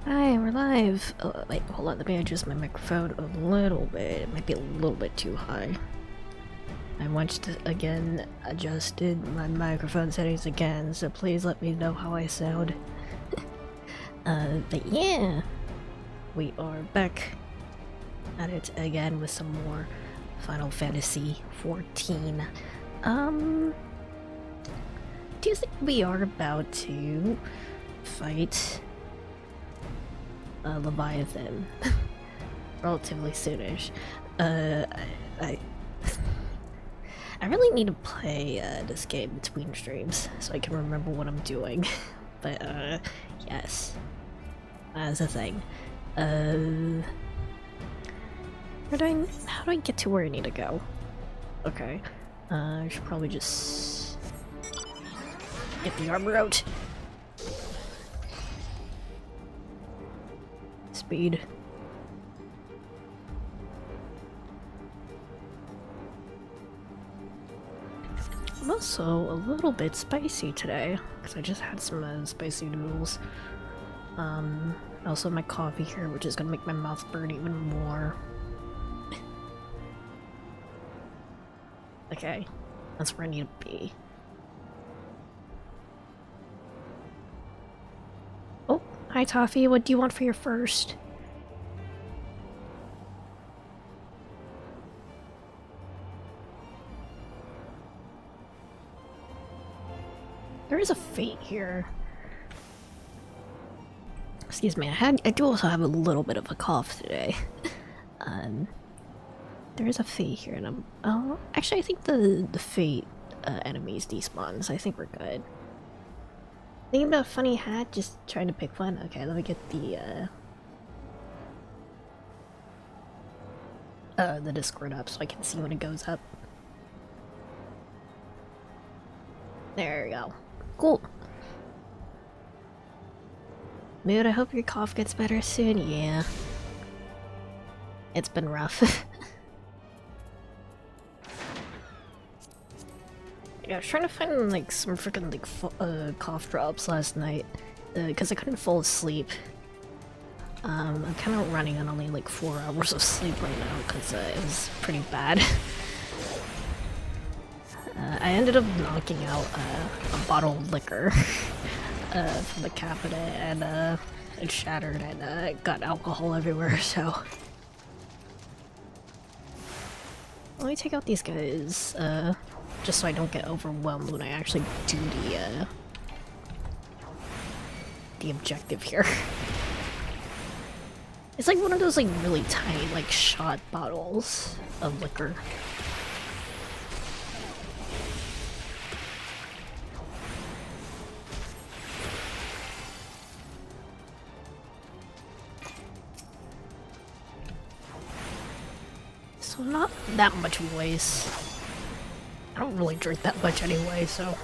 Hi, we're live. Oh, wait, hold on. Let me adjust my microphone a little bit. It might be a little bit too high. I once again adjusted my microphone settings again, so please let me know how I sound. But yeah, we are back at it again with some more Final Fantasy XIV. Do you think we are about to fight Leviathan relatively soonish? I I really need to play this game between streams so I can remember what I'm doing. But yes, that's a thing. How do I get to where I need to go? Okay, I should probably just get the armor out. Speed. I'm also a little bit spicy today because I just had some spicy noodles. I also have my coffee here, which is gonna make my mouth burn even more. Okay, that's where I need to be. Oh, hi Toffee, what do you want for your first? There is a fate here. Excuse me, I do also have a little bit of a cough today. There is a fate here, and oh, actually, I think the fate enemies despawns. I think we're good. Thinking about a funny hat, just trying to pick fun. Okay, let me get the Discord up so I can see when it goes up. There we go. Cool. Mood, I hope your cough gets better soon. Yeah. It's been rough. Yeah, I was trying to find like some freaking like cough drops last night because I couldn't fall asleep. I'm kind of running on only like 4 hours of sleep right now because it was pretty bad. I ended up knocking out a bottle of liquor from the cabinet, and it shattered and got alcohol everywhere. So let me take out these guys, just so I don't get overwhelmed when I actually do the objective here. It's like one of those like really tiny like shot bottles of liquor. So not that much waste. I don't really drink that much anyway, so.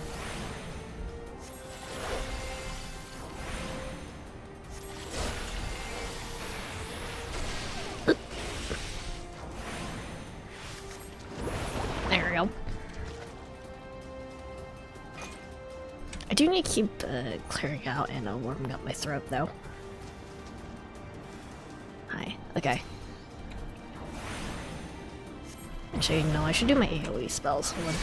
There we go. I do need to keep clearing out and warming up my throat though. Hi. Okay. Actually, no, I should do my AoE spells. Hold on.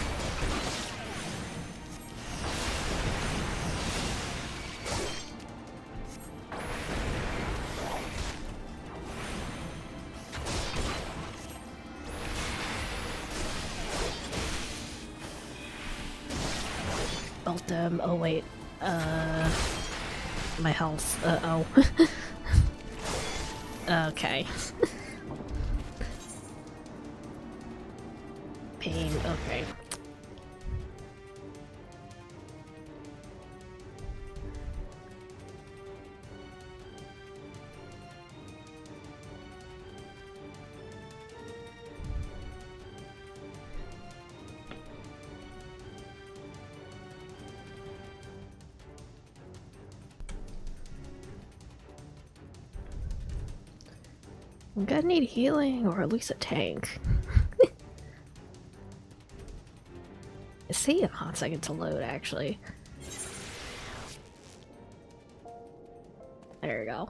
Both them. Oh wait. My health. Oh. Okay. Pain. Okay. I'm gonna need healing, or at least a tank. It's taking a hot second to load, actually. There we go.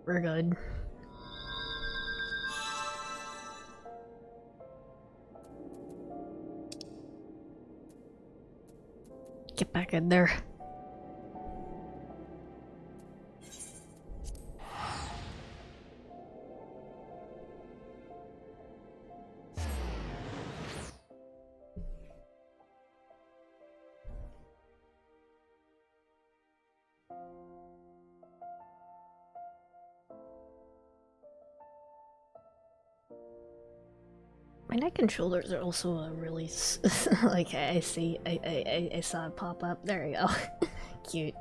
we're good. Get back in there. My neck and shoulders are also a really like I see I saw it pop up. There we go. Cute.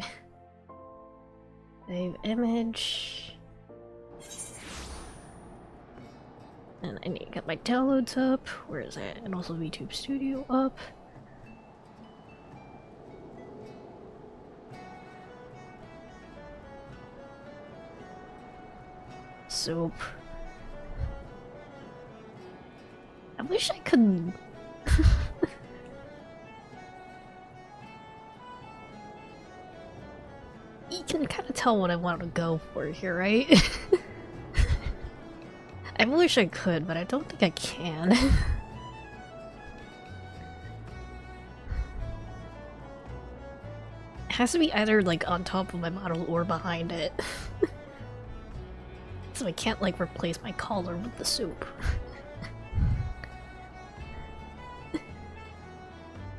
Save image. And I need to get my downloads up. Where is it? And also YouTube Studio up. Soap. I wish I could. You can kind of tell what I want to go for here, right? I wish I could, but I don't think I can. It has to be either like on top of my model or behind it. So I can't like replace my collar with the soup.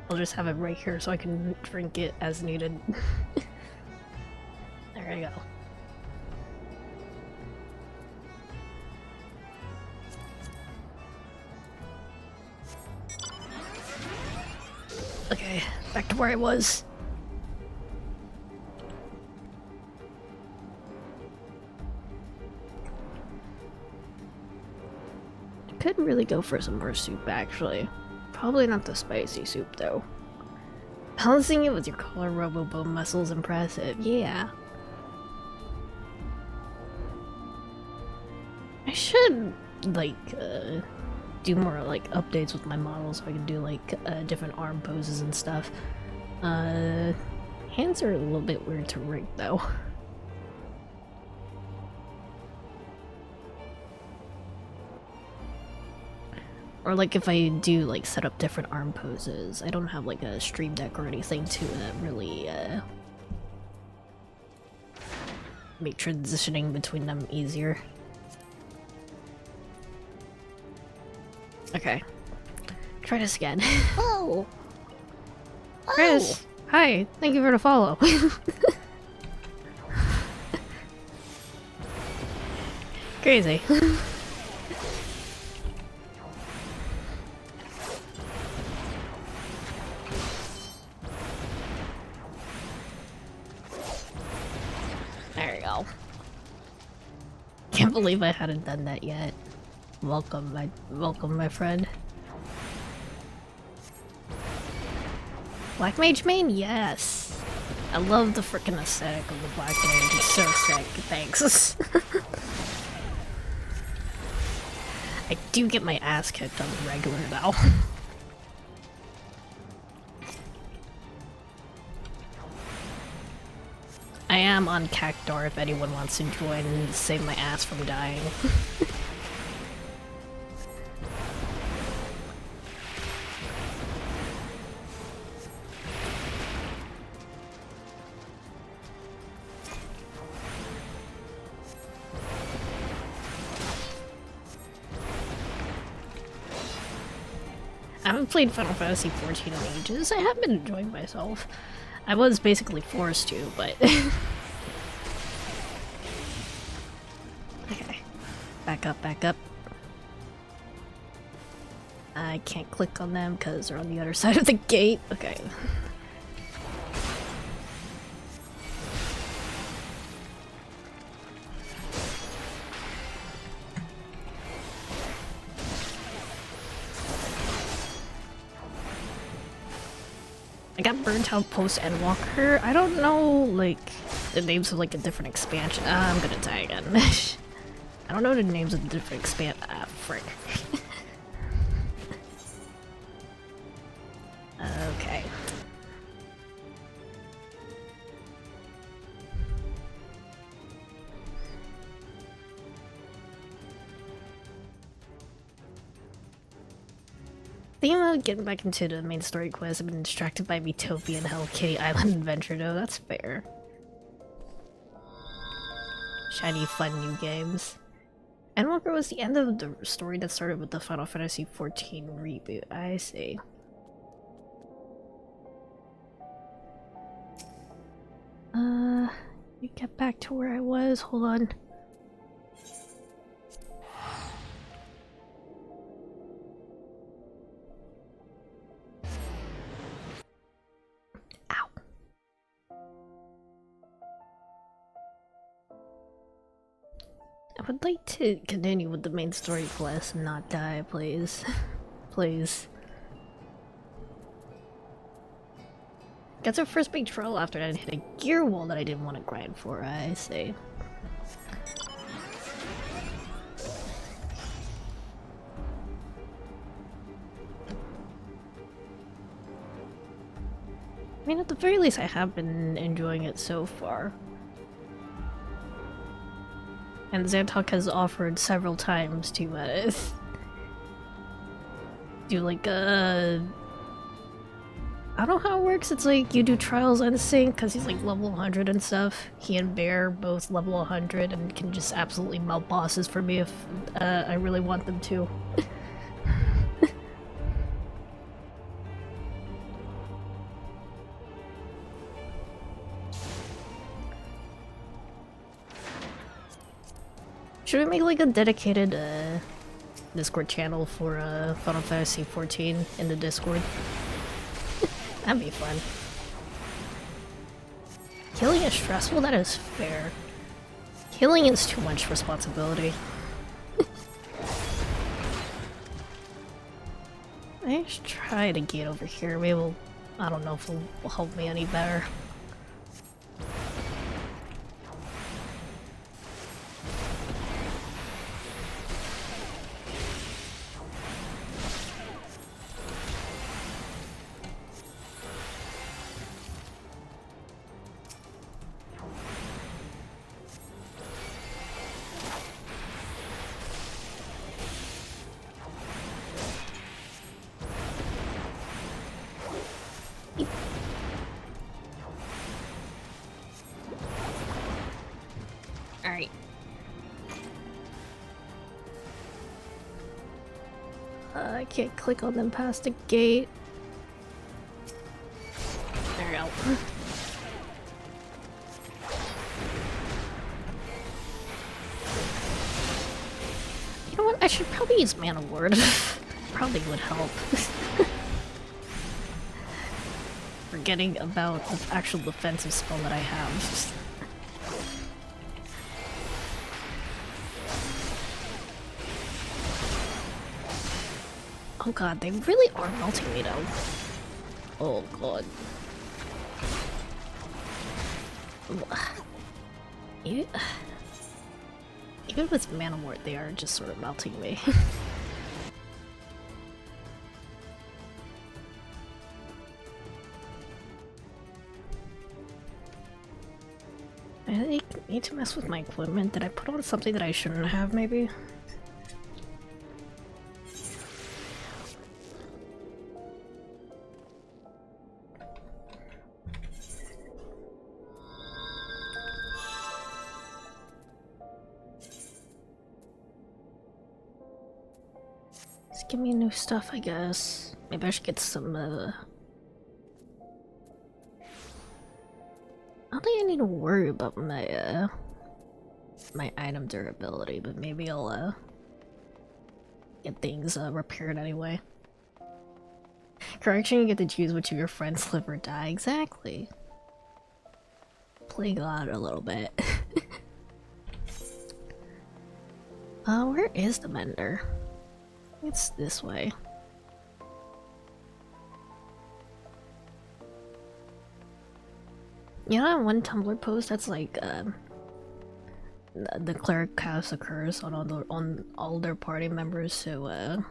I'll just have it right here so I can drink it as needed. There I go. Okay, back to where I was. I could really go for some more soup, actually. Probably not the spicy soup, though. Balancing it with your collar robo bone muscles impressive. Yeah. I should, like, do more, like, updates with my models so I can do, like, different arm poses and stuff. Hands are a little bit weird to rig, though. Or like if I do like set up different arm poses, I don't have like a stream deck or anything to really make transitioning between them easier. Okay, try this again. Oh! Chris, hi, thank you for the follow. Crazy. There you go. Can't believe I hadn't done that yet. Welcome, my friend. Black Mage main? Yes. I love the freaking aesthetic of the Black Mage. It's so sick. Thanks. I do get my ass kicked on the regular though. I am on Cactar if anyone wants to join and save my ass from dying. I haven't played Final Fantasy XIV in ages. I have been enjoying myself. I was basically forced to, but... Okay. Back up, back up. I can't click on them because they're on the other side of the gate. Okay. I got burnt out post Endwalker. I don't know, like, the names of, like, a different expansion. I'm gonna die again. I don't know the names of the different frick. Okay. Thinking about getting back into the main story quest, I've been distracted by Metopia and Hello Kitty Island Adventure though, that's fair. Shiny fun new games. Endwalker was the end of the story that started with the Final Fantasy XIV reboot, I see. You get back to where I was, hold on. Ow. I would like to continue with the main story quest and not die, please. Please. Got our first big troll after that and hit a gear wall that I didn't want to grind for, I see. I mean, at the very least, I have been enjoying it so far. And Zantok has offered several times to, do like, I don't know how it works, it's like you do trials on sync, because he's like level 100 and stuff. He and Bear both level 100 and can just absolutely melt bosses for me if I really want them to. Should we make like a dedicated Discord channel for Final Fantasy XIV in the Discord? That'd be fun. Killing is stressful? That is fair. Killing is too much responsibility. I should try to get over here. Maybe we'll, I don't know if it will help me any better. Alright. I can't click on them past the gate. There we go. You know what? I should probably use Mana Word. Probably would help. Forgetting about the actual defensive spell that I have. Oh god, they really are melting me though. Oh god. Even with Mana Ward, they are just sort of melting me. I need to mess with my equipment. Did I put on something that I shouldn't have, maybe? Just give me new stuff, I guess. Maybe I should get some, I don't think I need to worry about my, my item durability, but maybe I'll, get things, repaired anyway. Correction, you get to choose which of your friends live or die. Exactly. Play God a little bit. Where is the mender? It's this way. You know, one Tumblr post that's like, the cleric cast occurs on all their party members, so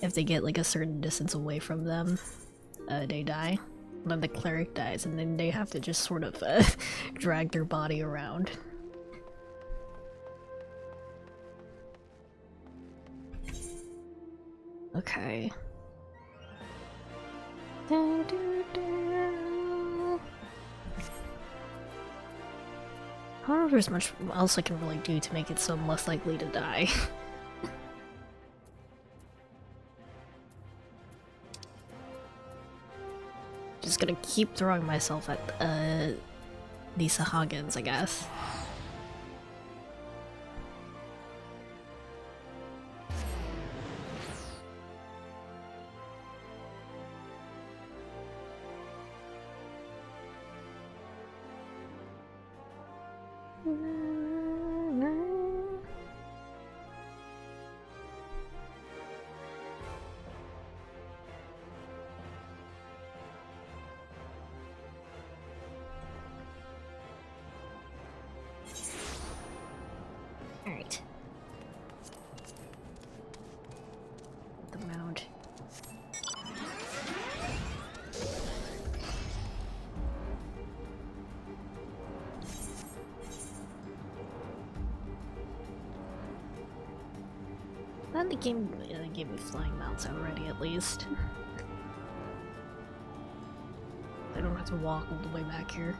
if they get like a certain distance away from them, they die. Then the cleric dies, and then they have to just sort of drag their body around. Okay. I don't know if there's much else I can really do to make it so I'm less likely to die. Just gonna keep throwing myself at these Sahagins, I guess. Alright. The mount. Glad the game gave me flying mounts already, at least. I don't have to walk all the way back here.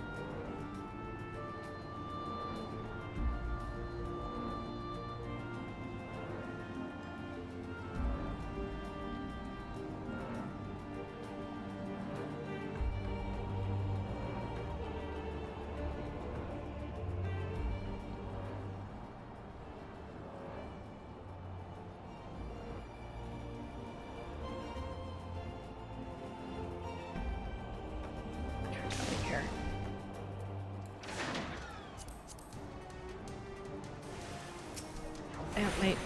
Wait.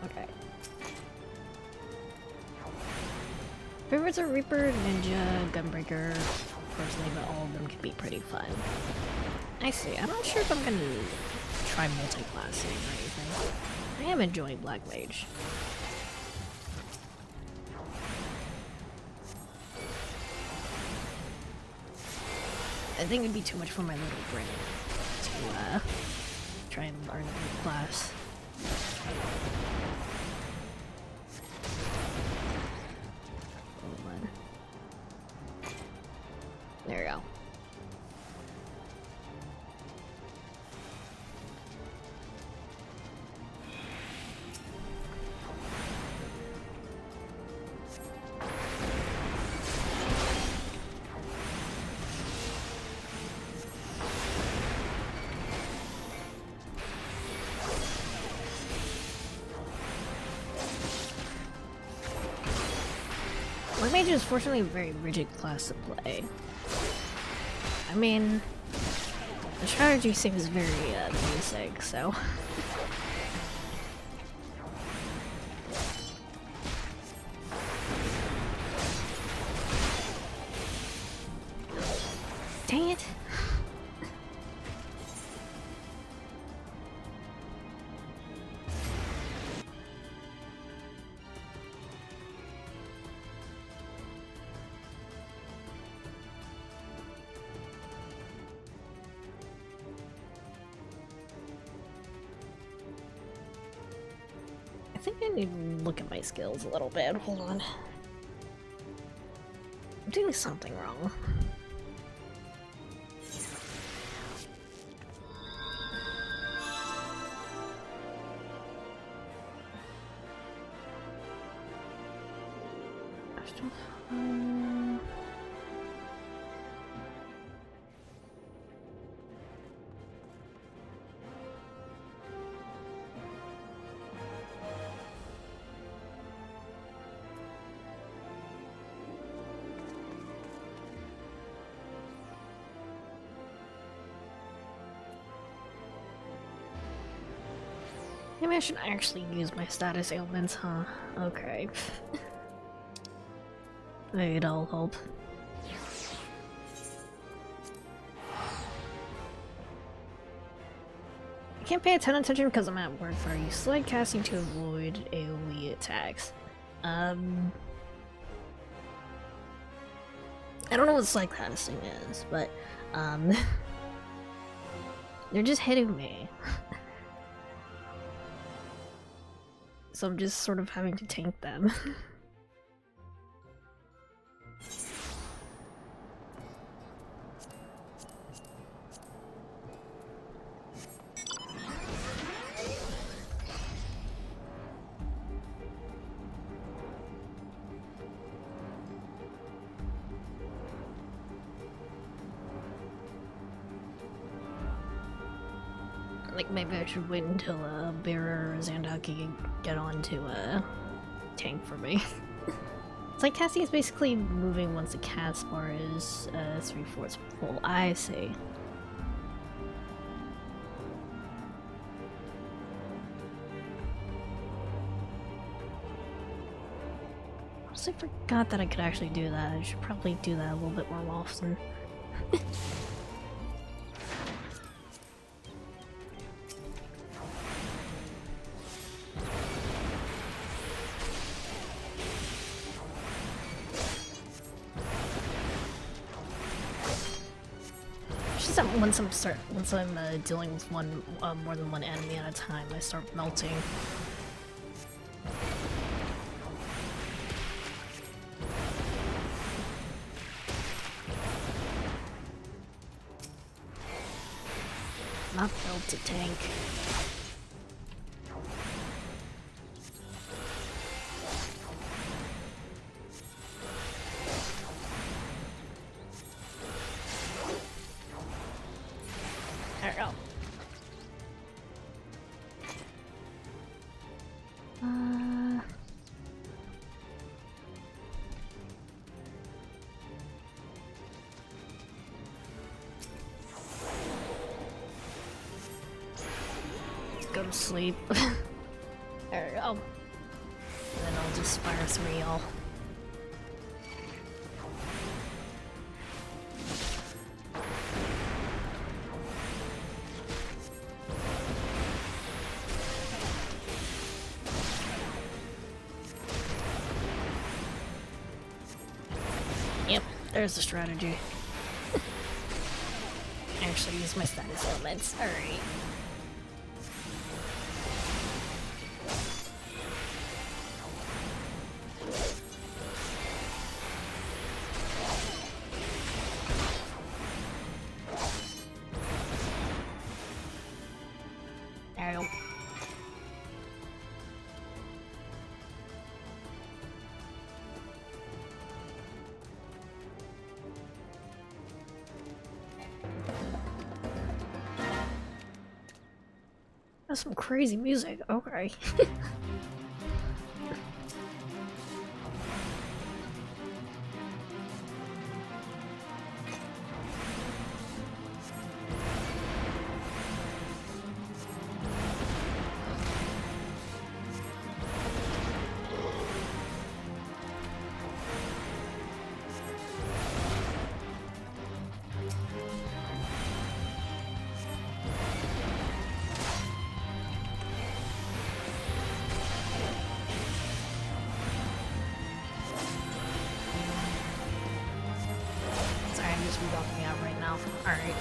Okay. Favorites are Reaper, Ninja, Gunbreaker, personally, but all of them can be pretty fun. I see. I'm not sure if I'm gonna try multi-classing or anything. I am enjoying Black Mage. I think it'd be too much for my little brain to try and learn a new class. Hold on. There we go. Black Mage is fortunately a very rigid class to play. I mean, the strategy seems very basic, so... Dang it! I think I need to look at my skills a little bit. Hold on. I'm doing something wrong. Maybe I should actually use my status ailments, huh? Okay. Maybe that'll help. I can't pay a ton of attention because I'm at work, but are you slide casting to avoid AoE attacks? I don't know what psych casting is, but they're just hitting me. So I'm just sort of having to tank them. Like, maybe I should wait until Bearer or Zandaki get on to tank for me. It's like casting is basically moving once the cast bar is 3/4 full. I see. I honestly forgot that I could actually do that. I should probably do that a little bit more often. Once I'm dealing with more than one enemy at a time, I start melting. Not built to tank. Go to sleep. There we go. And then I'll just fire through y'all. Yep, there's the strategy. Actually use my status elements. Alright. That's some crazy music. Okay. Walking out right now. Alright.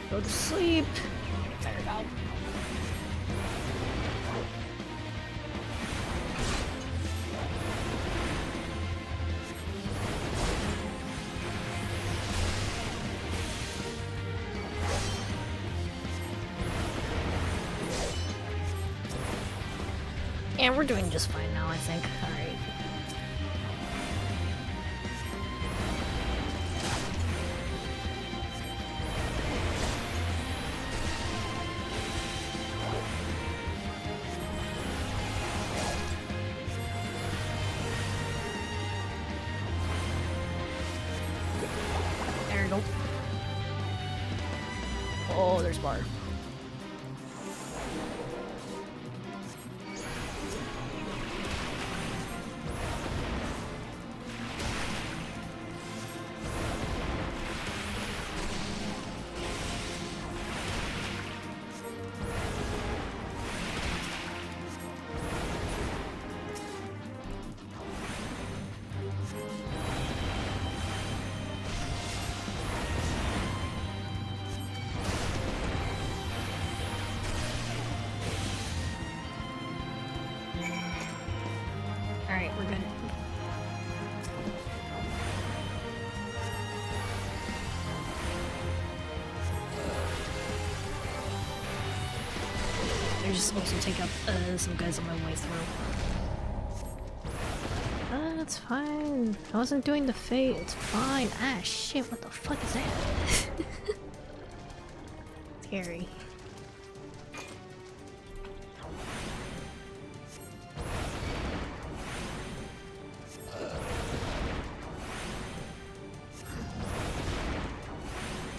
Go to sleep. There we go. And we're doing just fine now, I think. Alright. There we go. Oh, there's bar. Okay. I just also take up some guys on my way through. It's fine. I wasn't doing the fate. It's fine. Ah, shit. What the fuck is that? Scary.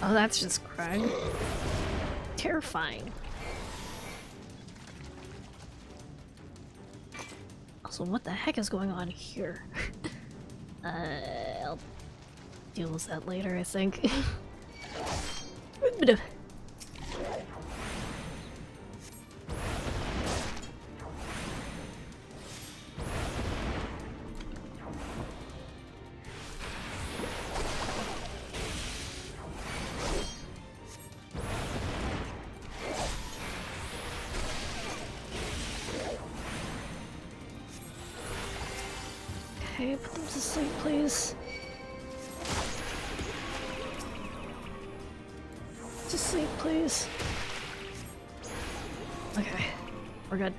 Oh, that's just Craig. Terrifying. Also, what the heck is going on here? I'll deal with that later, I think. Okay, put them to sleep, please. To sleep, please. Okay, we're good.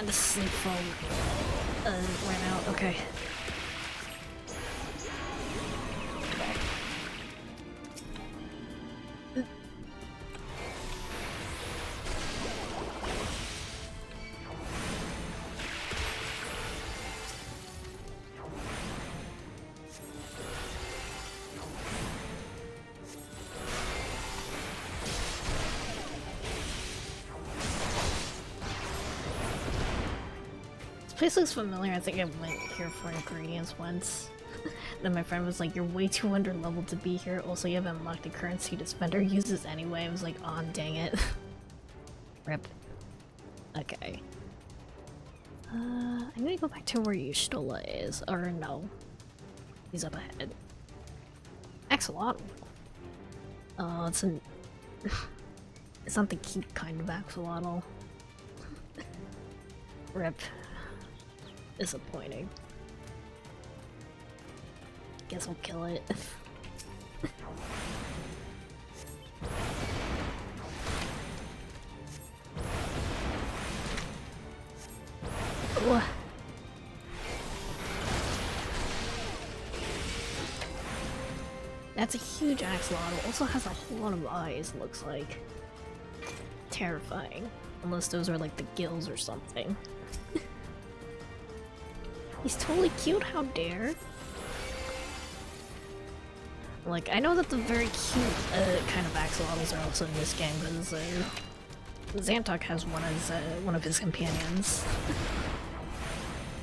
The sleep foam ran out. Okay. This place looks familiar. I think I went here for ingredients once. Then my friend was like, "You're way too underleveled to be here. Also, you haven't unlocked the currency to spend or use this anyway." I was like, "Oh, dang it." Rip. Okay. I'm gonna go back to where Yushtola is. Or no. He's up ahead. Axolotl. Oh, it's an... it's not the cute kind of axolotl. Rip. Disappointing. Guess we'll kill it. Ooh. That's a huge axolotl. Also has a whole lot of eyes, looks like. Terrifying. Unless those are like the gills or something. He's totally cute, how dare. Like, I know that the very cute kind of axolotls are also in this game, because Xantok has one as one of his companions.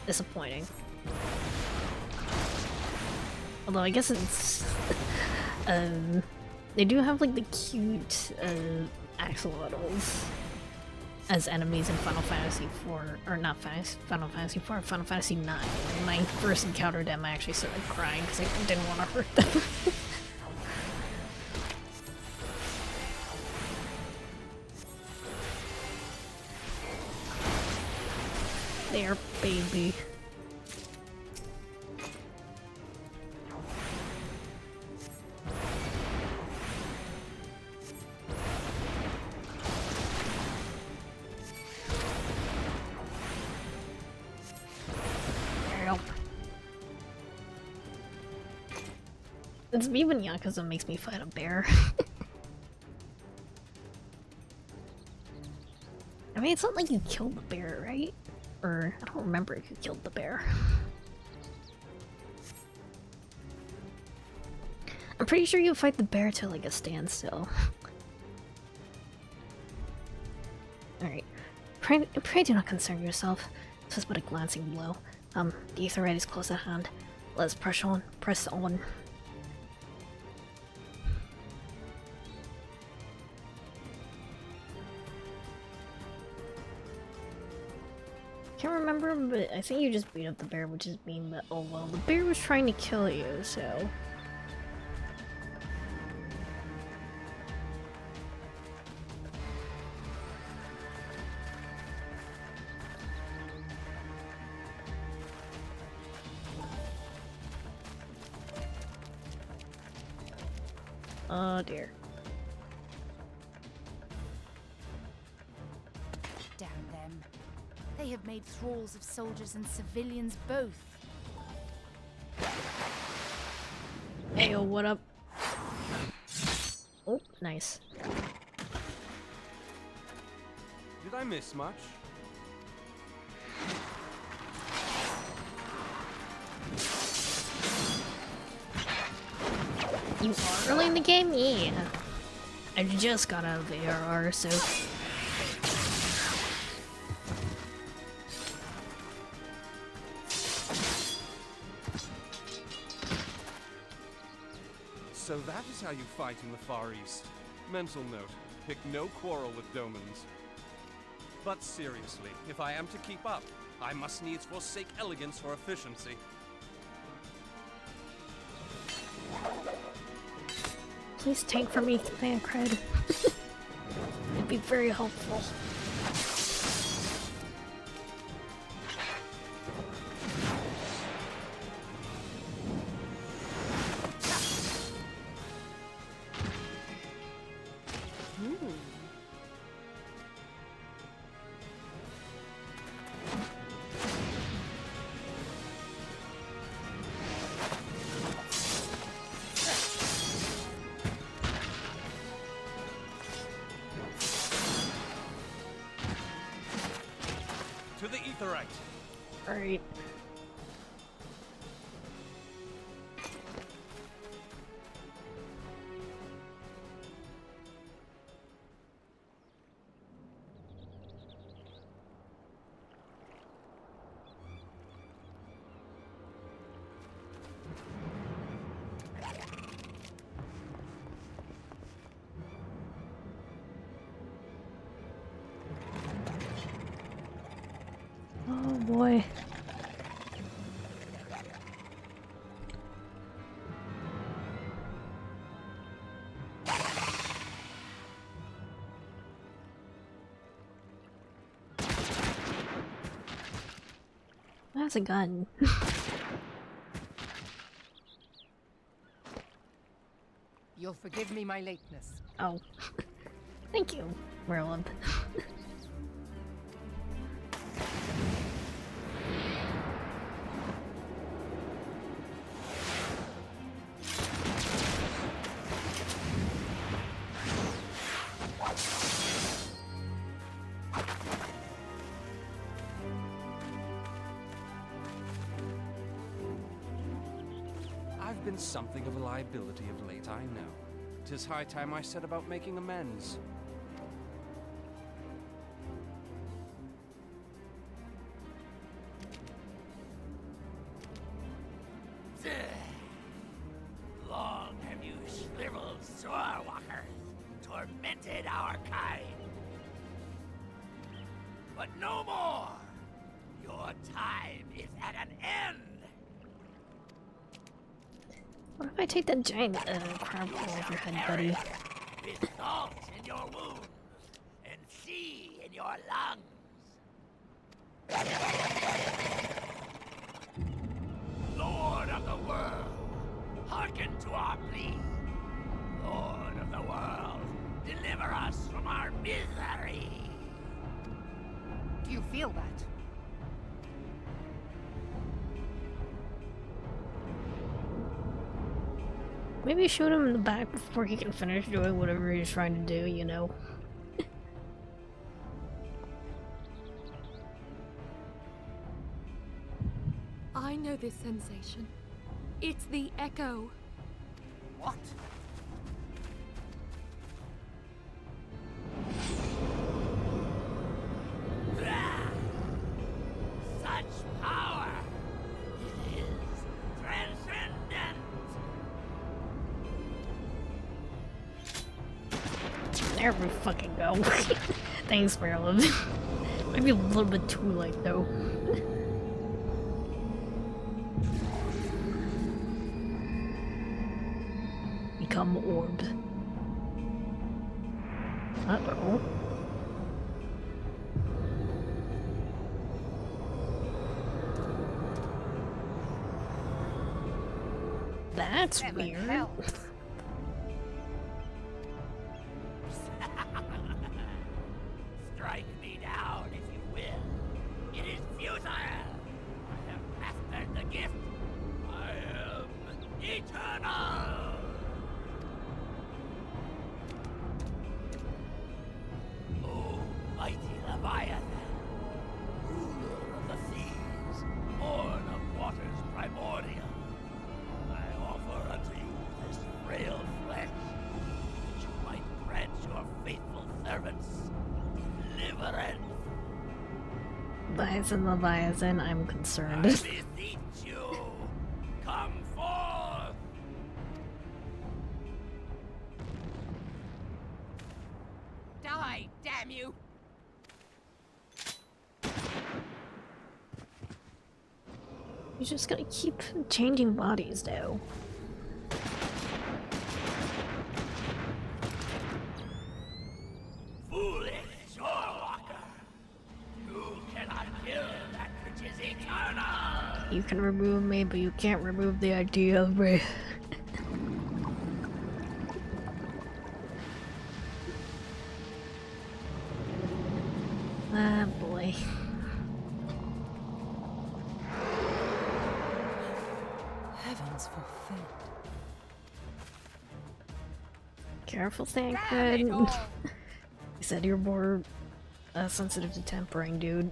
Disappointing. Although I guess it's... they do have like the cute axolotls as enemies in Final Fantasy IV, or not Final Fantasy IV, Final Fantasy IX. When I first encountered them, I actually started crying because I didn't want to hurt them. There, baby. It's even Yakuza makes me fight a bear. I mean, it's not like you killed the bear, right? Or, I don't remember if you killed the bear. I'm pretty sure you fight the bear to like a standstill. Alright. Pray do not concern yourself. This is but a glancing blow. The Aetheryte is close at hand. Let's press on. can't remember, but I think you just beat up the bear, which is mean, but oh well. The bear was trying to kill you, so... Oh dear. Damn them. They have made thralls of soldiers and civilians both. Heyo, what up? Oh, nice. Did I miss much? You are early in the game? Yeah. I just got out of the ARR, so... So that is how you fight in the Far East. Mental note, pick no quarrel with Domans. But seriously, if I am to keep up, I must needs forsake elegance for efficiency. Please tank for me, clan cred. It'd be very helpful. To the Aetheryte! Alright. Oh boy. That's a gun. You'll forgive me my lateness. Oh. Thank you, Merlin. I've been something of a liability of late, I know. 'Tis high time I set about making amends. Long have you shriveled swordwalkers tormented our kind. But no more! Your time is at an end! What if I take that giant crab claw off your head, buddy? With salt in your wounds and sea in your lungs. Lord of the world, hearken to our plea. Lord of the world, deliver us from our misery. Do you feel that? Maybe shoot him in the back before he can finish doing whatever he's trying to do, you know? I know this sensation. It's the echo. What? Such power! It is transcendent! There we fucking go. Thanks, Marilyn. Maybe a little bit too late though. Become orbed. Uh-oh. That's Seven weird. hells. Strike me down if you will. It is futile. I have mastered the gift. I am eternal. Oh, mighty Leviathan, ruler of the seas, born of waters primordial, I offer unto you this frail flesh, that you might grant your faithful servants deliverance. Leviathan, I'm I concerned. beseech you, come forth. Die, damn you! You're just gonna keep changing bodies though. Foolish shorewalker, you cannot kill that which is eternal. You can remove me, but you can't remove the idea of me. Ah, boy. Heavens forfend. Careful, thank Damn it God. all! You said you're more sensitive to tempering, dude.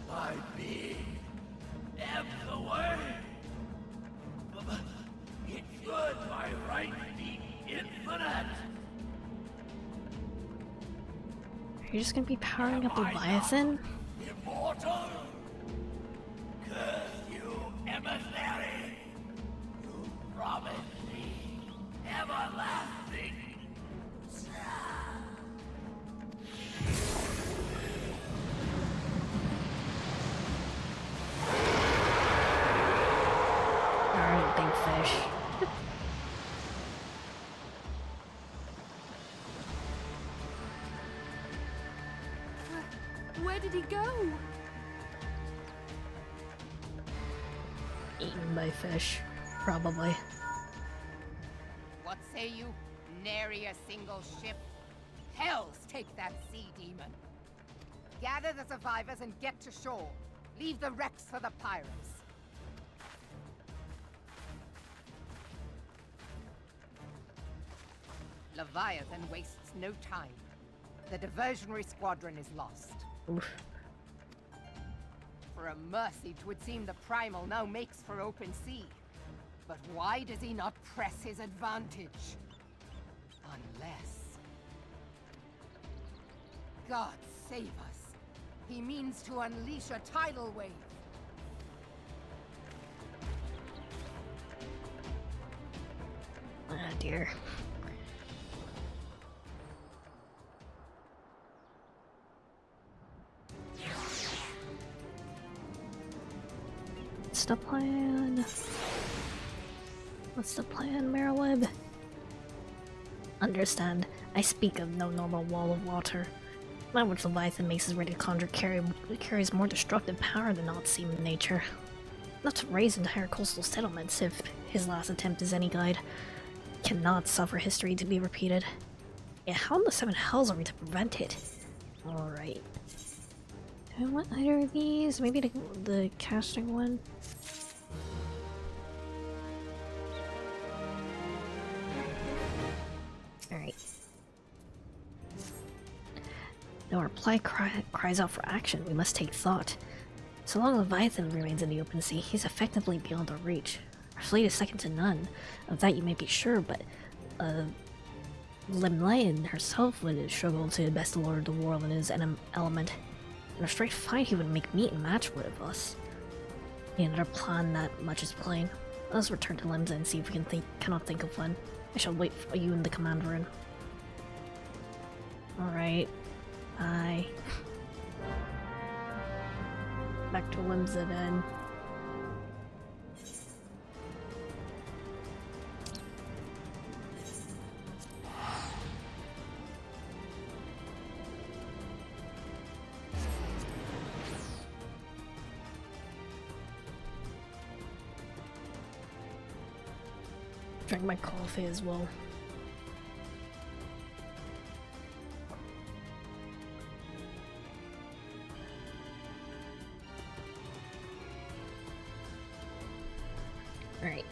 My being ebbs away. But it should by right be infinite. Are you just gonna be powering up Leviathan? Immortal? Curse you, emissary! You promised me everlasting. Alright, big fish. Where did he go? Eaten by fish. Probably. What say you? Nary a single ship? Hells take that sea demon! Gather the survivors and get to shore. Leave the wrecks for the pirates. Leviathan wastes no time. The diversionary squadron is lost. Oof. For a mercy, 'twould seem the Primal now makes for open sea. But why does he not press his advantage? Unless... God save us. He means to unleash a tidal wave. Ah, dear. What's the plan? What's the plan, Merriweb? Understand, I speak of no normal wall of water. That which Leviathan makes his ready to conjure carries more destructive power than ought seem in nature. Not to raise entire coastal settlements, if his last attempt is any guide. Cannot suffer history to be repeated. Yeah, how in the seven hells are we to prevent it? Alright. Do I want either of these? Maybe the casting one? Alright. No reply cries out for action. We must take thought. So long Leviathan remains in the open sea, he's effectively beyond our reach. Our fleet is second to none. Of that you may be sure, but Limlayan herself would struggle to best the Lord of the World in his element. In a straight fight, he would make meat and match with us. Another plan that much is plain. Let's return to Lemza and see if we can cannot think of one. I shall wait for you in the command room. Alright. Bye. Back to Lemza then. Drink my coffee as well. Alright.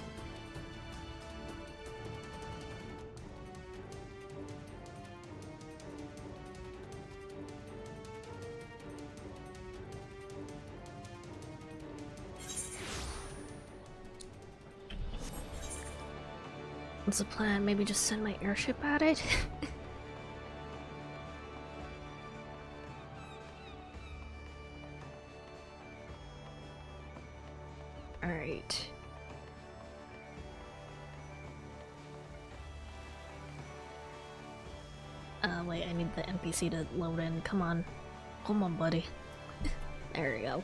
What's the plan? Maybe just send my airship at it? Alright. Wait, I need the NPC to load in. Come on. Come on, buddy. There we go.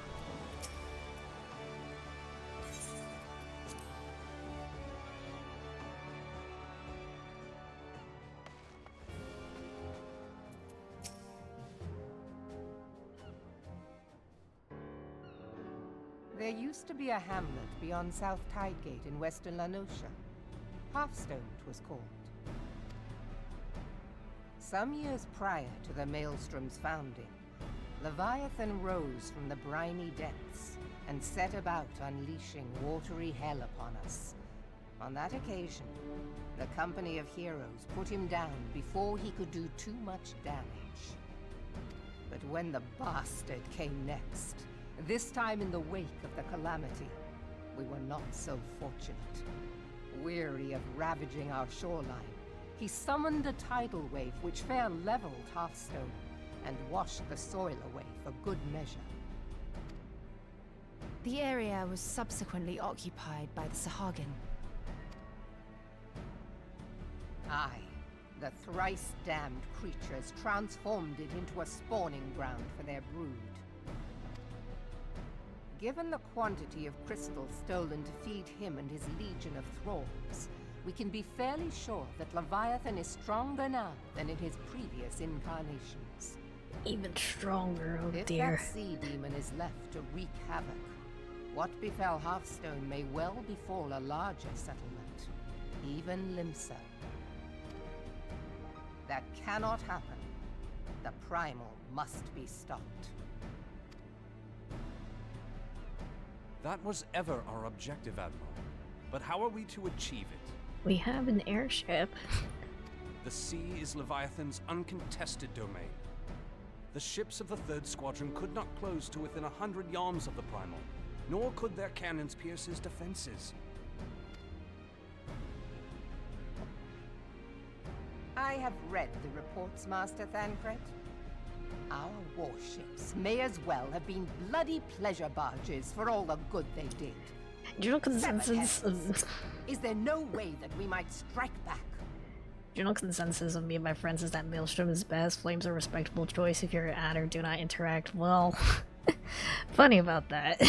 There used to be a hamlet beyond South Tidegate in western Lanosha. Hearthstone, it was called. Some years prior to the Maelstrom's founding, Leviathan rose from the briny depths and set about unleashing watery hell upon us. On that occasion, the Company of Heroes put him down before he could do too much damage. But when the bastard came next, this time in the wake of the calamity, we were not so fortunate. Weary of ravaging our shoreline, he summoned a tidal wave which fair leveled Hearthstone and washed the soil away for good measure. The area was subsequently occupied by the Sahagin. Aye, the thrice-damned creatures transformed it into a spawning ground for their brood. Given the quantity of crystal stolen to feed him and his legion of thralls, we can be fairly sure that Leviathan is stronger now than in his previous incarnations. Even stronger, oh If dear. that sea demon is left to wreak havoc, what befell Hearthstone may well befall a larger settlement, even Limsa. That cannot happen. The primal must be stopped. That was ever our objective, Admiral. But how are we to achieve it? We have an airship. The sea is Leviathan's uncontested domain. The ships of the 3rd Squadron could not close to within 100 yards of the Primal, nor could their cannons pierce his defenses. I have read the reports, Master Thancred. Our warships may as well have been bloody pleasure barges for all the good they did. General consensus Is there no way that we might strike back? General consensus of me and my friends is that Maelstrom is best. Flames are a respectable choice if you're at or do not interact. Well, funny about that.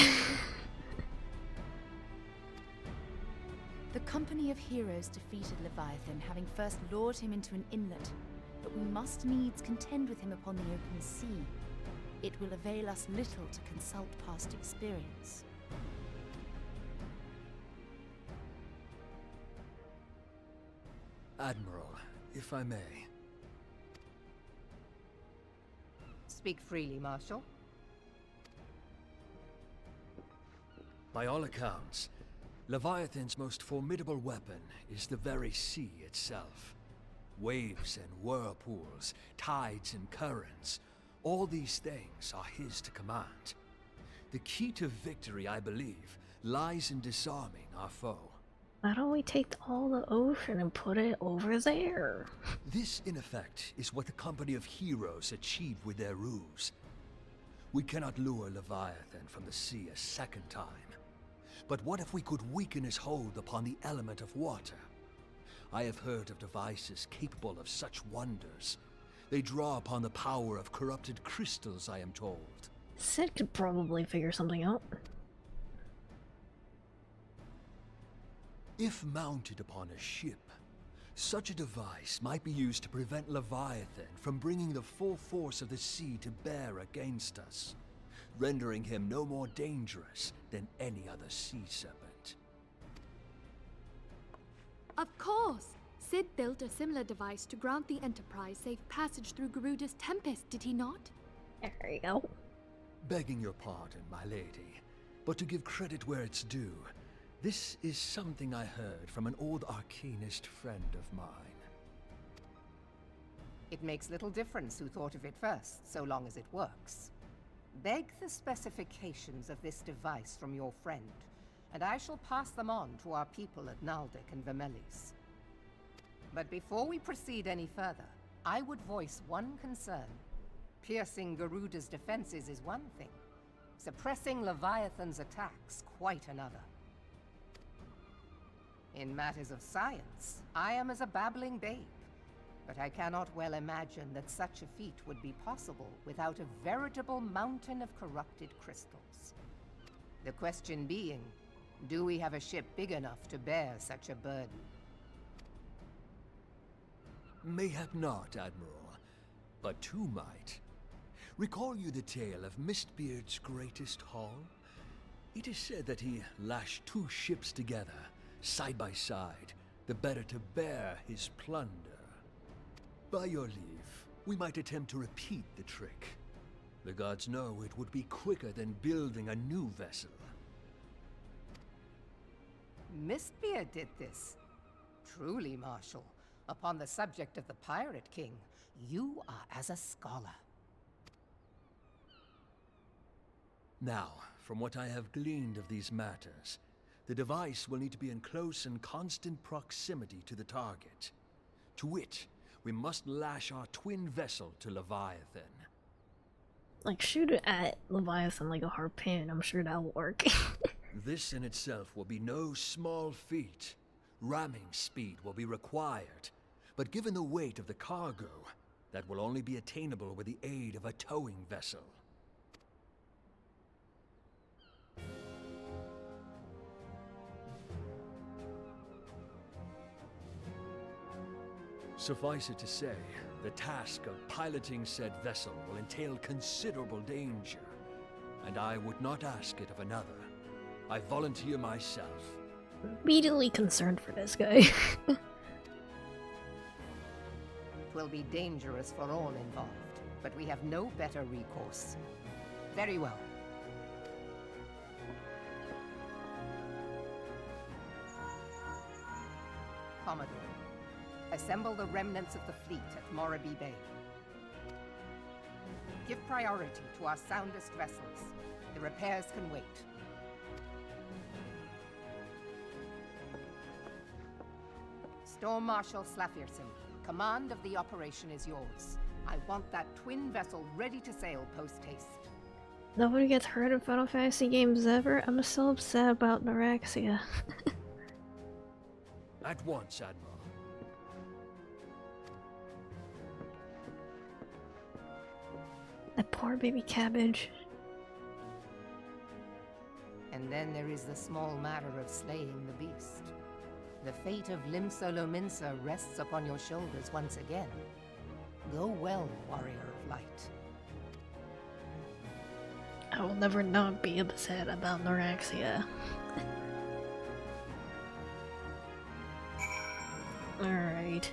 The Company of Heroes defeated Leviathan, having first lured him into an inlet, but we must needs contend with him upon the open sea. It will avail us little to consult past experience. Admiral, if I may. Speak freely, Marshal. By all accounts, Leviathan's most formidable weapon is the very sea itself. Waves and whirlpools, tides and currents, all these things are his to command. The key to victory, I believe, lies in disarming our foe. Why don't we take all the ocean and put it over there? This, in effect, is what the Company of Heroes achieved with their ruse. We cannot lure Leviathan from the sea a second time. But what if we could weaken his hold upon the element of water? I have heard of devices capable of such wonders. They draw upon the power of corrupted crystals, I am told. Sid could probably figure something out. If mounted upon a ship, such a device might be used to prevent Leviathan from bringing the full force of the sea to bear against us, rendering him no more dangerous than any other sea serpent. Of course! Sid built a similar device to grant the Enterprise safe passage through Garuda's Tempest, did he not? There you go. Begging your pardon, my lady, but to give credit where it's due, this is something I heard from an old arcanist friend of mine. It makes little difference who thought of it first, so long as it works. Beg the specifications of this device from your friend, and I shall pass them on to our people at Naldic and Vermelis. But before we proceed any further, I would voice one concern. Piercing Garuda's defenses is one thing. Suppressing Leviathan's attacks, quite another. In matters of science, I am as a babbling babe, but I cannot well imagine that such a feat would be possible without a veritable mountain of corrupted crystals. The question being, do we have a ship big enough to bear such a burden? Mayhap not, Admiral, but two might. Recall you the tale of Mistbeard's greatest haul? It is said that he lashed two ships together, side by side, the better to bear his plunder. By your leave, we might attempt to repeat the trick. The gods know it would be quicker than building a new vessel. Mistbeard did this. Truly, Marshal, upon the subject of the Pirate King, you are as a scholar. Now, from what I have gleaned of these matters, the device will need to be in close and constant proximity to the target. To wit, we must lash our twin vessel to Leviathan. Like, shoot it at Leviathan like a harpoon. I'm sure that'll work. This in itself will be no small feat. Ramming speed will be required, but given the weight of the cargo, that will only be attainable with the aid of a towing vessel. Suffice it to say, the task of piloting said vessel will entail considerable danger, and I would not ask it of another. I volunteer myself. Immediately concerned for this guy. It will be dangerous for all involved, but we have no better recourse. Very well. Commodore, assemble the remnants of the fleet at Morabee Bay. Give priority to our soundest vessels. The repairs can wait. Storm Marshal Slafirson, command of the operation is yours. I want that twin vessel ready to sail post-haste. Nobody gets hurt in Final Fantasy games ever. I'm still upset about Neuraxia. At once, Admiral. That poor baby cabbage. And then there is the small matter of slaying the beast. The fate of Limsa Lominsa rests upon your shoulders once again. Go well, warrior of light. I will never not be upset about Neuraxia. Alright.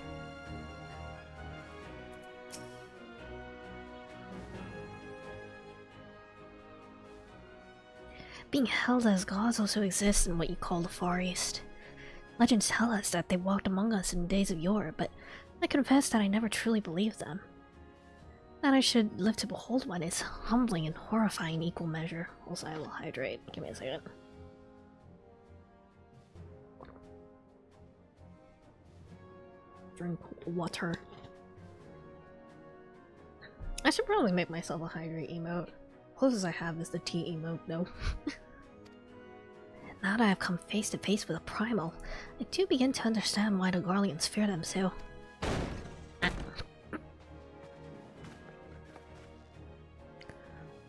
Being held as gods also exists in what you call the Far East. Legends tell us that they walked among us in days of yore, but I confess that I never truly believed them. That I should live to behold one is humbling and horrifying in equal measure. Also, I will hydrate. Give me a second. Drink water. I should probably make myself a hydrate emote. Closest I have is the tea emote, though. Now that I've come face to face with a primal, I do begin to understand why the Garleans fear them so.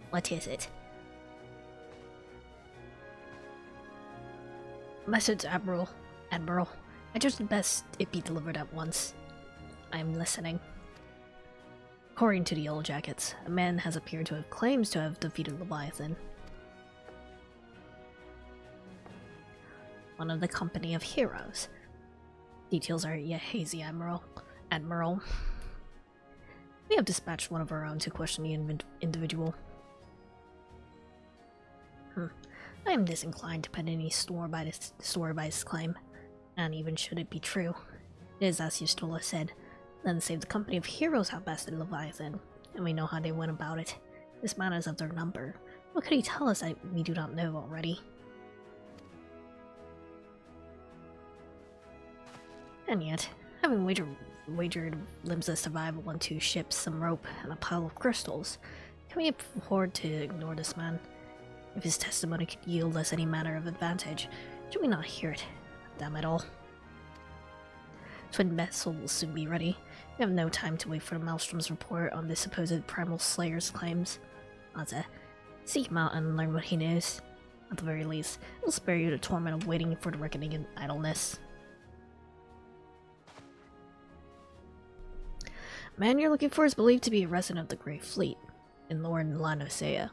What is it? Message, Admiral. Admiral, I just best it be delivered at once. I am listening. According to the Yellow Jackets, a man has appeared to have claims to have defeated Leviathan. One of the company of heroes. Details are yet hazy, Admiral. We have dispatched one of our own to question the individual. I am disinclined to put any store by this claim, and even should it be true, it is as Ystola said. Then save the company of heroes have bested Leviathan, and we know how they went about it. This man is of their number. What could he tell us that we do not know already? And yet, having wagered Limsa's survival on 2 ships, some rope, and a pile of crystals, can we afford to ignore this man? If his testimony could yield us any manner of advantage, should we not hear it? Damn it all. Twin vessel will soon be ready. We have no time to wait for the Maelstrom's report on the supposed primal slayer's claims. Aza, seek him out and learn what he knows. At the very least, it will spare you the torment of waiting for the reckoning in idleness. The man you're looking for is believed to be a resident of the Great Fleet, in Lorne Lanosea.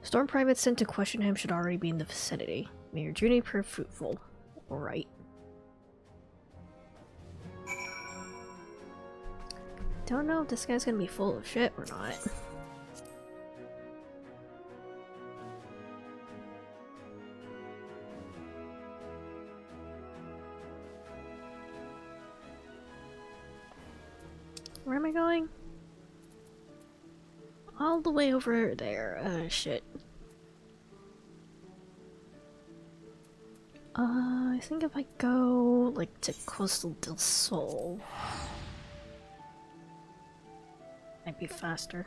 Storm privates sent to question him should already be in the vicinity. May your journey prove fruitful. Alright. Don't know if this guy's gonna be full of shit or not. Where am I going? All the way over there. Shit. I think if I go, like, to Coastal del Sol, might be faster.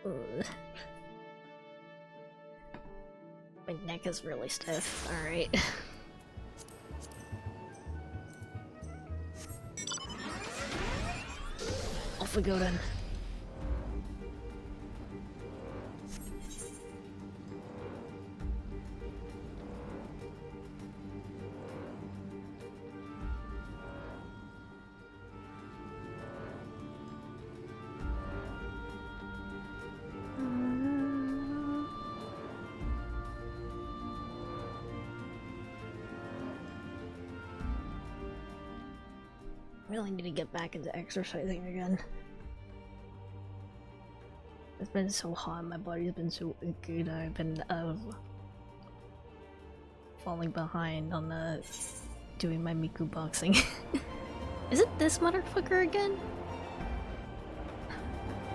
Ugh. My neck is really stiff. Alright. Off we go then. Really need to get back into exercising again. It's been so hot, my body's been so achy that I've been falling behind on doing my Miku boxing. Is it this motherfucker again?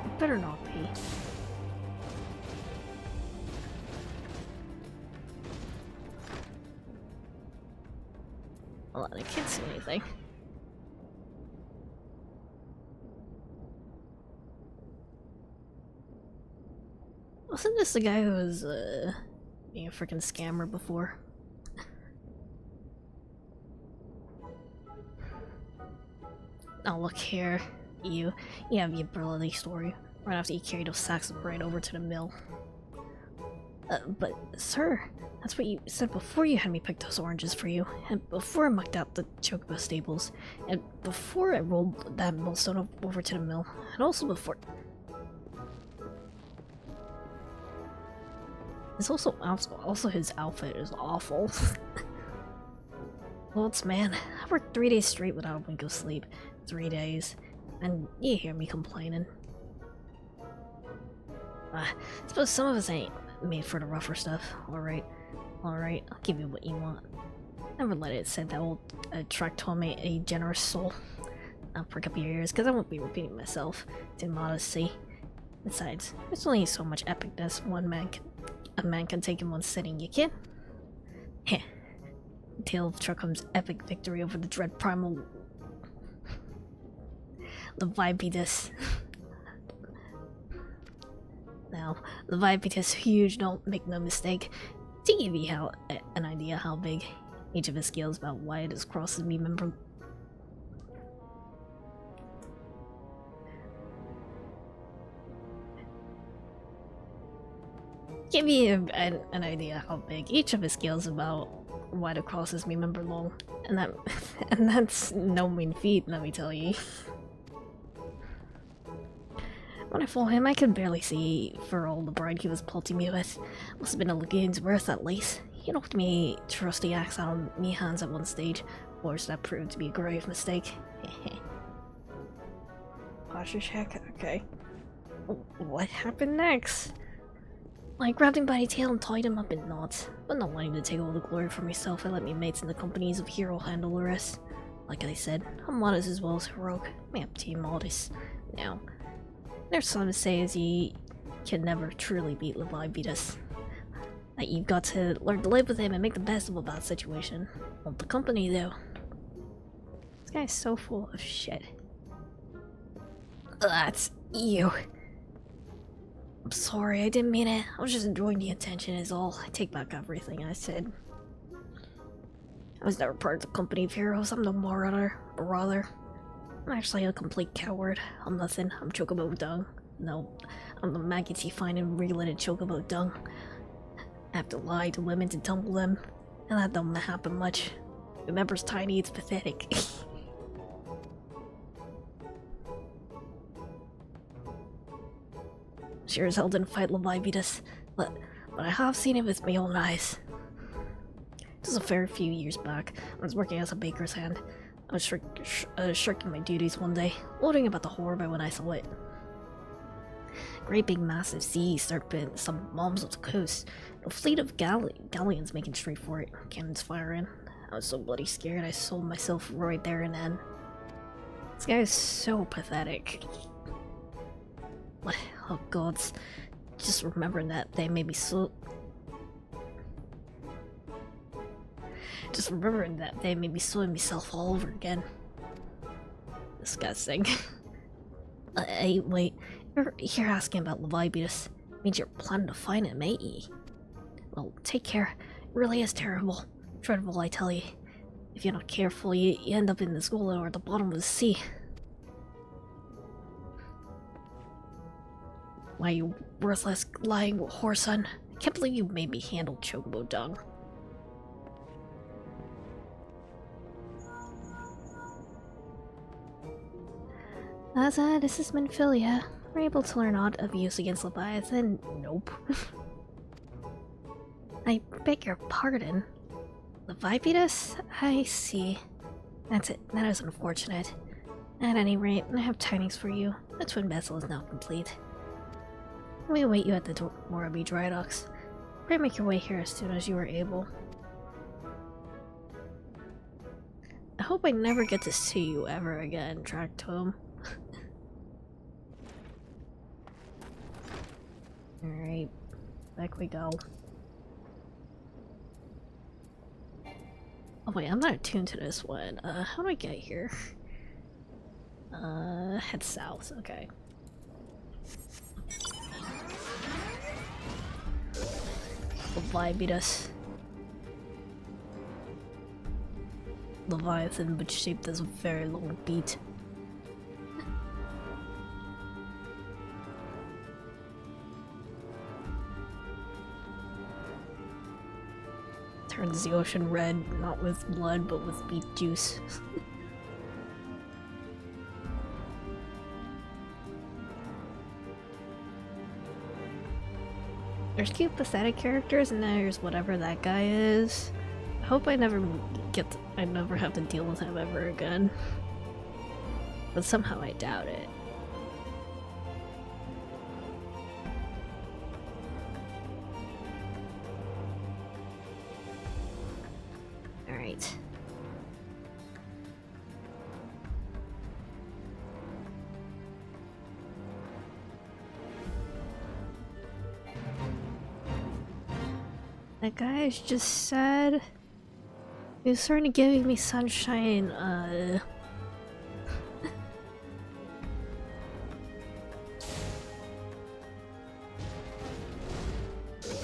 It better not be. Hold on, I can't see anything. Wasn't this the guy who was being a freaking scammer before? Oh, look here. You have the ability story. Right after you carry those sacks of grain over to the mill. But, sir, that's what you said before you had me pick those oranges for you, and before I mucked out the chocobo stables, and before I rolled that millstone over to the mill, and also before... It's also his outfit is awful. Well, man, I worked 3 days straight without a wink of sleep. 3 days. And you hear me complaining. I suppose some of us ain't made for the rougher stuff. Alright, I'll give you what you want. Never let it said that old Tractome a generous soul. I'll prick up your ears, because I won't be repeating myself. It's in modesty. Besides, there's only so much epicness a man can take in one sitting, you kid. Heh. Tale of Truckham's epic victory over the dread primal Leviathan. Now, Leviathan is huge, don't make no mistake. To give you an idea how big each of his scales about wide as crosses me member. Give you an idea how big each of his scales about wide across his me member long, and that's no mean feat, let me tell you. When I fought him, I could barely see for all the bride he was pelting me with. Must have been a lagoon's worth at least. He knocked me trusty axe out of me hands at one stage. Of course, that proved to be a grave mistake. Posture check, okay. What happened next? I grabbed him by the tail and tied him up in knots, but not wanting to take all the glory for myself, I let me mates in the companies of hero handle the rest. Like I said, I'm modest as well as heroic. My up team modest. Now, there's some say as he can never truly beat Leviathan. That you've got to learn to live with him and make the best of a bad situation. Want the company though. This guy's so full of shit. That's you. I'm sorry, I didn't mean it. I was just enjoying the attention is all. I take back everything I said. I was never part of the company of heroes. I'm no marauder. I'm actually a complete coward. I'm nothing. I'm chocobo dung. No, I'm the maggots you find in related chocobo dung. I have to lie to women to tumble them, and that don't happen much. Remember's tiny, it's pathetic. Sure as hell didn't fight Leviathan, but I have seen it with my own eyes. Just a fair few years back, when I was working as a baker's hand. I was shirking my duties one day, wondering about the horror by when I saw it. Great big massive sea serpent, some bombs off the coast, a fleet of galleons making straight for it, cannons firing. I was so bloody scared I sold myself right there and then. This guy is so pathetic. Oh gods, just remembering that they made me so... Just remembering that they made me sewing myself all over again. Disgusting. Hey, wait, you're asking about Leviathan. Means you're planning to find him, ain't ye? Well, take care. It really is terrible. Dreadful, I tell you. If you're not careful, you end up in the school or at the bottom of the sea. Why, you worthless, lying whoreson. I can't believe you made me handle chocobo dung. This is Minfilia. We're able to learn odd of use against Leviathan. Nope. I beg your pardon. Leviathan? I see. That's it. That is unfortunate. At any rate, I have tidings for you. The twin vessel is now complete. We await you at the Moraby dry docks. Pray make your way here as soon as you are able. I hope I never get to see you ever again, Tractome. Alright, back we go. Oh wait, I'm not attuned to this one. How do I get here? Head south, okay. Leviathan, but shaped as a very long beat. Turns the ocean red, not with blood, but with beet juice. There's cute pathetic characters and there's whatever that guy is. I hope I never have to deal with him ever again. But somehow I doubt it. Alright. That guy is just sad. He's starting to give me sunshine,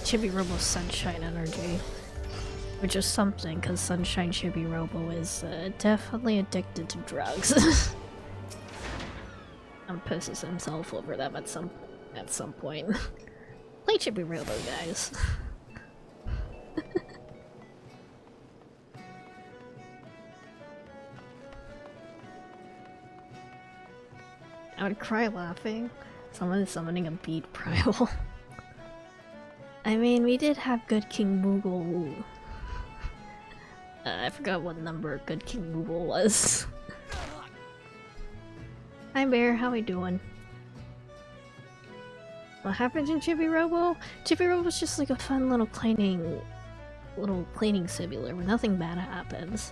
Chibi Robo sunshine energy. Which is something, because Sunshine Chibi Robo is definitely addicted to drugs. And pisses himself over them at some point. Play Chibi Robo, guys. I would cry laughing. Someone is summoning a beat primal. I mean, we did have Good King Moogle. I forgot what number Good King Moogle was. Hi Bear, how we doing? What happened in Chibi Robo? Chibi Robo was just like a fun little cleaning simulator where nothing bad happens.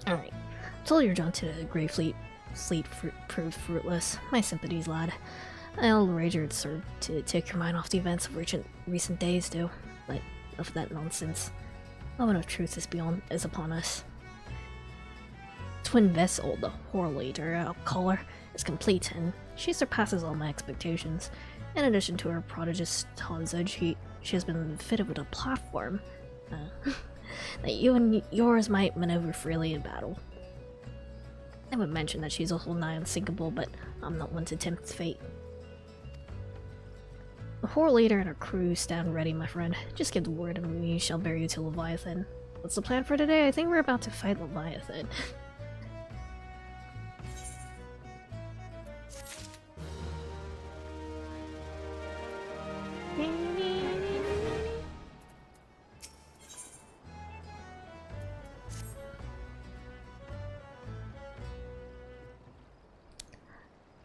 Alright. Told you're drawn to the Grey Fleet proved fruitless. My sympathies, lad. I'll wager it's sort of to take your mind off the events of recent days, too. But enough of that nonsense. Moment of truth is upon us. Twin vessel, the Horror Leader, I'll call her, is complete, and she surpasses all my expectations. In addition to her prodigious tonsage, she has been fitted with a platform that you and yours might maneuver freely in battle. I would mention that she's also nigh unsinkable, but I'm not one to tempt fate. The Horror Leader and her crew stand ready, my friend. Just give the word and we shall bear you to Leviathan. What's the plan for today? I think we're about to fight Leviathan.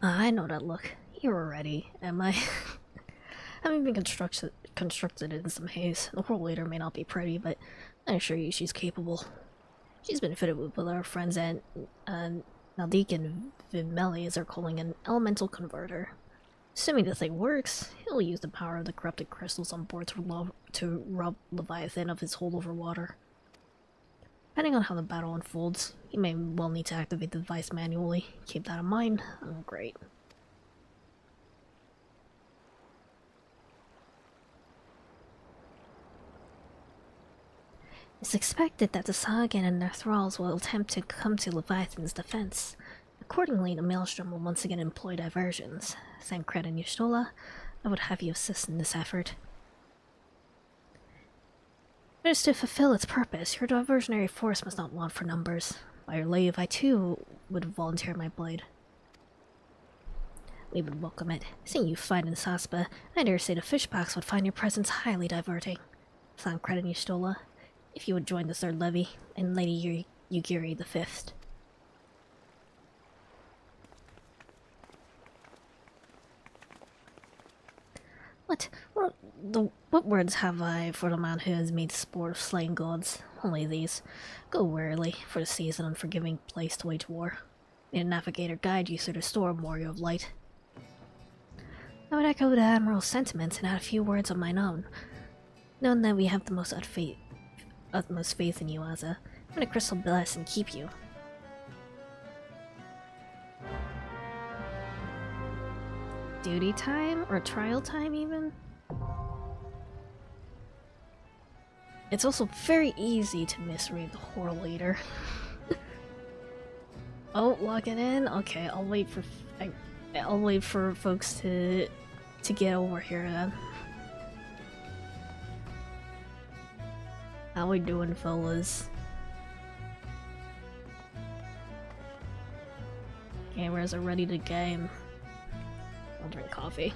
I know that look. You're ready, am I? Having been constructed in some haste, the Horror Leader may not be pretty, but I assure you she's capable. She's been fitted with our friends at Naldik and Vimeli as they're calling an elemental converter. Assuming the thing works, he'll use the power of the corrupted crystals on board to rob Leviathan of his hold over water. Depending on how the battle unfolds, he may well need to activate the device manually. Keep that in mind. Oh, great. It's expected that the Sagan and their thralls will attempt to come to Leviathan's defense. Accordingly, the Maelstrom will once again employ diversions. Thancred and Y'shtola, I would have you assist in this effort. But as to fulfill its purpose, your diversionary force must not want for numbers. By your leave, I too would volunteer my blade. We would welcome it. Seeing you fight in Saspa, I dare say the fishbacks would find your presence highly diverting. Thancred and Y'shtola, if you would join the Third Levy, and Lady Yugiri the Fifth. What words have I for the man who has made sport of slaying gods? Only these. Go warily, for the sea is an unforgiving place to wage war. May a navigator guide you through the storm, warrior of light. I would echo the Admiral's sentiments and add a few words of mine own. Knowing that we have the most utmost faith in you, Aza. May the crystal bless and keep you. Duty time? Or trial time, even? It's also very easy to misread the Horror Leader. Oh, lock it in? Okay, I'll wait for folks to get over here then. How we doing, fellas? Cameras are ready to game. I'll drink coffee.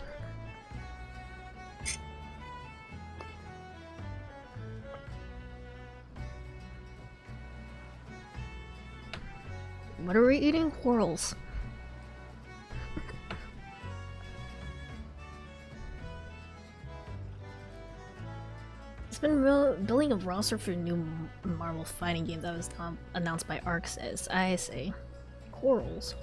What are we eating? Whirls. It's been building a roster for a new Marvel fighting game that was announced by ArcSys. I say. Whirls.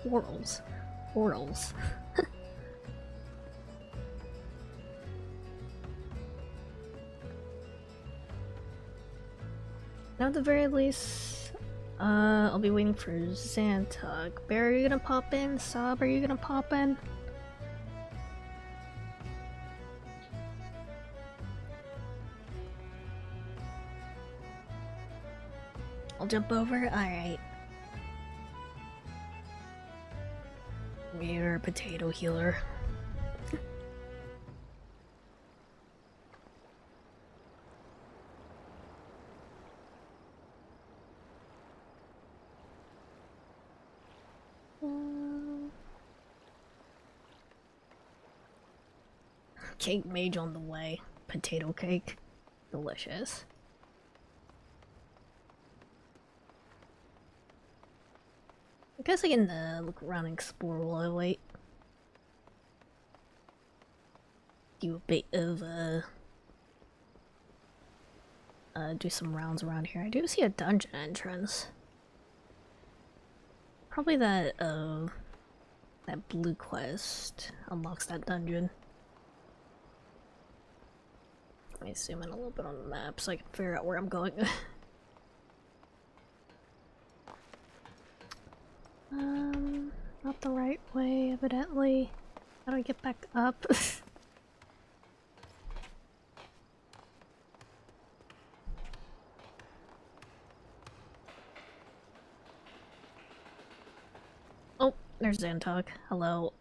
Now at the very least, I'll be waiting for Xantog. Bear, are you gonna pop in? Sob, are you gonna pop in? I'll jump over? Alright. You're a potato healer. Cake mage on the way. Potato cake. Delicious. I guess I can look around and explore while I wait. Do a bit of do some rounds around here. I do see a dungeon entrance. Probably that that blue quest unlocks that dungeon. Let me zoom in a little bit on the map so I can figure out where I'm going. Not the right way, evidently. How do I get back up? Oh, there's Xantog. Hello.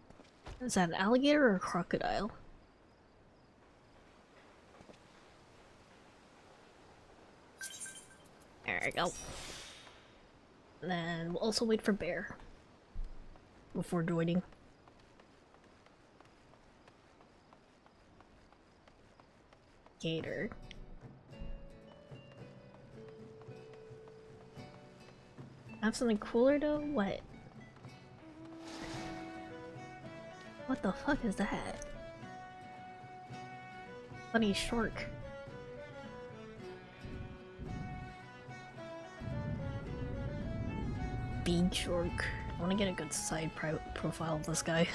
Is that an alligator or a crocodile? There we go. And then we'll also wait for Bear before joining. Gator. Have something cooler though? What? What the fuck is that? Funny shark. Big shark. I want to get a good side profile of this guy.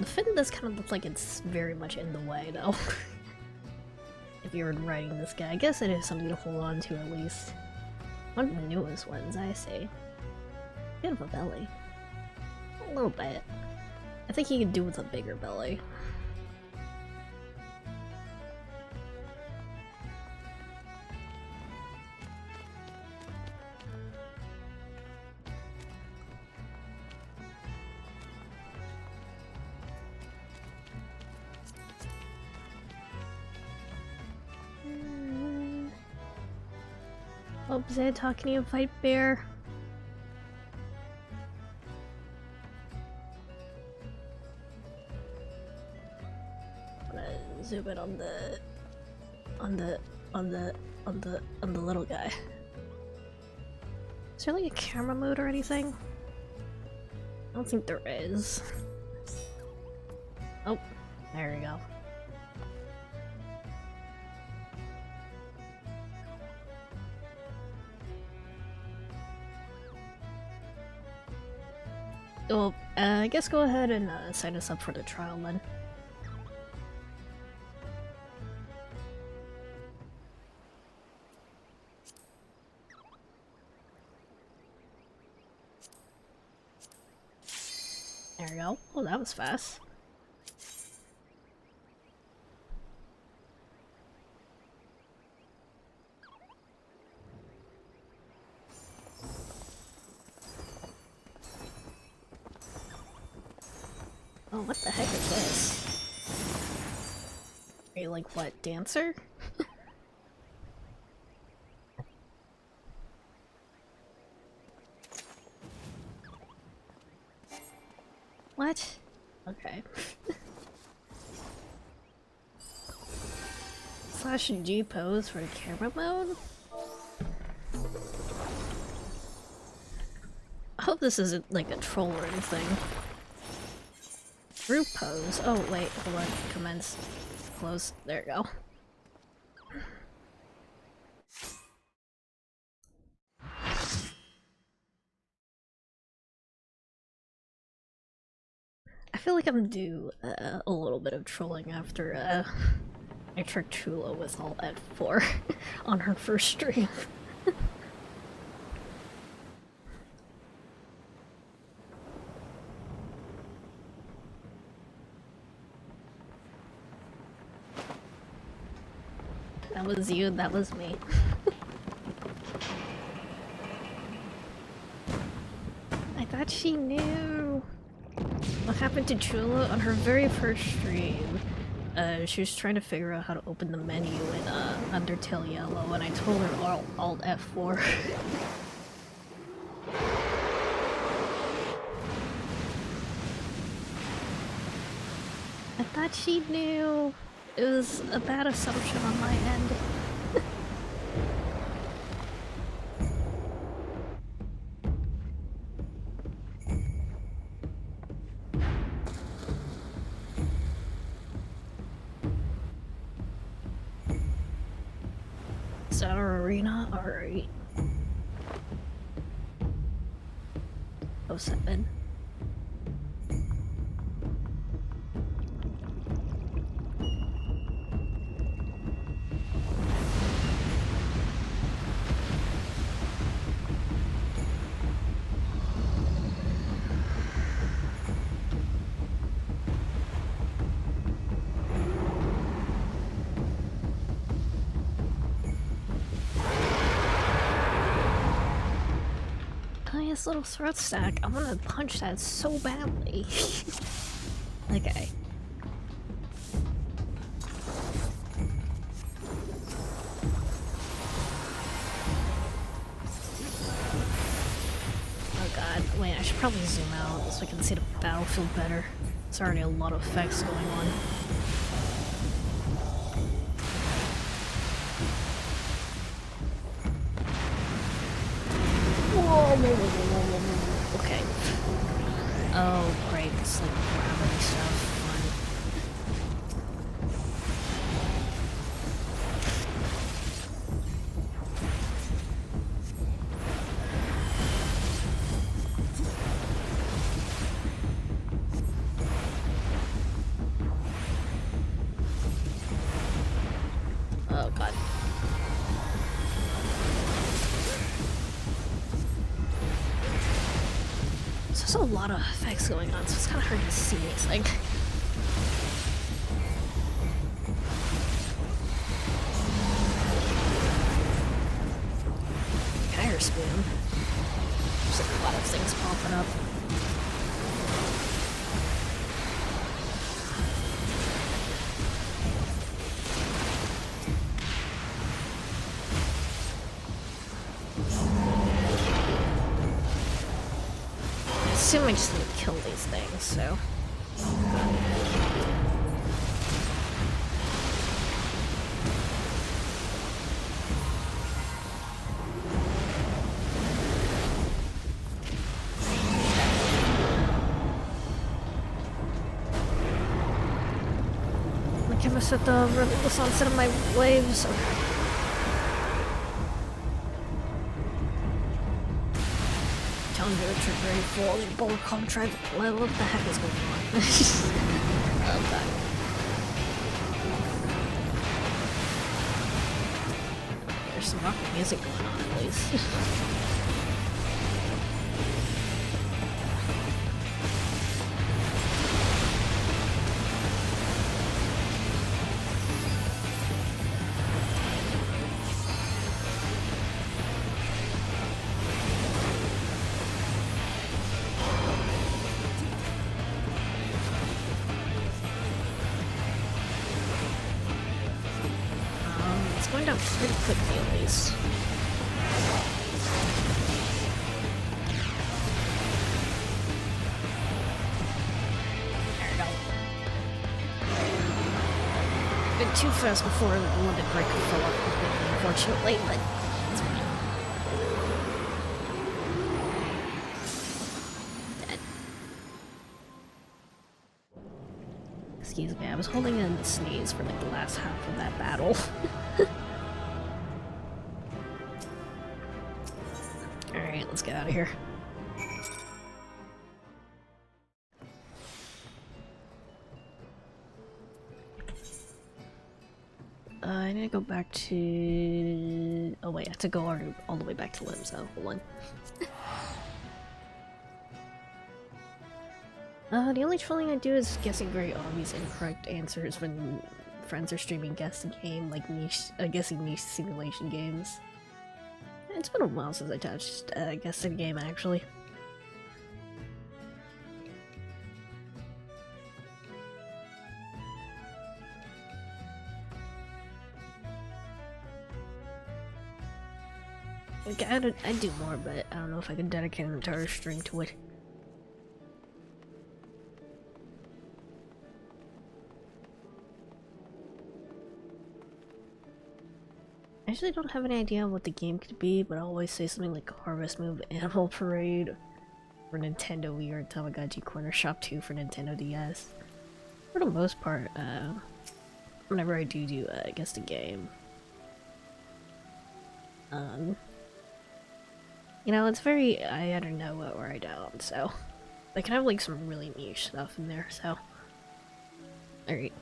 The fin does kind of look like it's very much in the way though. If you're riding this guy, I guess it is something to hold on to at least. One of the newest ones, I say. Bit of a belly. A little bit. I think he could do with a bigger belly. Oh, Xantog, can you fight Bear? I'm gonna zoom in on the little guy. Is there like a camera mode or anything? I don't think there is. Oh, there we go. Well, I guess go ahead and sign us up for the trial then. There we go. Oh, that was fast. Oh, what the heck is this? Are you like, what, dancer? What? Okay. Slash G pose for camera mode? I hope this isn't like a troll or anything. Group pose. Oh wait, hold on. Commence. Close. There you go. I feel like I'm due a little bit of trolling after I tricked Chula with all F4 on her first stream. That was you, that was me. I thought she knew. What happened to Chula on her very first stream? She was trying to figure out how to open the menu in Undertale Yellow, and I told her Alt F4. I thought she knew. It was a bad assumption on my end. Is that our arena? Alright. 07. This little throat stack, I want to punch that so badly. Okay. Oh god, wait, I should probably zoom out so I can see the battlefield better. There's already a lot of effects going on. Okay. Oh, great. It's like gravity stuff. Fun. Oh, God. There's a lot of effects going on, so it's kind of hard to see anything. Fire spoon. There's like a lot of things popping up. I assume I just need to kill these things, so... I can miss at the relentless onset of my waves. Under trigger falling bolt contract. What the heck is going on? Oh god. There's some rock music going on at least. Going down pretty quickly at least. There we go. Been too fast before the limit break could fill up completely, unfortunately, but it's fine. Dead. Excuse me, I was holding in the sneeze for like the last half of that battle. Alright, let's get out of here. I need to go back to... Oh wait, I have to go all the way back to Limso. Hold on. The only trolling I do is guessing very obvious incorrect answers when friends are streaming guess a game, like guessing niche simulation games. It's been a while since I touched guess a game, actually. Like, I'd do more, but I don't know if I could dedicate an entire stream to it. I actually don't have any idea what the game could be, but I always say something like Harvest Moon, Animal Parade, for Nintendo Wii, or Tamagotchi Corner Shop 2 for Nintendo DS. For the most part, whenever I do guess the game, you know, it's very, I either know it or I don't, so they can have like some really niche stuff in there, so. Alright.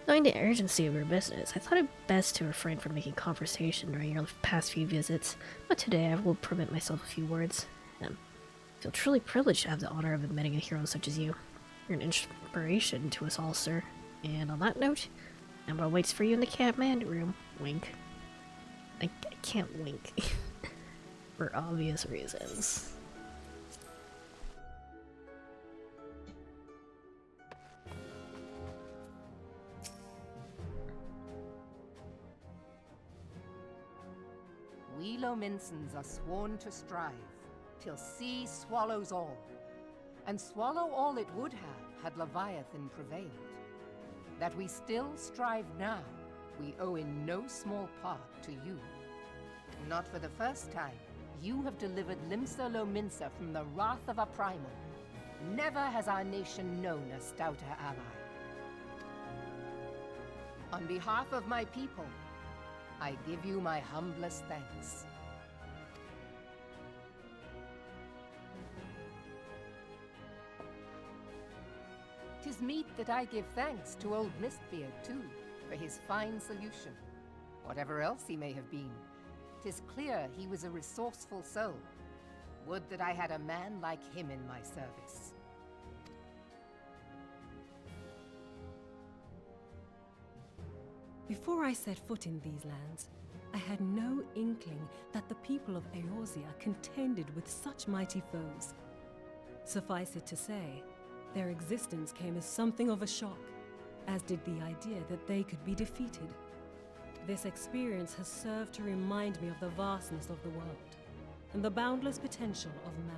Knowing the urgency of your business, I thought it best to refrain from making conversation during your past few visits, but today I will permit myself a few words. I feel truly privileged to have the honor of admitting a hero such as you. You're an inspiration to us all, sir. And on that note, Emma waits for you in the command room. Wink. I can't wink. For obvious reasons. We Lominsons are sworn to strive, till sea swallows all. And swallow all it would have, had Leviathan prevailed. That we still strive now, we owe in no small part to you. Not for the first time, you have delivered Limsa Lominsa from the wrath of a primal. Never has our nation known a stouter ally. On behalf of my people, I give you my humblest thanks. 'Tis meet that I give thanks to old Mistbeard, too, for his fine solution. Whatever else he may have been, 'tis clear he was a resourceful soul. Would that I had a man like him in my service. Before I set foot in these lands, I had no inkling that the people of Eorzea contended with such mighty foes. Suffice it to say, their existence came as something of a shock, as did the idea that they could be defeated. This experience has served to remind me of the vastness of the world, and the boundless potential of man.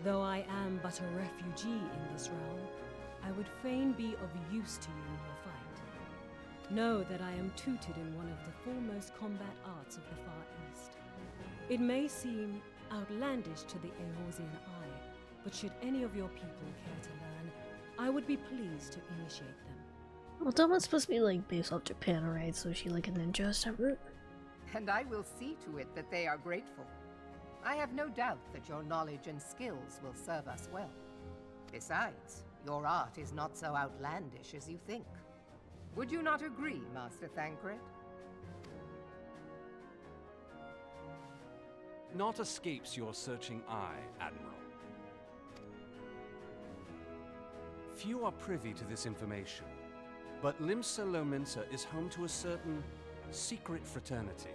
Though I am but a refugee in this realm, I would fain be of use to you in your fight. Know that I am tutored in one of the foremost combat arts of the Far East. It may seem outlandish to the Eorzean eye, but should any of your people care to learn, I would be pleased to initiate them. Well, Doma's supposed to be like based off Japan, right? So is she like a ninja separate? And I will see to it that they are grateful. I have no doubt that your knowledge and skills will serve us well. Besides, your art is not so outlandish as you think. Would you not agree, Master Thancred? Naught escapes your searching eye, Admiral. Few are privy to this information, but Limsa Lominsa is home to a certain secret fraternity.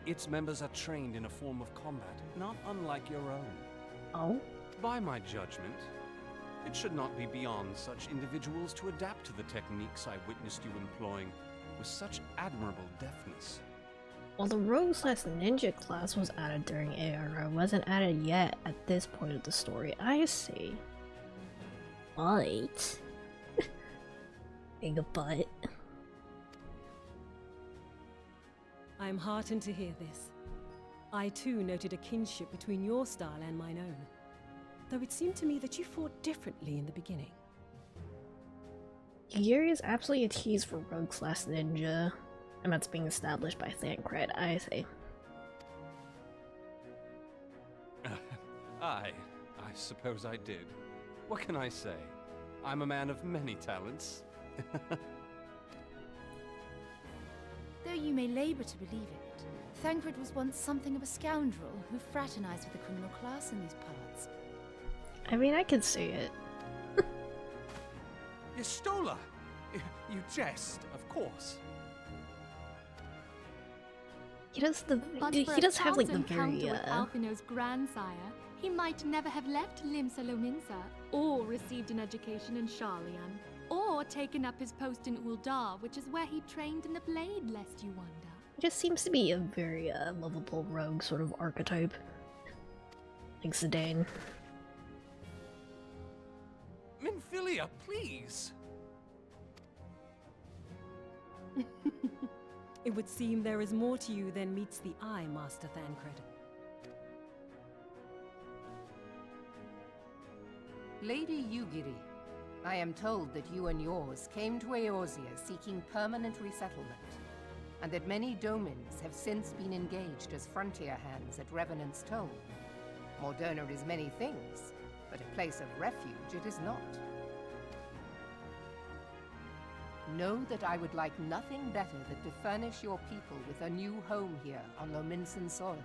Its members are trained in a form of combat not unlike your own. Oh? By my judgment, it should not be beyond such individuals to adapt to the techniques I witnessed you employing with such admirable deftness. Well, the Rogue/Ninja class was added during ARO, wasn't added yet at this point of the story. I see. What? Big butt. I am heartened to hear this. I too noted a kinship between your style and mine own, though it seemed to me that you fought differently in the beginning. Yuri is absolutely a tease for Rogue/Ninja, and that's being established by Thancred, I see. I suppose I did. What can I say? I'm a man of many talents. Though you may labor to believe it, Thancred was once something of a scoundrel who fraternized with the criminal class in these parts. I mean, I can see it. Yestola! You jest, of course. He does But he for a does have like chance the very encounter with Alphino's grandsire, he might never have left Limsa Lominsa, or received an education in Sharlayan, or taken up his post in Uldar, which is where he trained in the blade, lest you wonder. he just seems to be a very lovable rogue sort of archetype. Like Zidane. Minfilia, please! It would seem there is more to you than meets the eye, Master Thancred. Lady Yugiri, I am told that you and yours came to Eorzea seeking permanent resettlement, and that many domins have since been engaged as frontier hands at Revenant's Toll. Moderna is many things, but a place of refuge it is not. Know that I would like nothing better than to furnish your people with a new home here on Lominsan soil.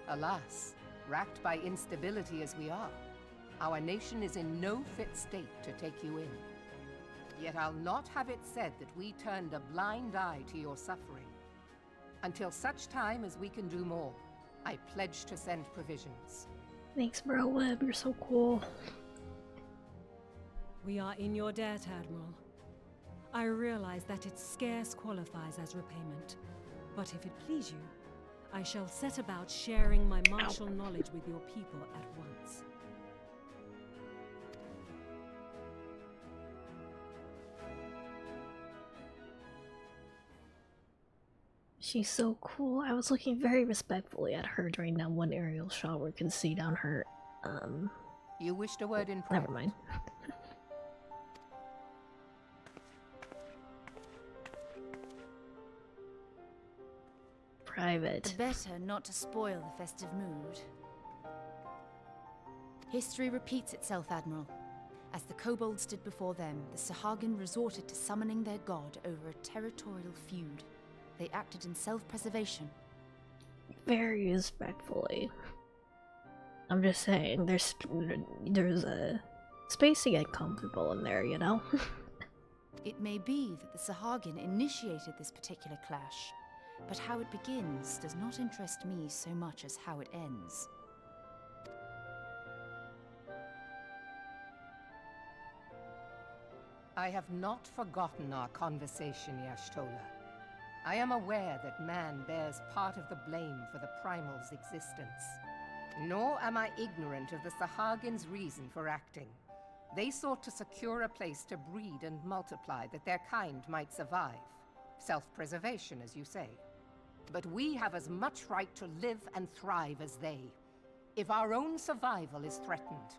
Alas, racked by instability as we are, our nation is in no fit state to take you in. Yet I'll not have it said that we turned a blind eye to your suffering. Until such time as we can do more, I pledge to send provisions. Thanks, bro Web, you're so cool. We are in your debt, Admiral. I realize that it scarce qualifies as repayment, but if it please you, I shall set about sharing my martial knowledge with your people at once. She's so cool. I was looking very respectfully at her during that one aerial shot where you can see down her, You wished a word in private? never mind. Private. Better not to spoil the festive mood. History repeats itself, Admiral. As the kobolds did before them, the Sahagin resorted to summoning their god over a territorial feud. They acted in self-preservation. Very respectfully. I'm just saying, there's a space to get comfortable in there, you know? It may be that the Sahagin initiated this particular clash, but how it begins does not interest me so much as how it ends. I have not forgotten our conversation, Y'ashtola. I am aware that man bears part of the blame for the Primal's existence. Nor am I ignorant of the Sahagin's reason for acting. They sought to secure a place to breed and multiply that their kind might survive. Self-preservation, as you say. But we have as much right to live and thrive as they. If our own survival is threatened,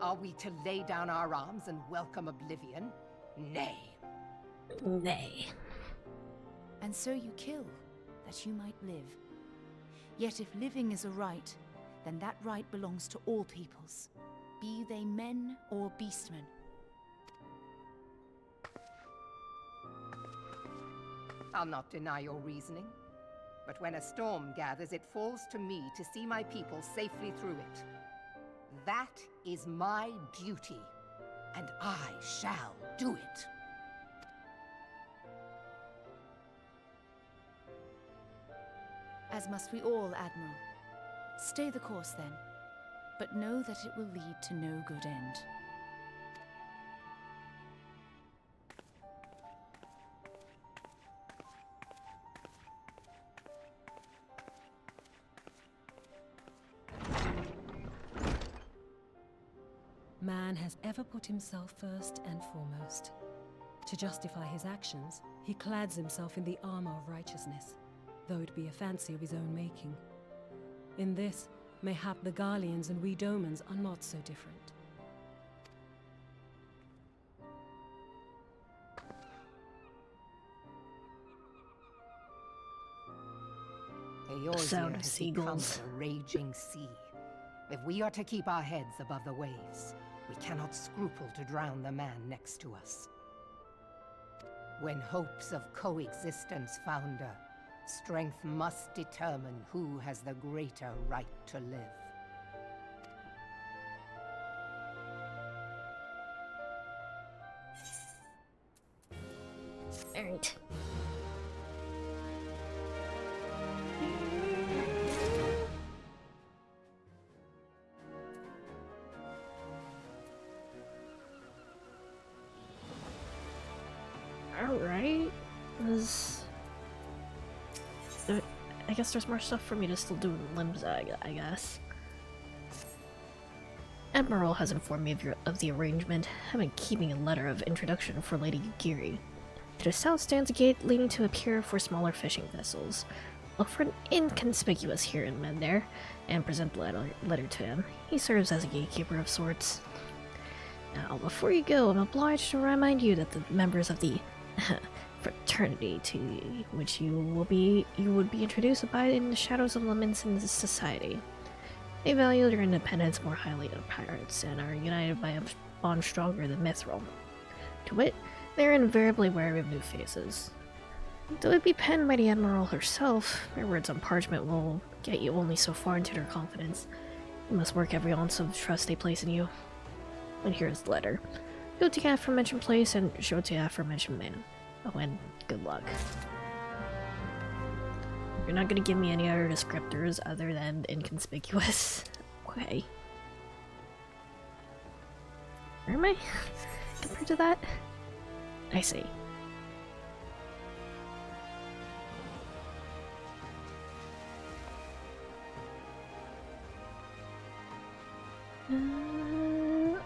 are we to lay down our arms and welcome oblivion? Nay. Nay. And so you kill, that you might live. Yet if living is a right, then that right belongs to all peoples, be they men or beastmen. I'll not deny your reasoning. But when a storm gathers, it falls to me to see my people safely through it. That is my duty, and I shall do it. As must we all, Admiral. Stay the course, then. But know that it will lead to no good end. Man has ever put himself first and foremost. To justify his actions, he clads himself in the armor of righteousness, though it be a fancy of his own making. In this, mayhap the Garleans and we Domans are not so different. Eorzea Sound of has seagulls. become a raging sea. If we are to keep our heads above the waves, we cannot scruple to drown the man next to us. When hopes of coexistence founder, strength must determine who has the greater right to live. Alright. Alright. I guess there's more stuff for me to still do in Limsa, I guess. Admiral has informed me of the arrangement. I've been keeping a letter of introduction for Lady Yugiri. To the south stands a gate leading to a pier for smaller fishing vessels. Look for an inconspicuous Huron there, and present the letter to him. He serves as a gatekeeper of sorts. Now, before you go, I'm obliged to remind you that the members of the fraternity to which you would be introduced abide in the shadows of Leminsen's society. They value their independence more highly than pirates, and are united by a bond stronger than mithril. To wit, they are invariably wary of new faces. Though it be penned by the Admiral herself, their words on parchment will get you only so far into their confidence. You must work every ounce of trust they place in you. And here is the letter. Go to the aforementioned place and show it to the aforementioned man. Oh, and good luck. You're not gonna give me any other descriptors other than inconspicuous. Okay. Where am I? Compared to that? I see.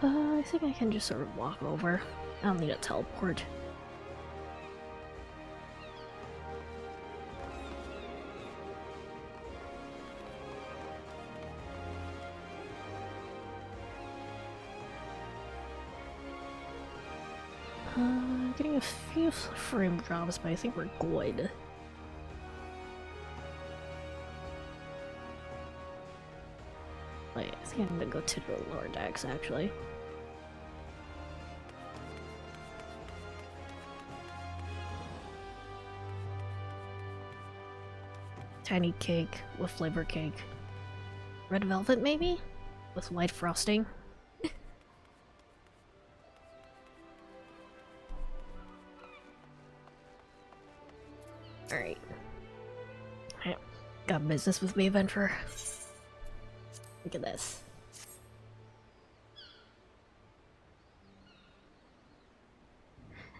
I think I can just sort of walk over. I don't need a teleport. Getting a few frame drops, but I think we're good. Wait, I think I'm gonna go to the lower decks, actually. Tiny cake with flavor cake. Red velvet, maybe? With white frosting? Alright. Got business with me, adventurer. Look at this.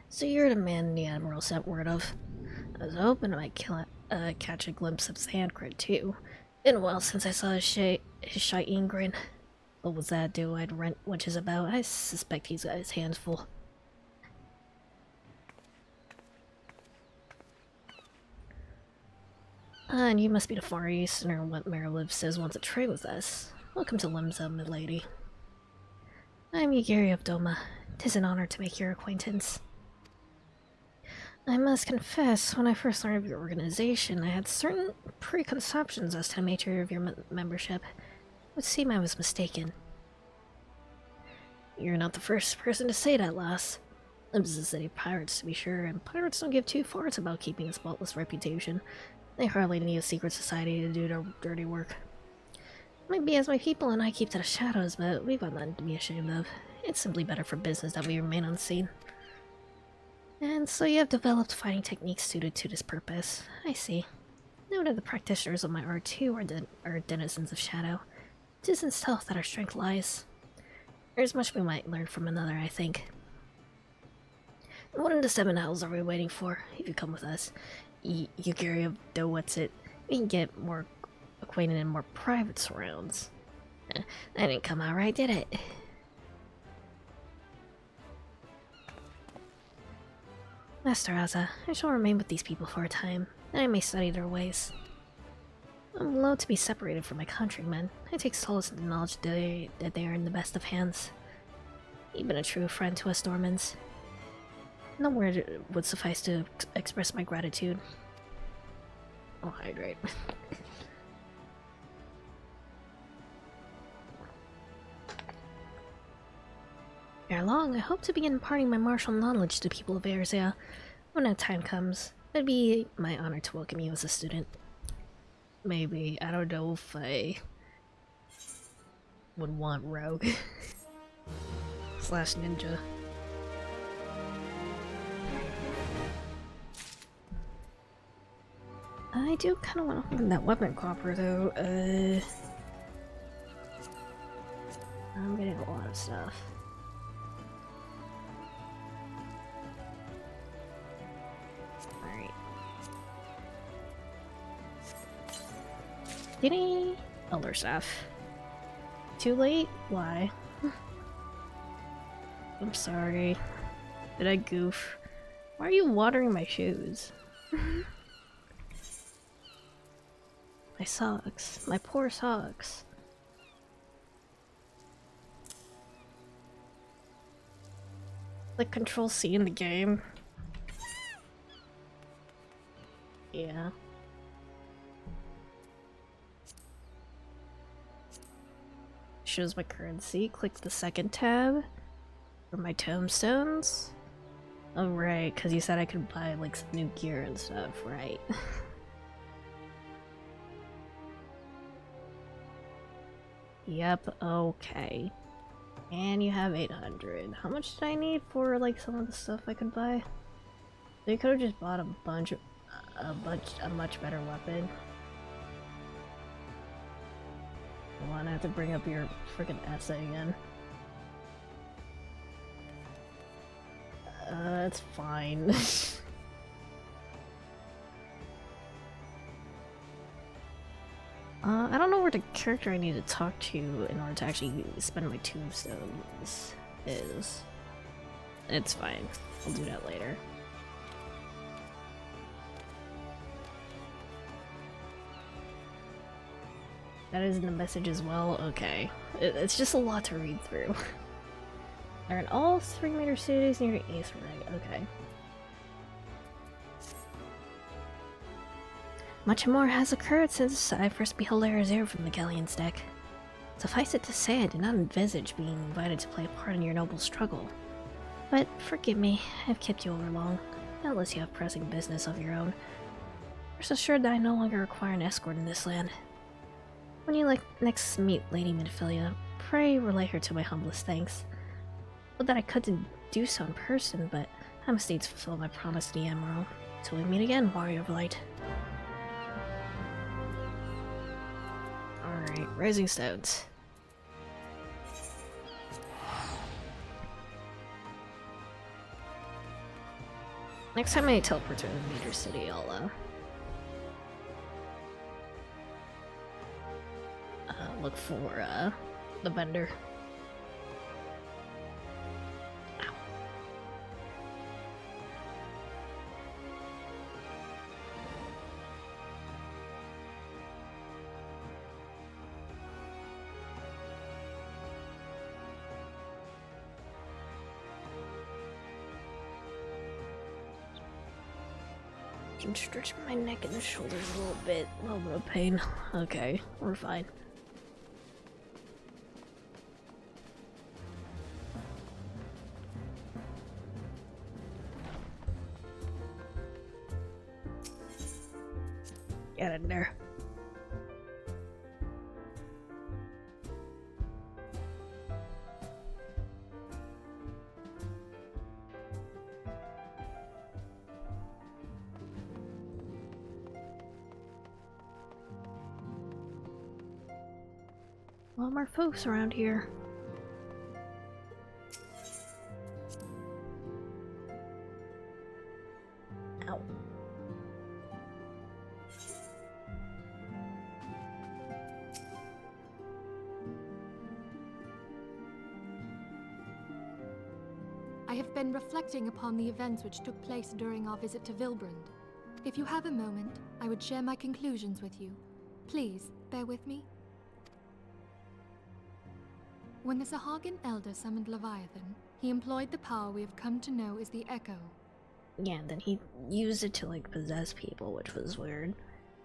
So you're the man the Admiral sent word of. I was hoping I might catch a glimpse of his handprint too. Been a while since I saw his shiny grin. What was that do I'd rent witches about? I suspect he's got his hands full. And you must be the Far Easterner what Meriliv says wants to trade with us. Welcome to Limsa, milady. I'm Yugiri of Doma. 'Tis an honor to make your acquaintance. I must confess, when I first learned of your organization, I had certain preconceptions as to the nature of your membership. It would seem I was mistaken. You're not the first person to say that, lass. Limsa's a city of pirates, to be sure, and pirates don't give two farts about keeping a spotless reputation. They hardly need a secret society to do their dirty work. Might be as my people and I keep to the shadows, but we've got nothing to be ashamed of. It's simply better for business that we remain unseen. And so you have developed fighting techniques suited to this purpose. I see. Note that the practitioners of my art too are denizens of shadow. It is in stealth that our strength lies. There's much we might learn from another, I think. What in the seven hells are we waiting for? If you come with us, Yugiri of Dowhatsit, we can get more acquainted in more private surrounds. That didn't come out right, did it? Master Asa, I shall remain with these people for a time, and I may study their ways. I'm loath to be separated from my countrymen. I take solace in the knowledge that they are in the best of hands. You've been a true friend to us Dormans. No word would suffice to express my gratitude. I'll hydrate. Ere long, I hope to begin imparting my martial knowledge to the people of Erzea. When that time comes, it'd be my honor to welcome you as a student. Maybe. I don't know if I would want rogue. Slash ninja. I do kind of want to open that weapon copper though. I'm getting a lot of stuff. Alright. Diddy! Elder Staff. Too late? Why? I'm sorry. Did I goof? Why are you watering my shoes? My socks. My poor socks. Like Control C in the game. Yeah. Shows my currency. Click the second tab. For my tombstones. Oh right, because you said I could buy like some new gear and stuff, right? Yep, okay. And you have 800. How much did I need for like some of the stuff I could buy? They could have just bought a much better weapon. Come on, I have to bring up your freaking essay again. It's fine. I don't know where the character I need to talk to in order to actually spend my tombstones is. It's fine. I'll do that later. That is in the message as well? Okay. It's just a lot to read through. They're in all 3 major cities near the 8th rank. Okay. Much more has occurred since I first beheld Erzea from the Galleon's deck. Suffice it to say, I did not envisage being invited to play a part in your noble struggle. But forgive me, I've kept you over long, unless you have pressing business of your own. Rest assured that I no longer require an escort in this land. When you next meet Lady Midphilia, pray relay her to my humblest thanks. Not that I couldn't do so in person, but I must needs fulfill my promise to the Admiral. Till we meet again, Warrior of Light. Alright, Rising Stones. Next time I teleport to a major city, I'll look for the vendor. Ow. Can stretch my neck and the shoulders a little bit of pain. Okay, we're fine. Get in there. A lot more folks around here. Ow. I have been reflecting upon the events which took place during our visit to Vilbrand. If you have a moment, I would share my conclusions with you. Please, bear with me. When the Sahagin Elder summoned Leviathan, he employed the power we have come to know as the Echo. Yeah, and then he used it to like possess people, which was weird.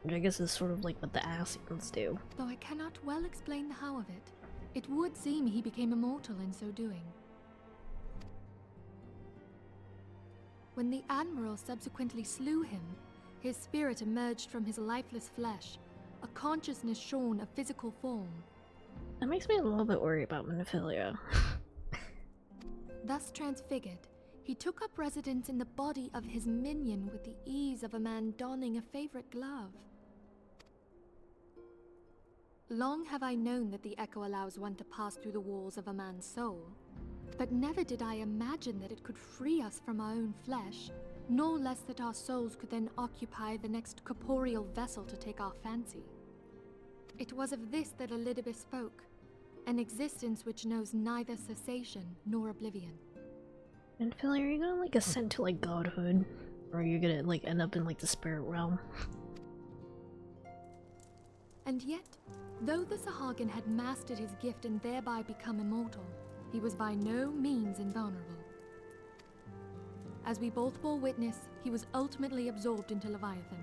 Which I guess is sort of like what the Ascians do. Though I cannot well explain the how of it, it would seem he became immortal in so doing. When the Admiral subsequently slew him, his spirit emerged from his lifeless flesh, a consciousness shorn of physical form. That makes me a little bit worried about Monophilia. Thus transfigured, he took up residence in the body of his minion with the ease of a man donning a favorite glove. Long have I known that the Echo allows one to pass through the walls of a man's soul, but never did I imagine that it could free us from our own flesh, nor less that our souls could then occupy the next corporeal vessel to take our fancy. It was of this that Elidibus spoke, an existence which knows neither cessation nor oblivion. Monophilia, are you gonna like ascend to like godhood? Or are you gonna like end up in like the spirit realm? And yet, though the Sahagin had mastered his gift and thereby become immortal, he was by no means invulnerable. As we both bore witness, he was ultimately absorbed into Leviathan.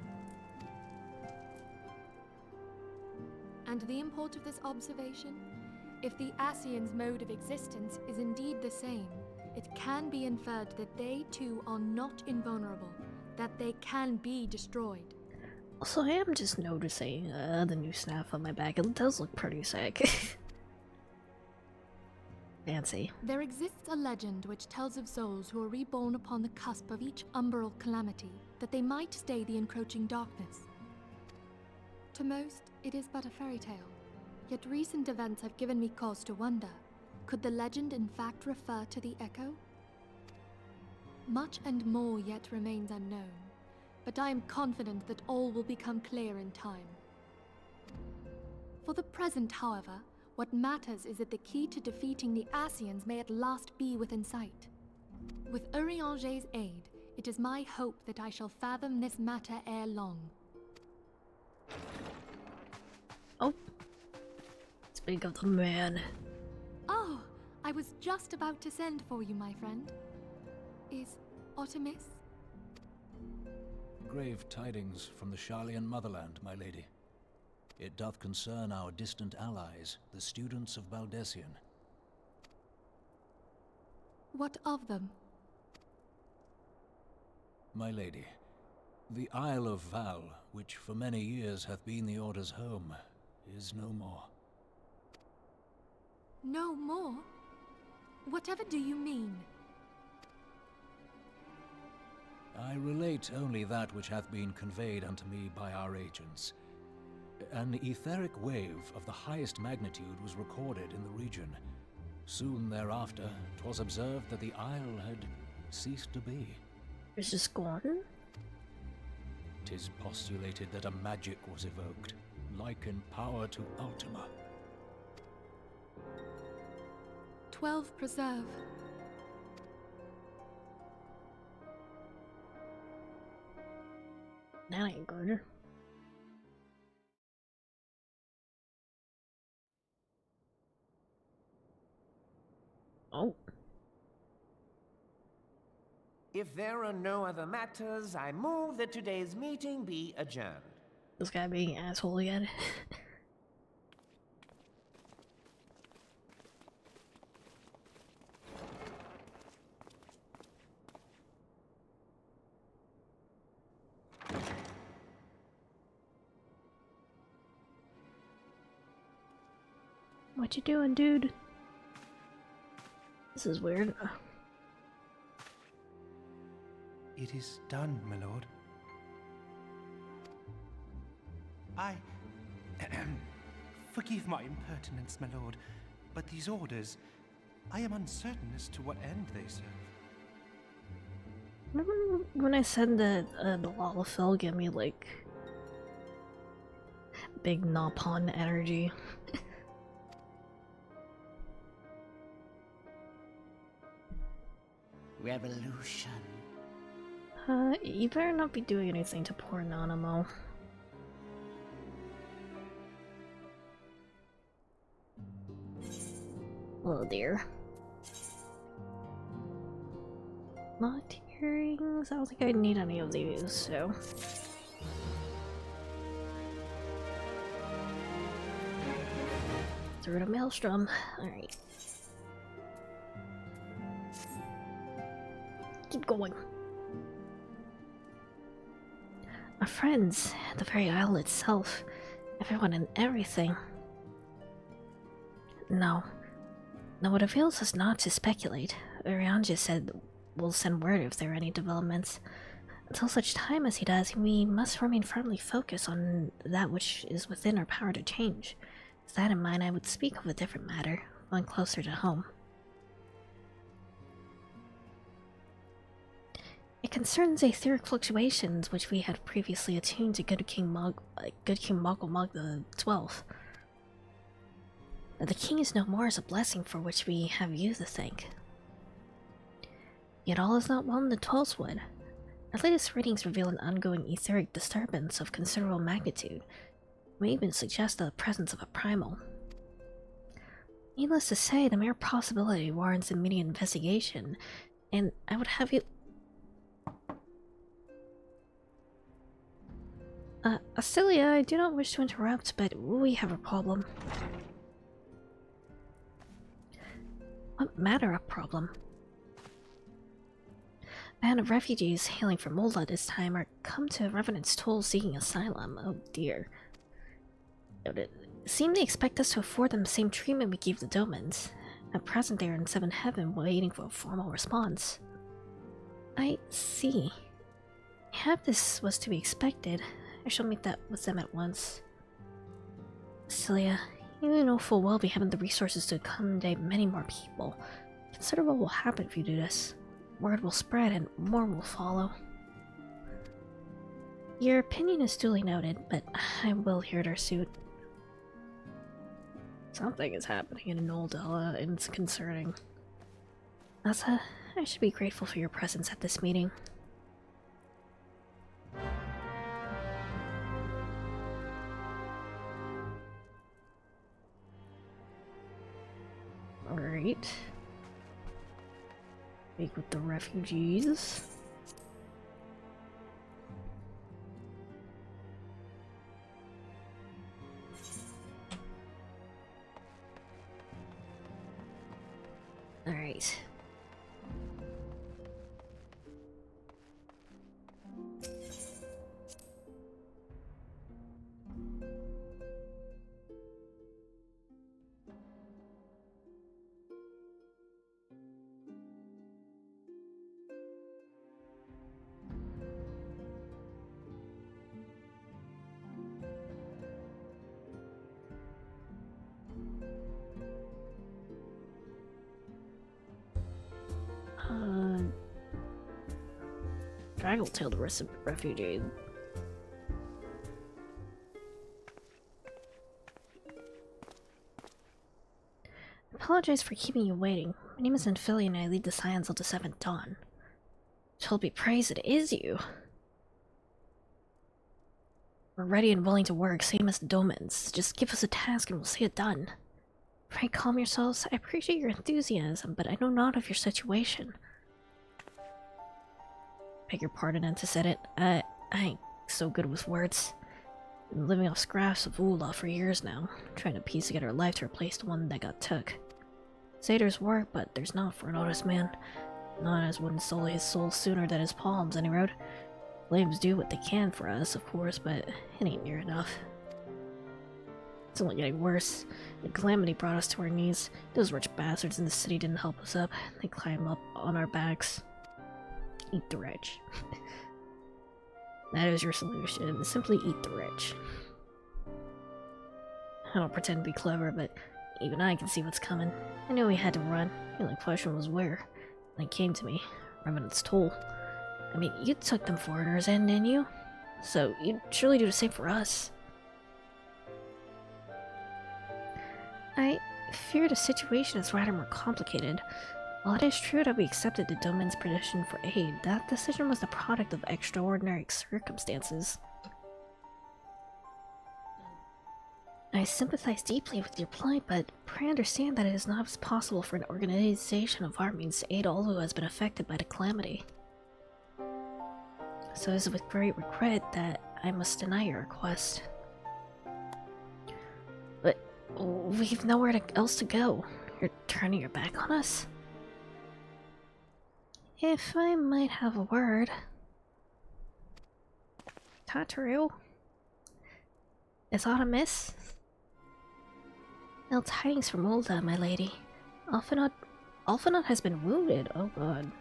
And the import of this observation? If the Ascians' mode of existence is indeed the same, it can be inferred that they too are not invulnerable, that they can be destroyed. Also, I am just noticing the new staff on my back. It does look pretty sick. Fancy. There exists a legend which tells of souls who are reborn upon the cusp of each umbral calamity, that they might stay the encroaching darkness. To most, it is but a fairy tale, yet recent events have given me cause to wonder, could the legend in fact refer to the Echo? Much and more yet remains unknown, but I am confident that all will become clear in time. For the present, however, what matters is that the key to defeating the Ascians may at last be within sight. With Urianger's aid, it is my hope that I shall fathom this matter ere long. Oh. Speak of the man. Oh, I was just about to send for you, my friend. Is Artemis? Grave tidings from the Sharlayan motherland, my lady. It doth concern our distant allies, the students of Baldessian. What of them? My lady, the Isle of Val, which for many years hath been the Order's home, is no more. No more? Whatever do you mean? I relate only that which hath been conveyed unto me by our agents. An etheric wave of the highest magnitude was recorded in the region. Soon thereafter, 'twas observed that the isle had ceased to be. It's just gone? 'Tis postulated that a magic was evoked, like in power to Ultima. 12 preserve. That ain't good. Oh. If there are no other matters, I move that today's meeting be adjourned. This guy being an asshole again. What you doing, dude? This is weird. It is done, my lord. Forgive my impertinence, my lord, but these orders, I am uncertain as to what end they serve. Remember when I said that the Lalafell gave me like big Napon energy? Revolution. You better not be doing anything to poor Nanamo. Oh dear. Locked earrings? I don't think I need any of these, so... Through the maelstrom. Alright. Keep going. our friends, the very isle itself, everyone and everything. No. No, it avails us not to speculate. Ryanja said we'll send word if there are any developments. Until such time as he does, we must remain firmly focused on that which is within our power to change. With that in mind, I would speak of a different matter, one closer to home. It concerns etheric fluctuations which we had previously attuned to Good King Mogul the 12th. The king is no more as a blessing for which we have you to thank. Yet all is not well in the 12th wood. Our latest readings reveal an ongoing etheric disturbance of considerable magnitude. We even suggest the presence of a primal. Needless to say, the mere possibility warrants immediate investigation, and I would have you... Astilia, I do not wish to interrupt, but we have a problem. What matter of problem? A band of refugees hailing from Molda this time are come to Revenant's Toll seeking asylum. Oh dear. It seemed they expect us to afford them the same treatment we gave the Domans. At present they are in Seventh Heaven waiting for a formal response. I see. If this was to be expected, I shall meet that with them at once. Celia, you know full well we haven't the resources to accommodate many more people. Consider what will happen if you do this. Word will spread and more will follow. Your opinion is duly noted, but I will hear their suit. Something is happening in Noldella, and it's concerning. Asa, I should be grateful for your presence at this meeting. Alright. Speak with the refugees. Alright. Draggletail the rest of the refugee. I apologize for keeping you waiting. My name is Anphili and I lead the Scions of the Seventh Dawn. Told be praised, it is you. We're ready and willing to work, same as the Domans. Just give us a task and we'll see it done. Pray calm yourselves. I appreciate your enthusiasm, but I know not of your situation. Beg your pardon, Anticetet. I ain't so good with words. Been living off scraps of Ula for years now, trying to piece together a life to replace the one that got took. Say there's work, but there's not for an honest man. Not as wouldn't sully his soul sooner than his palms, any road. Flames do what they can for us, of course, but it ain't near enough. It's only getting worse. The calamity brought us to our knees. Those rich bastards in the city didn't help us up. They climb up on our backs. Eat the rich. That is your solution. Simply eat the rich. I don't pretend to be clever, but even I can see what's coming. I knew we had to run. The only question was where. And it came to me. Revenant's Toll. I mean, you took them foreigners in, didn't you? So you'd surely do the same for us. I fear the situation is rather more complicated. While it is true that we accepted the Doman's petition for aid, that decision was the product of extraordinary circumstances. I sympathize deeply with your plight, but pray understand that it is not possible for an organization of our means to aid all who has been affected by the calamity. So it is with great regret that I must deny your request. But we've nowhere else to go. You're turning your back on us? If I might have a word... Tataru? Is aught amiss? No tidings from Ulda, my lady. Alphanot has been wounded. Oh god.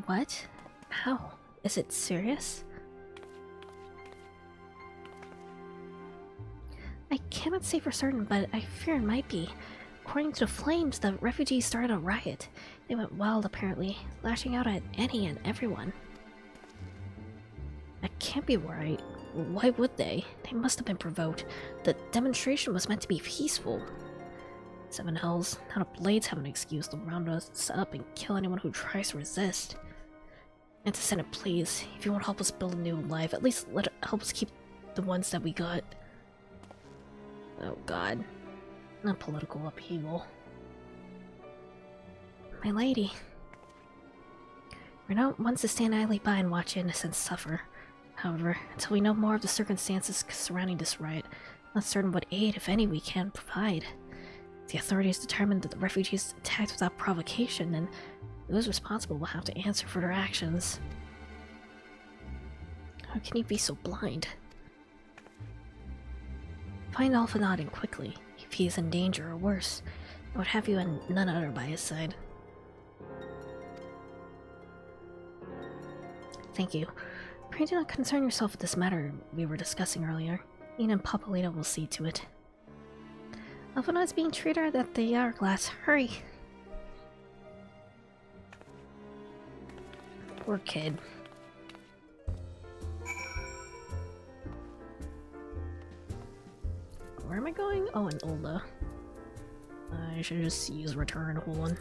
What? How? Is it serious? I cannot say for certain, but I fear it might be. According to the flames, the refugees started a riot. They went wild, apparently, lashing out at any and everyone. That can't be right. Why would they? They must have been provoked. The demonstration was meant to be peaceful. Seven hells, now the blades have an excuse to round us up and kill anyone who tries to resist. And to send it, please, if you want to help us build a new life, at least help us keep the ones that we got. Oh god. Not political upheaval. My lady. We're not ones to stand idly by and watch innocents suffer. However, until we know more of the circumstances surrounding this riot, I'm not certain what aid, if any, we can provide. If the authorities determined that the refugees attacked without provocation, then those responsible will have to answer for their actions. How can you be so blind? Find Alphanot and quickly. If he is in danger or worse, I would have you and none other by his side. Thank you. Pray do not concern yourself with this matter we were discussing earlier. Ian and Papalita will see to it. Alphanot is being treated at the hourglass. Hurry! Poor kid. Where am I going? Oh, in Ulda. I should just use return. Hold on.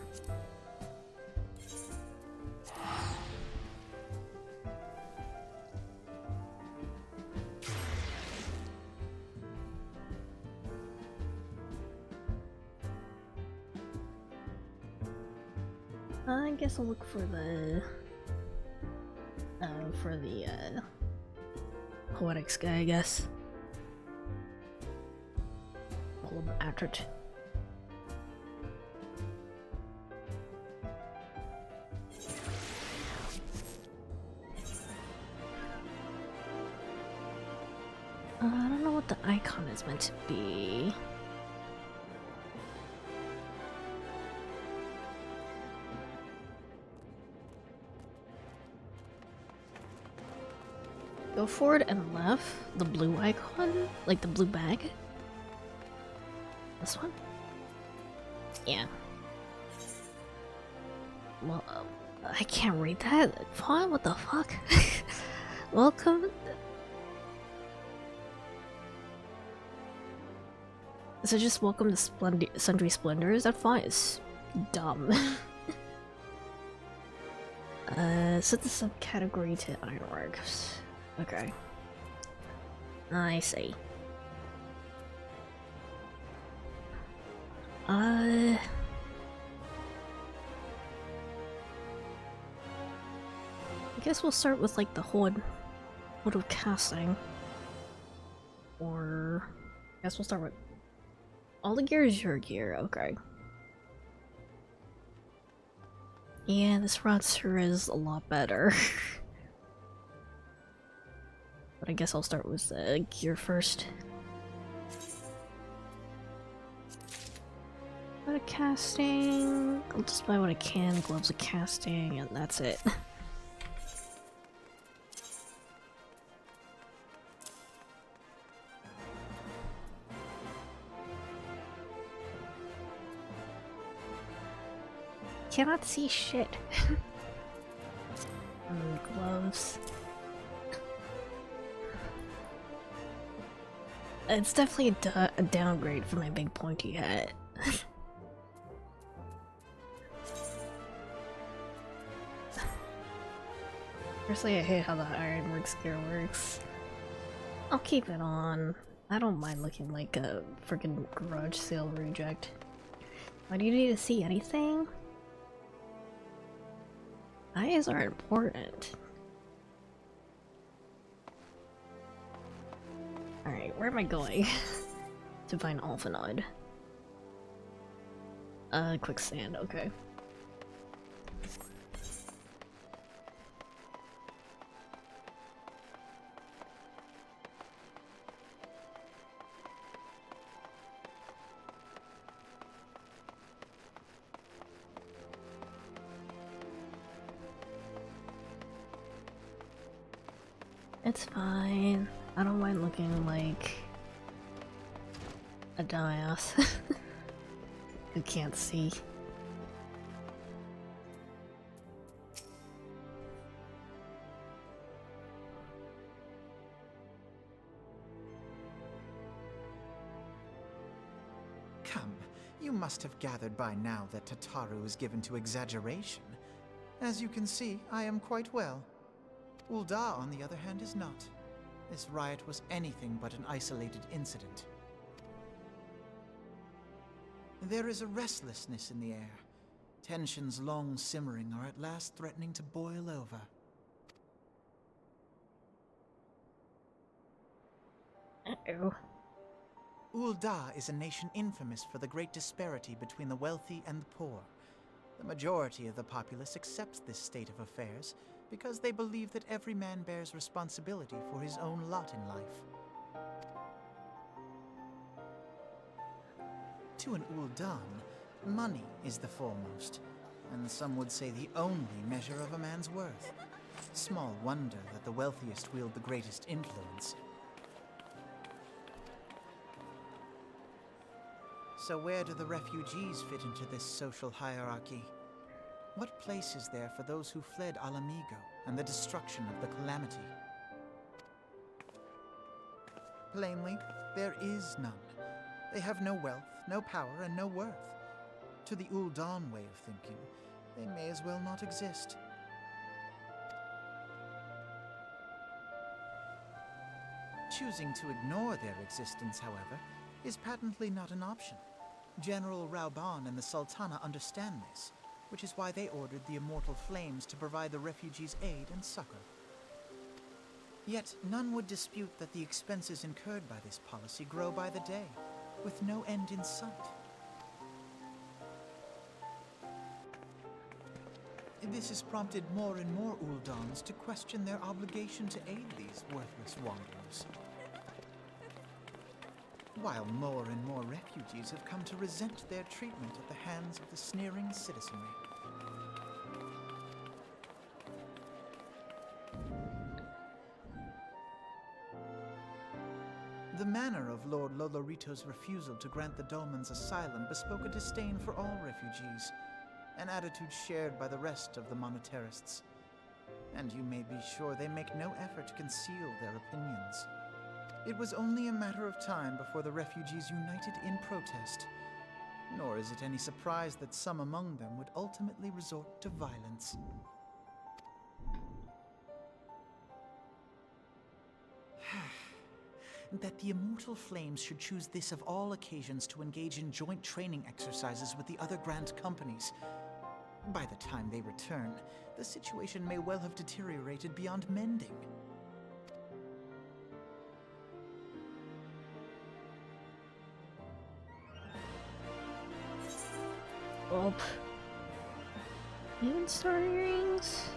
I guess I'll look for the poetics guy, I guess. Pull him after it. I don't know what the icon is meant to be. Go forward and left. The blue icon? Like the blue bag? This one? Yeah. Well, I can't read that. Font? What the fuck? Welcome. Is it just welcome to Sundry Splendors? That font is dumb. Set the subcategory to ironworks. Okay. I see. I guess we'll start with like the hood of casting. Or I guess we'll start with all the gear is your gear, okay. Yeah, this roster is a lot better. But I guess I'll start with gear first. What a casting. I'll just buy what I can, gloves of casting, and that's it. Cannot see shit. Gloves. It's definitely a downgrade from my big pointy hat. Personally, I hate how the ironworks gear works. I'll keep it on. I don't mind looking like a freaking garage sale reject. Why do you need to see anything? Eyes are important. Alright, where am I going? To find Alphanod. Quicksand, okay. It's fine. I don't mind looking like a dumbass who can't see. Come, you must have gathered by now that Tataru is given to exaggeration. As you can see, I am quite well. Ul'dah, on the other hand, is not. This riot was anything but an isolated incident. There is a restlessness in the air. Tensions long simmering are at last threatening to boil over. Uh-oh. Ul'dah is a nation infamous for the great disparity between the wealthy and the poor. The majority of the populace accepts this state of affairs because they believe that every man bears responsibility for his own lot in life. To an Ul'dan, money is the foremost, and some would say the only measure of a man's worth. Small wonder that the wealthiest wield the greatest influence. So where do the refugees fit into this social hierarchy? What place is there for those who fled Alamigo and the destruction of the Calamity? Plainly, there is none. They have no wealth, no power, and no worth. To the Ul'dan way of thinking, they may as well not exist. Choosing to ignore their existence, however, is patently not an option. General Rauban and the Sultana understand this, which is why they ordered the Immortal Flames to provide the refugees aid and succor. Yet none would dispute that the expenses incurred by this policy grow by the day, with no end in sight. This has prompted more and more Uldans to question their obligation to aid these worthless wanderers. While more and more refugees have come to resent their treatment at the hands of the sneering citizenry. The manner of Lord Lolorito's refusal to grant the Dolmens asylum bespoke a disdain for all refugees, an attitude shared by the rest of the monetarists. And you may be sure they make no effort to conceal their opinions. It was only a matter of time before the refugees united in protest, nor is it any surprise that some among them would ultimately resort to violence. That the Immortal Flames should choose this of all occasions to engage in joint training exercises with the other Grand Companies. By the time they return, the situation may well have deteriorated beyond mending. Oh. Even star earrings?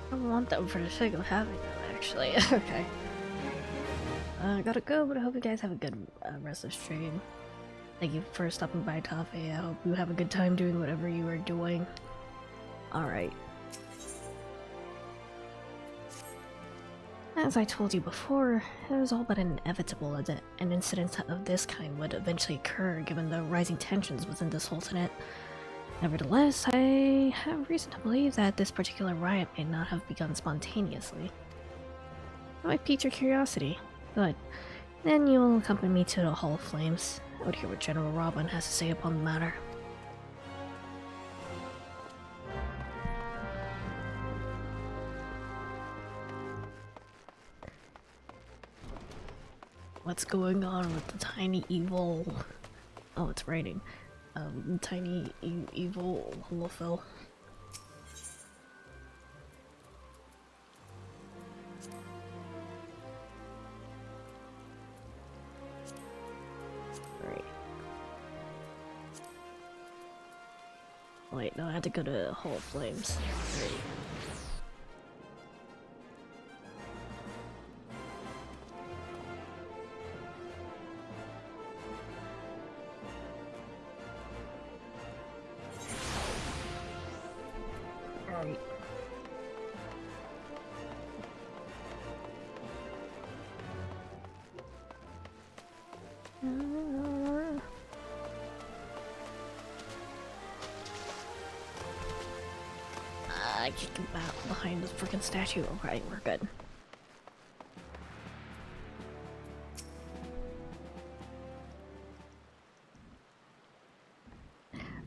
I don't want them for the sake of having them, actually. Okay. I gotta go, but I hope you guys have a good rest of stream. Thank you for stopping by, Taffy. I hope you have a good time doing whatever you are doing. Alright. As I told you before, it was all but inevitable that an incident of this kind would eventually occur given the rising tensions within the Sultanate. Nevertheless, I have reason to believe that this particular riot may not have begun spontaneously. It might pique your curiosity, but then you'll accompany me to the Hall of Flames. I would hear what General Robin has to say upon the matter. What's going on with the tiny evil... Oh, it's raining. Tiny evil Holofil. Right. Wait, no, I had to go to Hall of Flames. Right. I can't get back behind this freaking statue. Alright, we're good.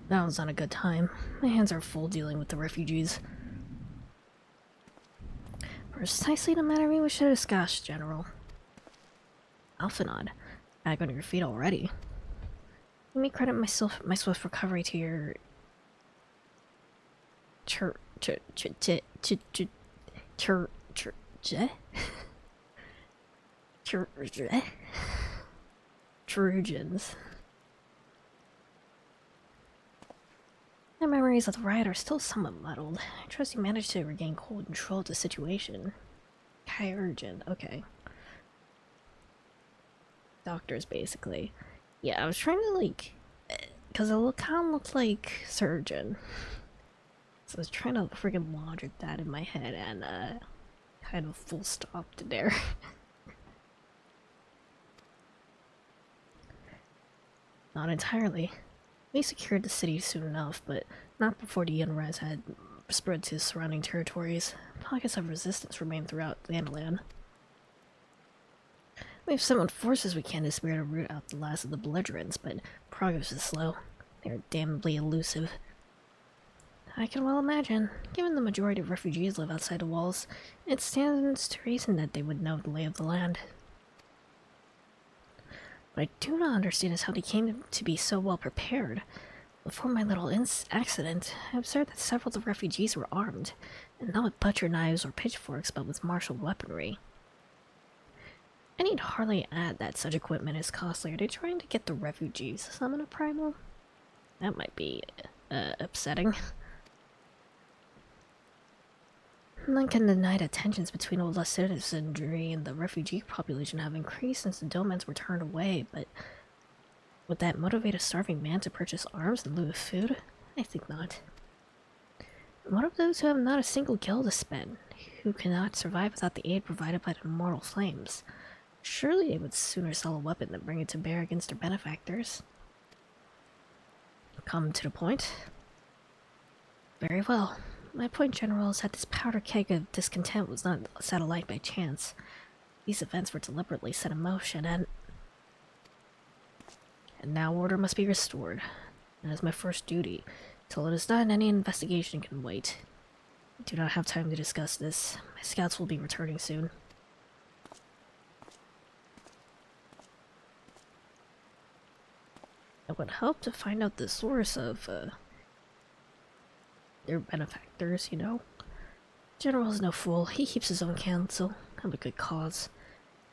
That was not a good time. My hands are full dealing with the refugees. Precisely the matter we wish to discuss, General. Alphanod, back on your feet already. Let me credit my swift recovery to your... Trojans. My memories of the riot are still somewhat muddled. I trust you managed to regain control of the situation. Chirurgeon, okay. Doctors, basically. Yeah, I was trying to, like... Because it kind of looked like surgeon. So I was trying to freaking logic that in my head and, kind of full stopped there. Not entirely. We secured the city soon enough, but not before the unrest had spread to surrounding territories. Pockets of resistance remained throughout Landland. We've summoned forces we can to spare to root out the last of the belligerents, but progress is slow. They're damnably elusive. I can well imagine. Given the majority of refugees live outside the walls, it stands to reason that they would know the lay of the land. What I do not understand is how they came to be so well prepared. Before my little accident, I observed that several of the refugees were armed, and not with butcher knives or pitchforks, but with martial weaponry. I need hardly add that such equipment is costly. Are they trying to get the refugees to summon a primal? That might be, upsetting. None can deny that tensions between old citizenry and the refugee population have increased since the Domans were turned away, but would that motivate a starving man to purchase arms in lieu of food? I think not. What of those who have not a single gil to spend, who cannot survive without the aid provided by the immortal flames? Surely they would sooner sell a weapon than bring it to bear against their benefactors. Come to the point. Very well. My point, General, is that this powder keg of discontent was not set alight by chance. These events were deliberately set in motion, and now order must be restored. That is my first duty. Till it is done, any investigation can wait. I do not have time to discuss this. My scouts will be returning soon. It would help to find out the source of, their benefactors, you know? General is no fool. He keeps his own counsel. Have a good cause.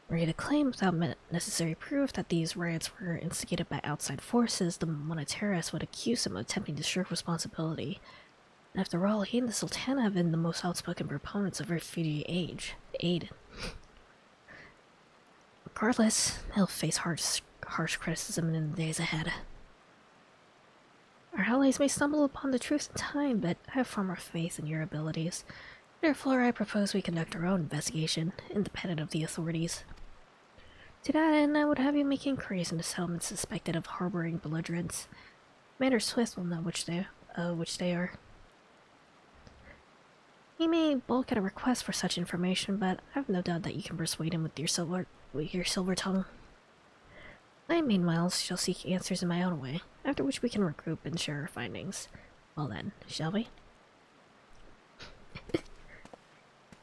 Were he to claim without necessary proof that these riots were instigated by outside forces, the monetarists would accuse him of attempting to shirk responsibility. And after all, he and the Sultana have been the most outspoken proponents of refugee aid. Regardless, he'll face harsh criticism in the days ahead. Our allies may stumble upon the truth in time, but I have far more faith in your abilities. Therefore, I propose we conduct our own investigation, independent of the authorities. To that end, I would have you make inquiries into settlements suspected of harboring belligerents. Commander Swift will know which they are. He may balk at a request for such information, but I have no doubt that you can persuade him with your silver tongue. I, meanwhile, shall seek answers in my own way, after which we can regroup and share our findings. Well then, shall we?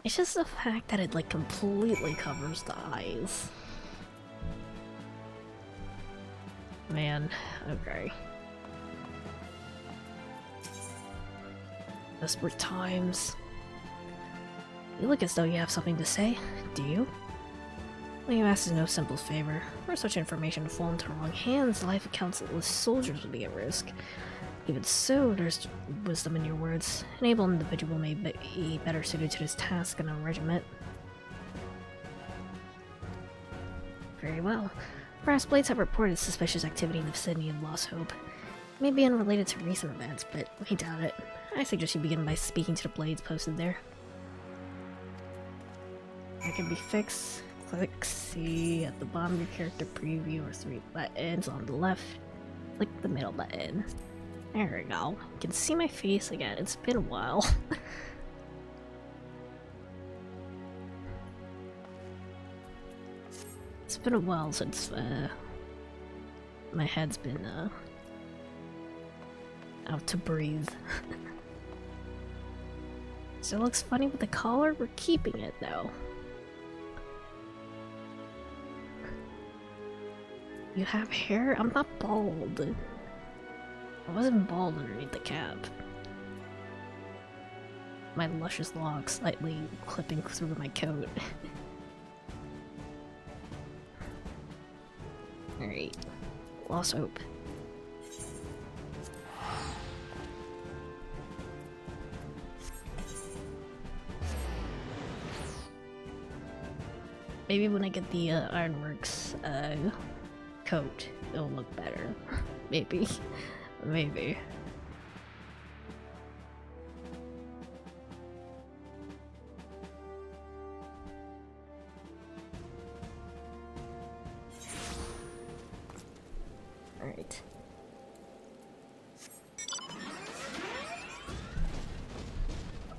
It's just the fact that it, like, completely covers the eyes. Man, okay. Desperate times. You look as though you have something to say, do you? What you ask is no simple favor. Were such information to fall into the wrong hands, the life of countless soldiers would be at risk. Even so, there's wisdom in your words. An able individual may be better suited to this task than a regiment. Very well. Brass Blades have reported suspicious activity in the vicinity of Lost Hope. It may be unrelated to recent events, but we doubt it. I suggest you begin by speaking to the Blades posted there. That can be fixed. Click C at the bottom of your character preview or 3 buttons on the left. Click the middle button. There we go. You can see my face again. It's been a while. It's been a while since my head's been out to breathe. So it looks funny with the collar. We're keeping it though. You have hair? I'm not bald. I wasn't bald underneath the cap. My luscious locks slightly clipping through my coat. Alright. Lost hope. Maybe when I get the Ironworks coat, it'll look better. Maybe. Maybe. Alright.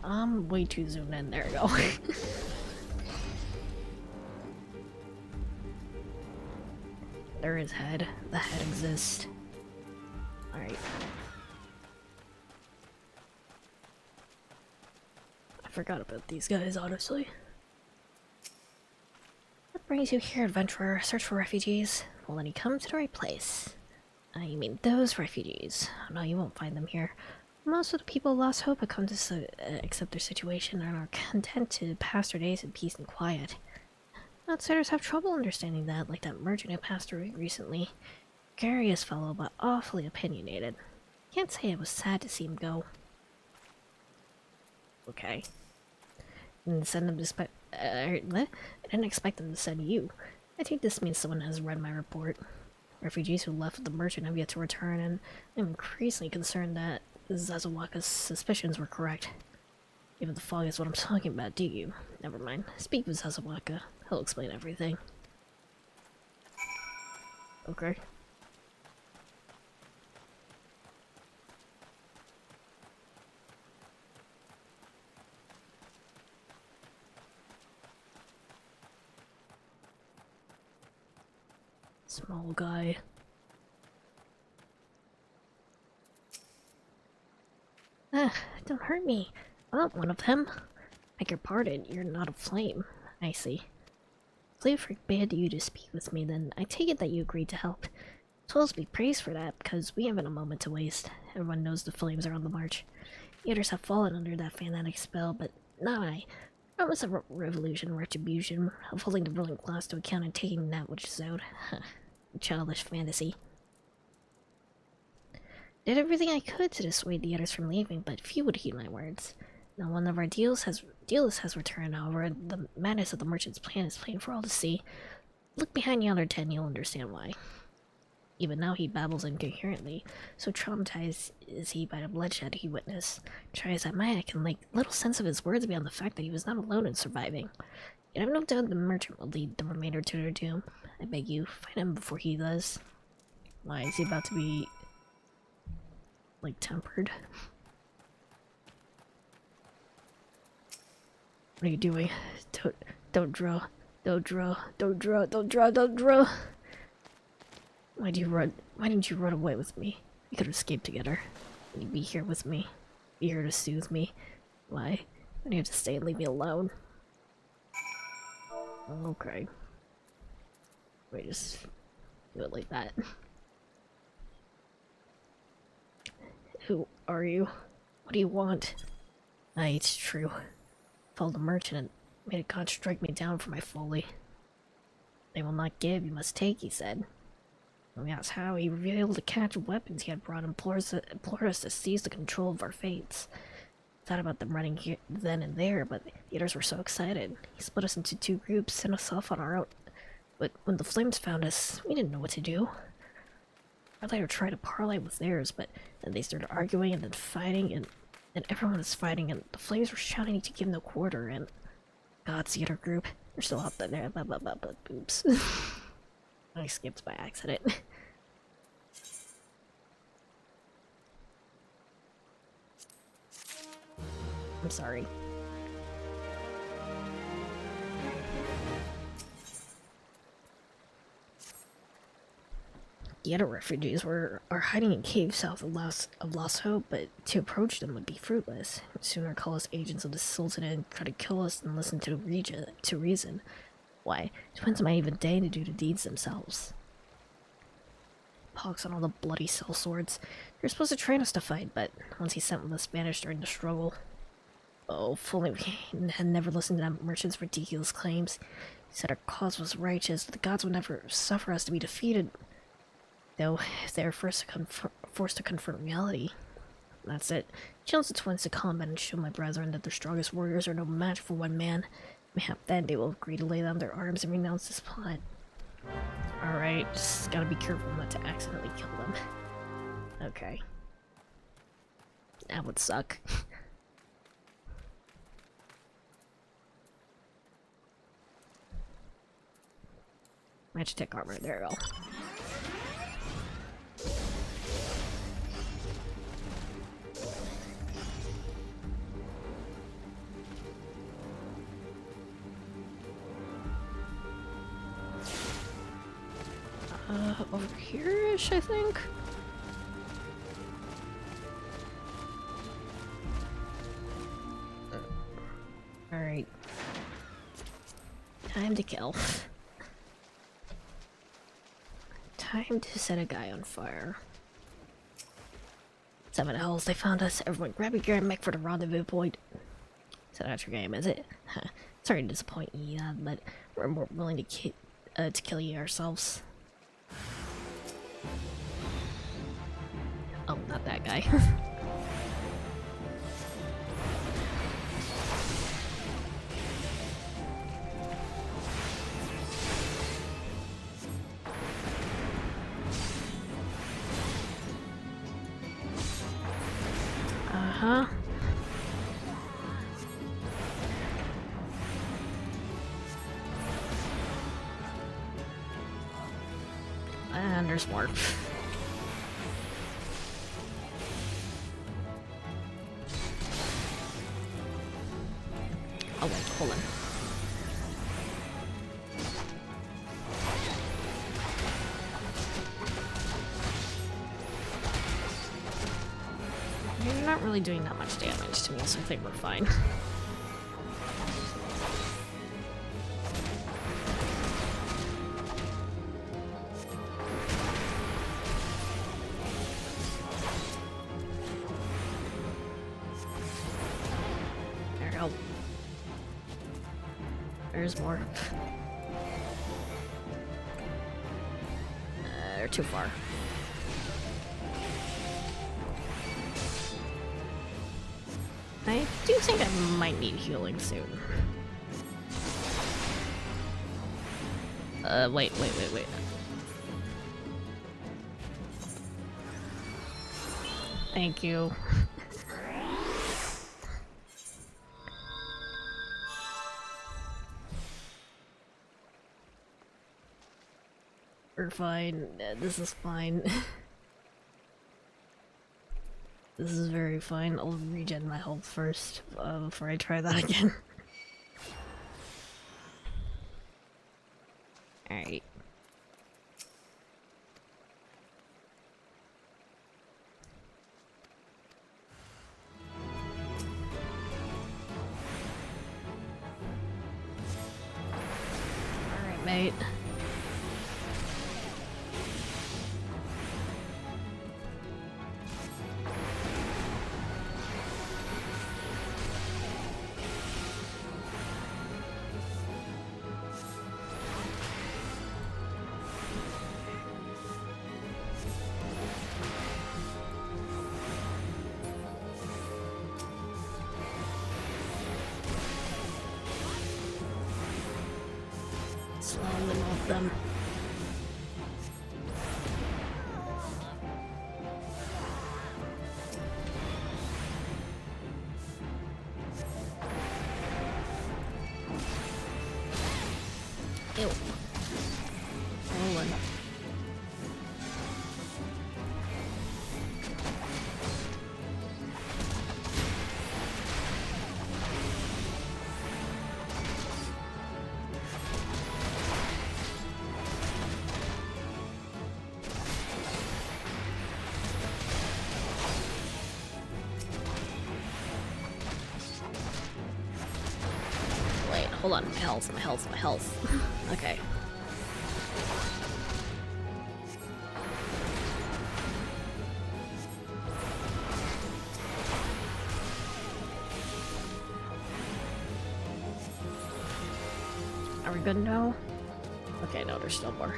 I'm way too zoomed in. There we go. There is head. The head exists. Alright. I forgot about these guys, honestly. What brings you here, adventurer? Search for refugees? Well, then you come to the right place. You mean those refugees? No, you won't find them here. Most of the people lost hope have come to accept their situation and are content to pass their days in peace and quiet. Outsiders have trouble understanding that, like that merchant who passed away recently. Curious fellow, but awfully opinionated. Can't say it was sad to see him go. Okay. Didn't send them to I didn't expect them to send you. I think this means someone has read my report. Refugees who left with the merchant have yet to return, and I'm increasingly concerned that Zazawaka's suspicions were correct. Even the fog is what I'm talking about, do you? Never mind. Speak with Zazawaka. He'll explain everything. Okay. Small guy. Don't hurt me. I'm not one of them. Beg your pardon, you're not a flame. I see. Flame forbade you to speak with me, then I take it that you agreed to help. As well as be praised for that, because we haven't a moment to waste. Everyone knows the flames are on the march. The others have fallen under that fanatic spell, but not I. Promise of revolution, retribution, of holding the ruling class to account and taking that which is out. Childish fantasy. Did everything I could to dissuade the others from leaving, but few would heed my words. Now one of our dealers has returned, however, the madness of the merchant's plan is plain for all to see. Look behind yonder tent, you'll understand why. Even now he babbles incoherently, so traumatized is he by the bloodshed he witnessed. Try as I might, I can make little sense of his words beyond the fact that he was not alone in surviving. Yet I have no doubt the merchant will lead the remainder to their doom. I beg you, find him before he does. Why, is he about to be like tempered? What are you doing? Don't draw. Don't draw. Don't draw. Don't draw. Don't draw. Why do you run? Why didn't you run away with me? We could have escaped together. You'd be here with me. Be here to soothe me. Why? Why do you have to stay and leave me alone? Okay. Wait, just do it like that. Who are you? What do you want? Aye, it's true. Followed the merchant and made a god strike me down for my folly. They will not give, you must take, he said. When we asked how, he revealed the catch of weapons he had brought and implored us to seize the control of our fates. Thought about them running here then and there, but the others were so excited. He split us into 2 groups, sent us off on our own. But when the flames found us, we didn't know what to do. Our later tried to parlay with theirs, but then they started arguing and then fighting, and everyone was fighting, and the flames were shouting to give no quarter, and God's the other group. We're still up there. Oops. I skipped by accident. I'm sorry. The other refugees are hiding in caves south of Lost Hope, but to approach them would be fruitless. Sooner call us agents of the Sultanate and try to kill us than listen to reason. Why, twins might even dare to do the deeds themselves. Pox on all the bloody sellswords. They're supposed to train us to fight, but once he sent with the Spanish during the struggle. Oh, if only we had never listened to that merchant's ridiculous claims. He said our cause was righteous, the gods would never suffer us to be defeated. Though, if they are forced to confront reality, that's it. Challenge the twins to combat and show my brethren that the strongest warriors are no match for one man. Mayhap then they will agree to lay down their arms and renounce this plot. Alright, just gotta be careful not to accidentally kill them. Okay. That would suck. Magitech armor, there we go. Over here-ish, I think? Alright. Time to kill. Time to set a guy on fire. 7 hells, they found us. Everyone grab your gear and make for the rendezvous point. So that's your game, is it? Huh. Sorry to disappoint you, but we're more willing to kill you ourselves. Oh, not that guy. Uh-huh. And there's more. Oh wait, hold on. You're not really doing that much damage to me, so I think we're fine. There we go. There's more. They're too far. I do think I might need healing soon. Wait. Thank you. We're fine. This is fine. This is very fine. I'll regen my health first before I try that again. Alright. Alright, mate. Slowly move them. Ew. Rolling. Wait, hold on. My health. Okay. Are we good now? Okay, no, there's still more.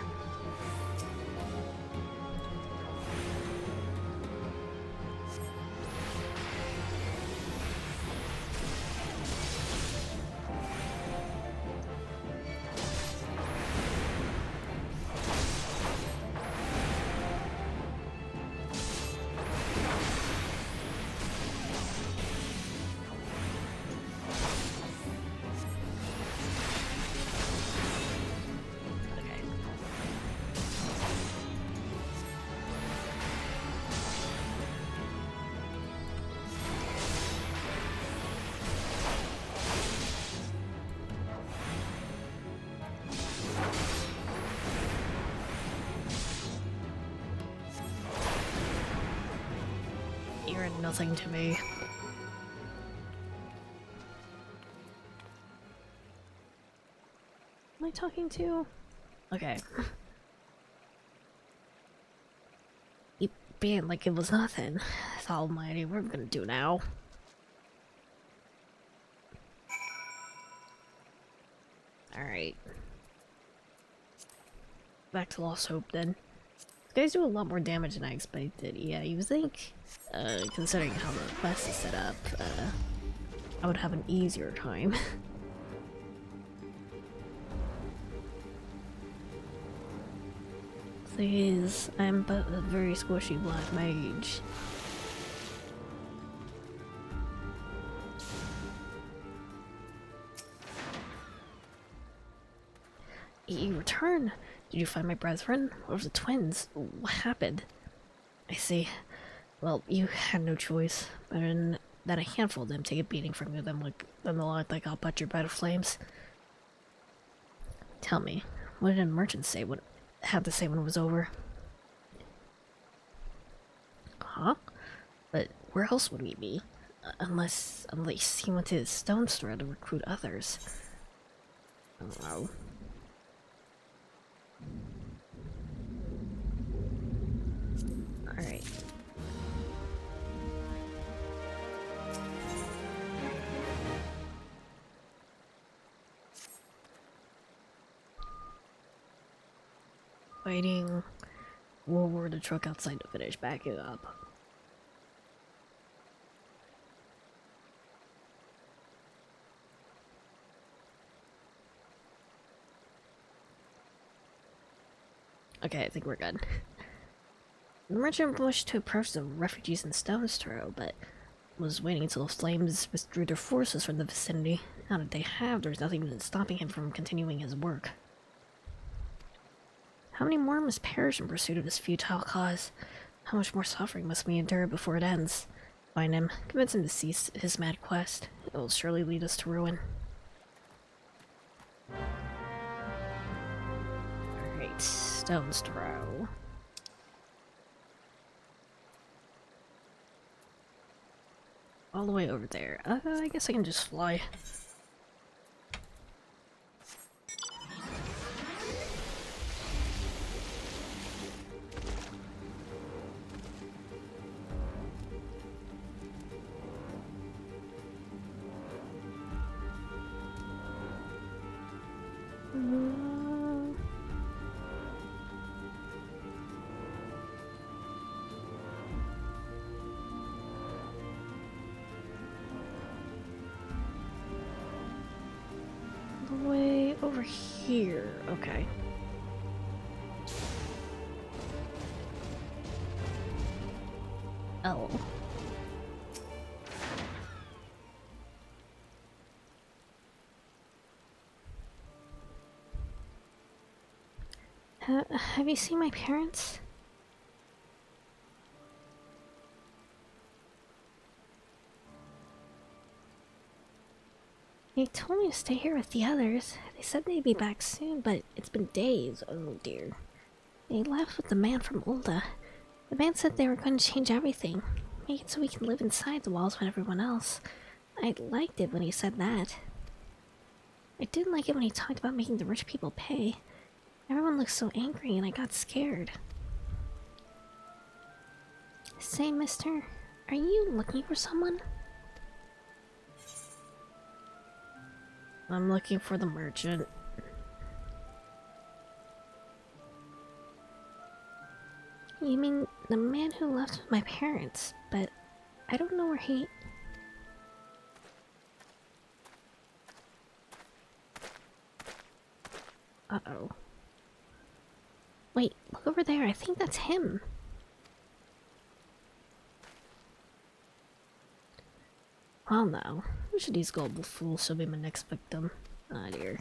You're nothing to me. Am I talking to? Okay. You being like it was nothing. It's almighty. What are we gonna do now? Alright. Back to Lost Hope then. These guys do a lot more damage than I expected. Yeah, you think, considering how the quest is set up, I would have an easier time. Please, I'm but a very squishy black mage. You return? Did you find my brethren? Or the twins? What happened? I see. Well, you had no choice. Better than that a handful of them take a beating from you than the lot that got butchered by the flames. Tell me, what did the merchant say? What have to say when it was over? Huh? But where else would we be? Unless he went to his stone store to recruit others. I don't know. Alright. Waiting. We'll ward the truck outside to finish backing up. Okay, I think we're good. The merchant wished to approach the refugees in Stone's Throw, but was waiting until the flames withdrew their forces from the vicinity. Now that they have, there's nothing stopping him from continuing his work. How many more must perish in pursuit of this futile cause? How much more suffering must we endure before it ends? Find him, convince him to cease his mad quest. It will surely lead us to ruin. Alright, Stone's Throw. All the way over there. I guess I can just fly. The way over here. Okay. Oh. Have you seen my parents? They told me to stay here with the others. They said they'd be back soon, but it's been days. Oh dear. They left with the man from Ulda. The man said they were going to change everything. Make it so we can live inside the walls with everyone else. I liked it when he said that. I didn't like it when he talked about making the rich people pay. Everyone looked so angry and I got scared. Say, mister, are you looking for someone? I'm looking for the merchant. You mean the man who left with my parents, but I don't know where he... Uh-oh. Wait, look over there. I think that's him. Well now, which of these gullible fools shall be my next victim? Ah dear.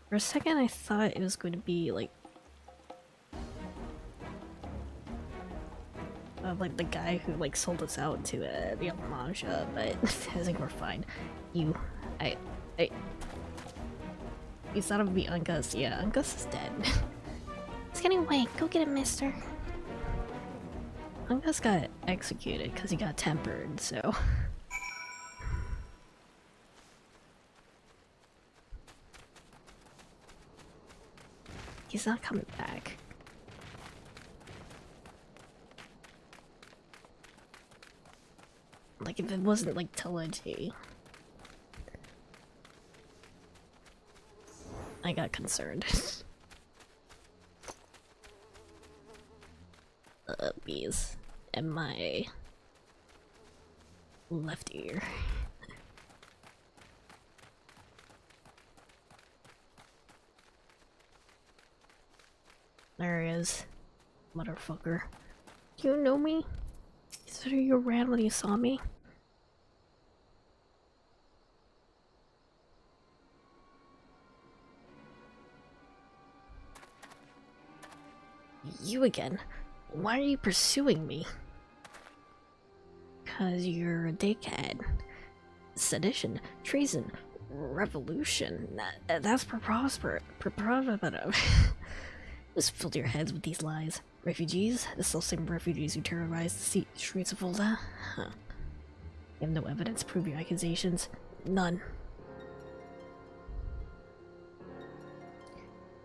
For a second I thought it was going to be like the guy who like sold us out to the Almaja, but I think we're fine. You thought it would be Ungus. Yeah, Ungus is dead. He's getting away. Go get him, mister. Ungus got executed because he got tempered, so... He's not coming back. Like, if it wasn't, like, Telegy, I got concerned. Bees. And my left ear. There he is. Motherfucker. Do you know me? You said you ran when you saw me? You again? Why are you pursuing me? 'Cause you're a dickhead. Sedition, treason, revolution. That's preposterous. Just filled your heads with these lies. Refugees? The self-same refugees who terrorized the streets of Volta? Huh. You have no evidence to prove your accusations? None.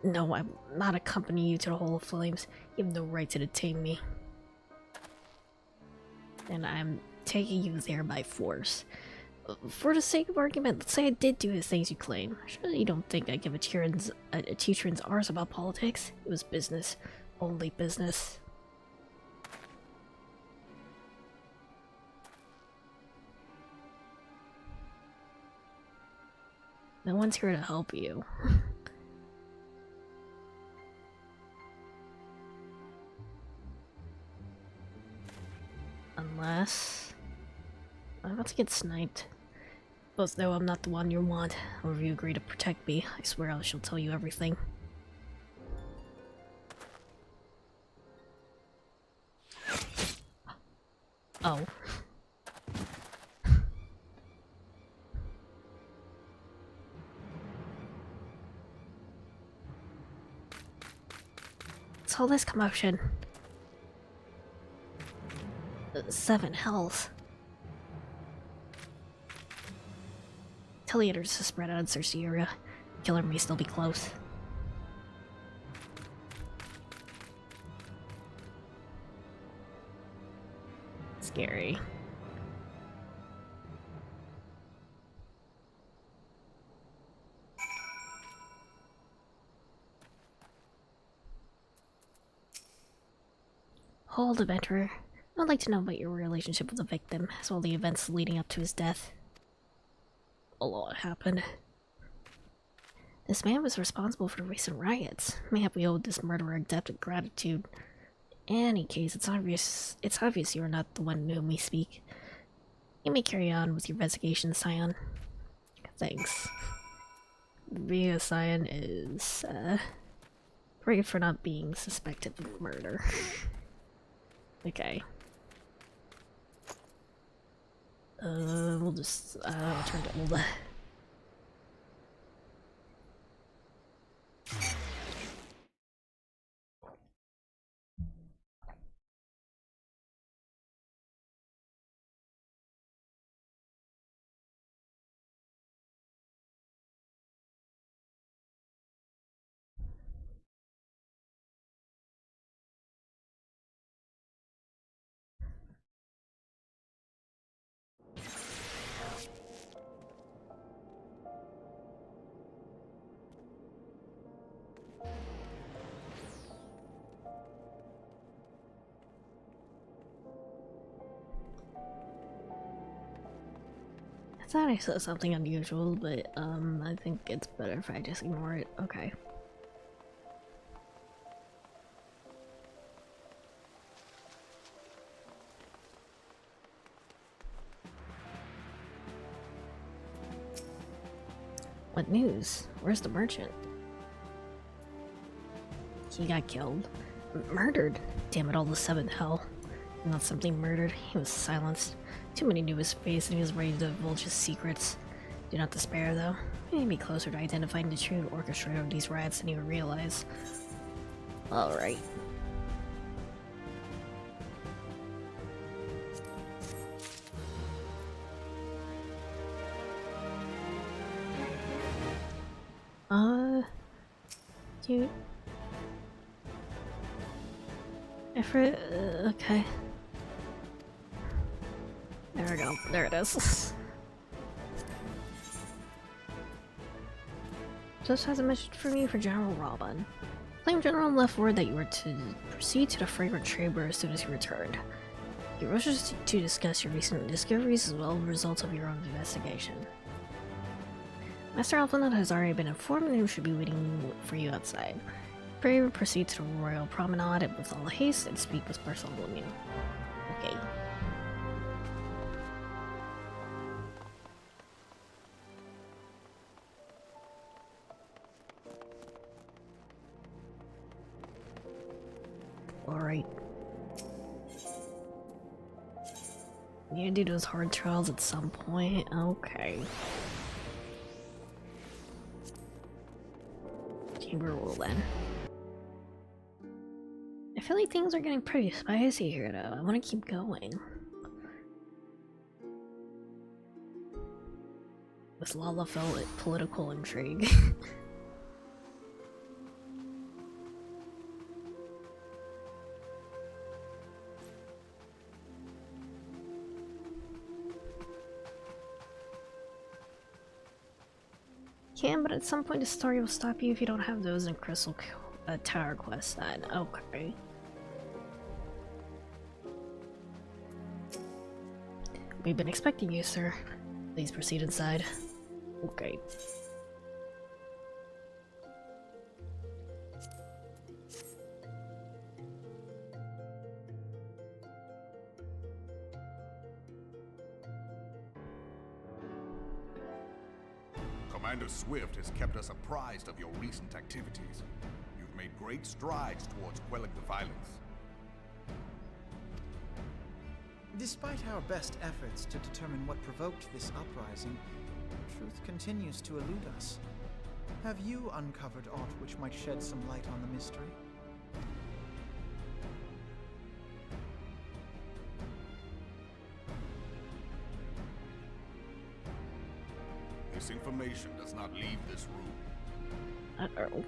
No, I'm not accompanying you to the Hall of Flames. You have no right to detain me. And I'm taking you there by force. For the sake of argument, let's say I did do the things you claim. Surely you don't think I give a teacher in ours about politics? It was business. Only business. No one's here to help you. Unless... I'm about to get sniped. But though I'm not the one you want, or if you agree to protect me, I swear I shall tell you everything. Oh. What's all this commotion? 7 hells. Tell the others to spread out and search the area. Killer may still be close. Scary. Hold, adventurer. I'd like to know about your relationship with the victim, as well as the events leading up to his death. A lot happened. This man was responsible for the recent riots. Mayhap we owed this murderer a debt of gratitude. In any case, it's obvious you are not the one to whom we speak. You may carry on with your investigation, Scion. Thanks. Being a Scion is, great for not being suspected of murder. Okay. We'll just, turn to Ulda. I thought I saw something unusual, but I think it's better if I just ignore it. Okay. What news? Where's the merchant? He got killed. Murdered. Damn it, all the seventh hell. Not simply murdered, he was silenced. Too many knew his face and he was ready to divulge his secrets. Do not despair, though. We need to be closer to identifying the true orchestrator of these riots than you would realize. Alright. Dude. Effort, okay. There we go. There it is. Just has a message from you for General Robin. Flame General left word that you were to proceed to the Fragrant Chamber as soon as you returned. He wishes to discuss your recent discoveries as well as the results of your own investigation. Master Alphanut has already been informed and he should be waiting for you outside. Pray we proceed to the Royal Promenade with all haste and speak with personal blooming. Okay. Alright. You need to do those hard trials at some point? Okay. Chamber rule then. I feel like things are getting pretty spicy here though. I want to keep going. With Lalafell political intrigue. Can, but at some point the story will stop you if you don't have those in Crystal Tower quests then. Okay. We've been expecting you, sir. Please proceed inside. Okay. Commander Swift has kept us apprised of your recent activities. You've made great strides towards quelling the violence. Despite our best efforts to determine what provoked this uprising, truth continues to elude us. Have you uncovered aught which might shed some light on the mystery? This information does not leave this room. Uh-oh.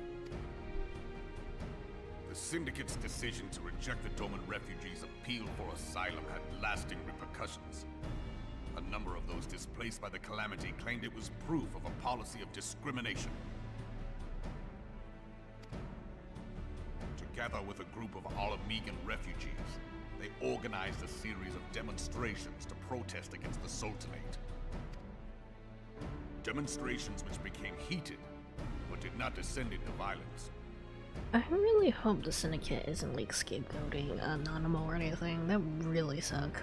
The Syndicate's decision to reject the Doman refugees' appeal for asylum had lasting repercussions. A number of those displaced by the Calamity claimed it was proof of a policy of discrimination. Together with a group of Alamegan refugees, they organized a series of demonstrations to protest against the Sultanate. Demonstrations which became heated, but did not descend into violence. I really hope the Syndicate isn't like scapegoating Anonymous or anything. That would really suck.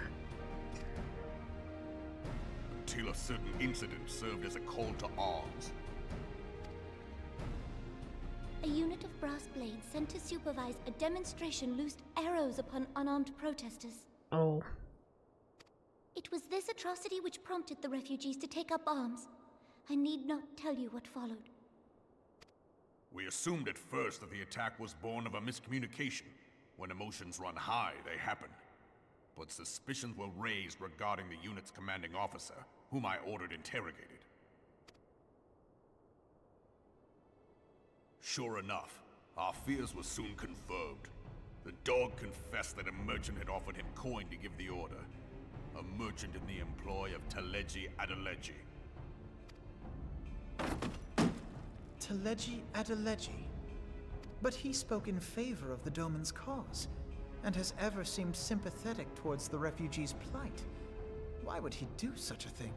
Until until a certain incident served as a call to arms. A unit of brass blades sent to supervise a demonstration loosed arrows upon unarmed protesters. Oh. It was this atrocity which prompted the refugees to take up arms. I need not tell you what followed. We assumed at first that the attack was born of a miscommunication. When emotions run high, they happen. But suspicions were raised regarding the unit's commanding officer, whom I ordered interrogated. Sure enough, our fears were soon confirmed. The dog confessed that a merchant had offered him coin to give the order. A merchant in the employ of Teleji Adeleji. Teleji Adeleji. But he spoke in favor of the Doman's cause, and has ever seemed sympathetic towards the refugees' plight. Why would he do such a thing?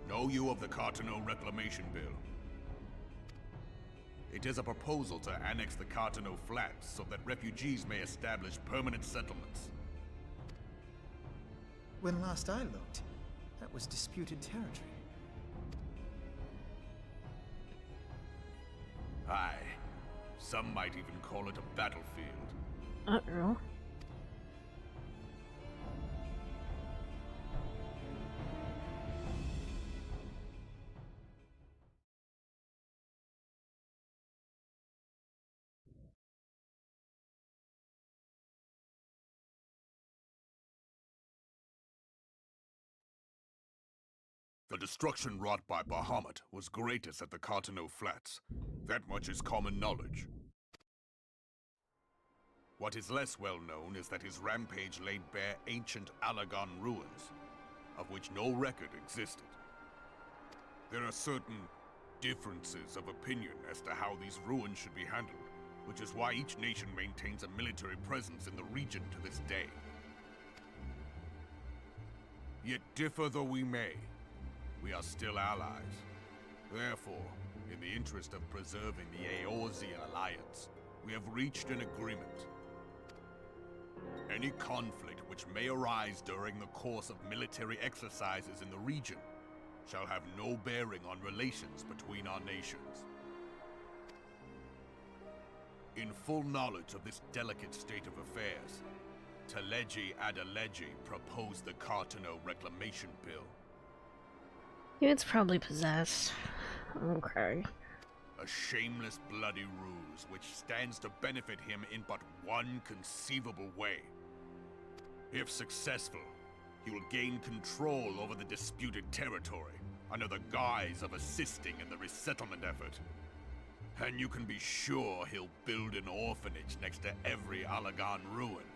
Know you of the Cartano Reclamation Bill? It is a proposal to annex the Cartano Flats so that refugees may establish permanent settlements. When last I looked, that was disputed territory. Aye. Some might even call it a battlefield. Uh-oh. The destruction wrought by Bahamut was greatest at the Cartano Flats. That much is common knowledge. What is less well known is that his rampage laid bare ancient Alagon ruins, of which no record existed. There are certain differences of opinion as to how these ruins should be handled, which is why each nation maintains a military presence in the region to this day. Yet differ though we may, we are still allies. Therefore, in the interest of preserving the Eorzean alliance, we have reached an agreement. Any conflict which may arise during the course of military exercises in the region shall have no bearing on relations between our nations. In full knowledge of this delicate state of affairs, Teleji Adeleji proposed the Cartano Reclamation Bill. It's probably possessed. Okay. A shameless bloody ruse which stands to benefit him in but one conceivable way. If successful, he will gain control over the disputed territory under the guise of assisting in the resettlement effort. And you can be sure he'll build an orphanage next to every Alagon ruin.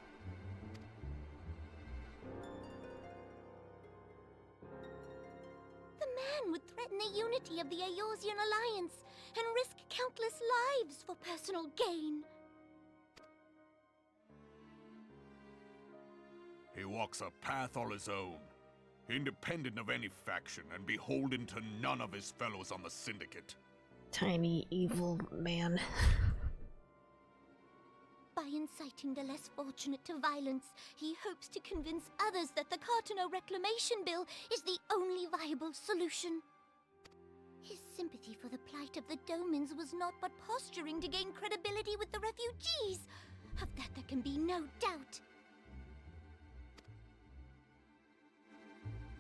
The man would threaten the unity of the Eorzean alliance and risk countless lives for personal gain. He walks a path all his own, independent of any faction and beholden to none of his fellows on the Syndicate. Tiny evil man. By inciting the less fortunate to violence, he hopes to convince others that the Cartano Reclamation Bill is the only viable solution. His sympathy for the plight of the Domans was not but posturing to gain credibility with the refugees. Of that there can be no doubt.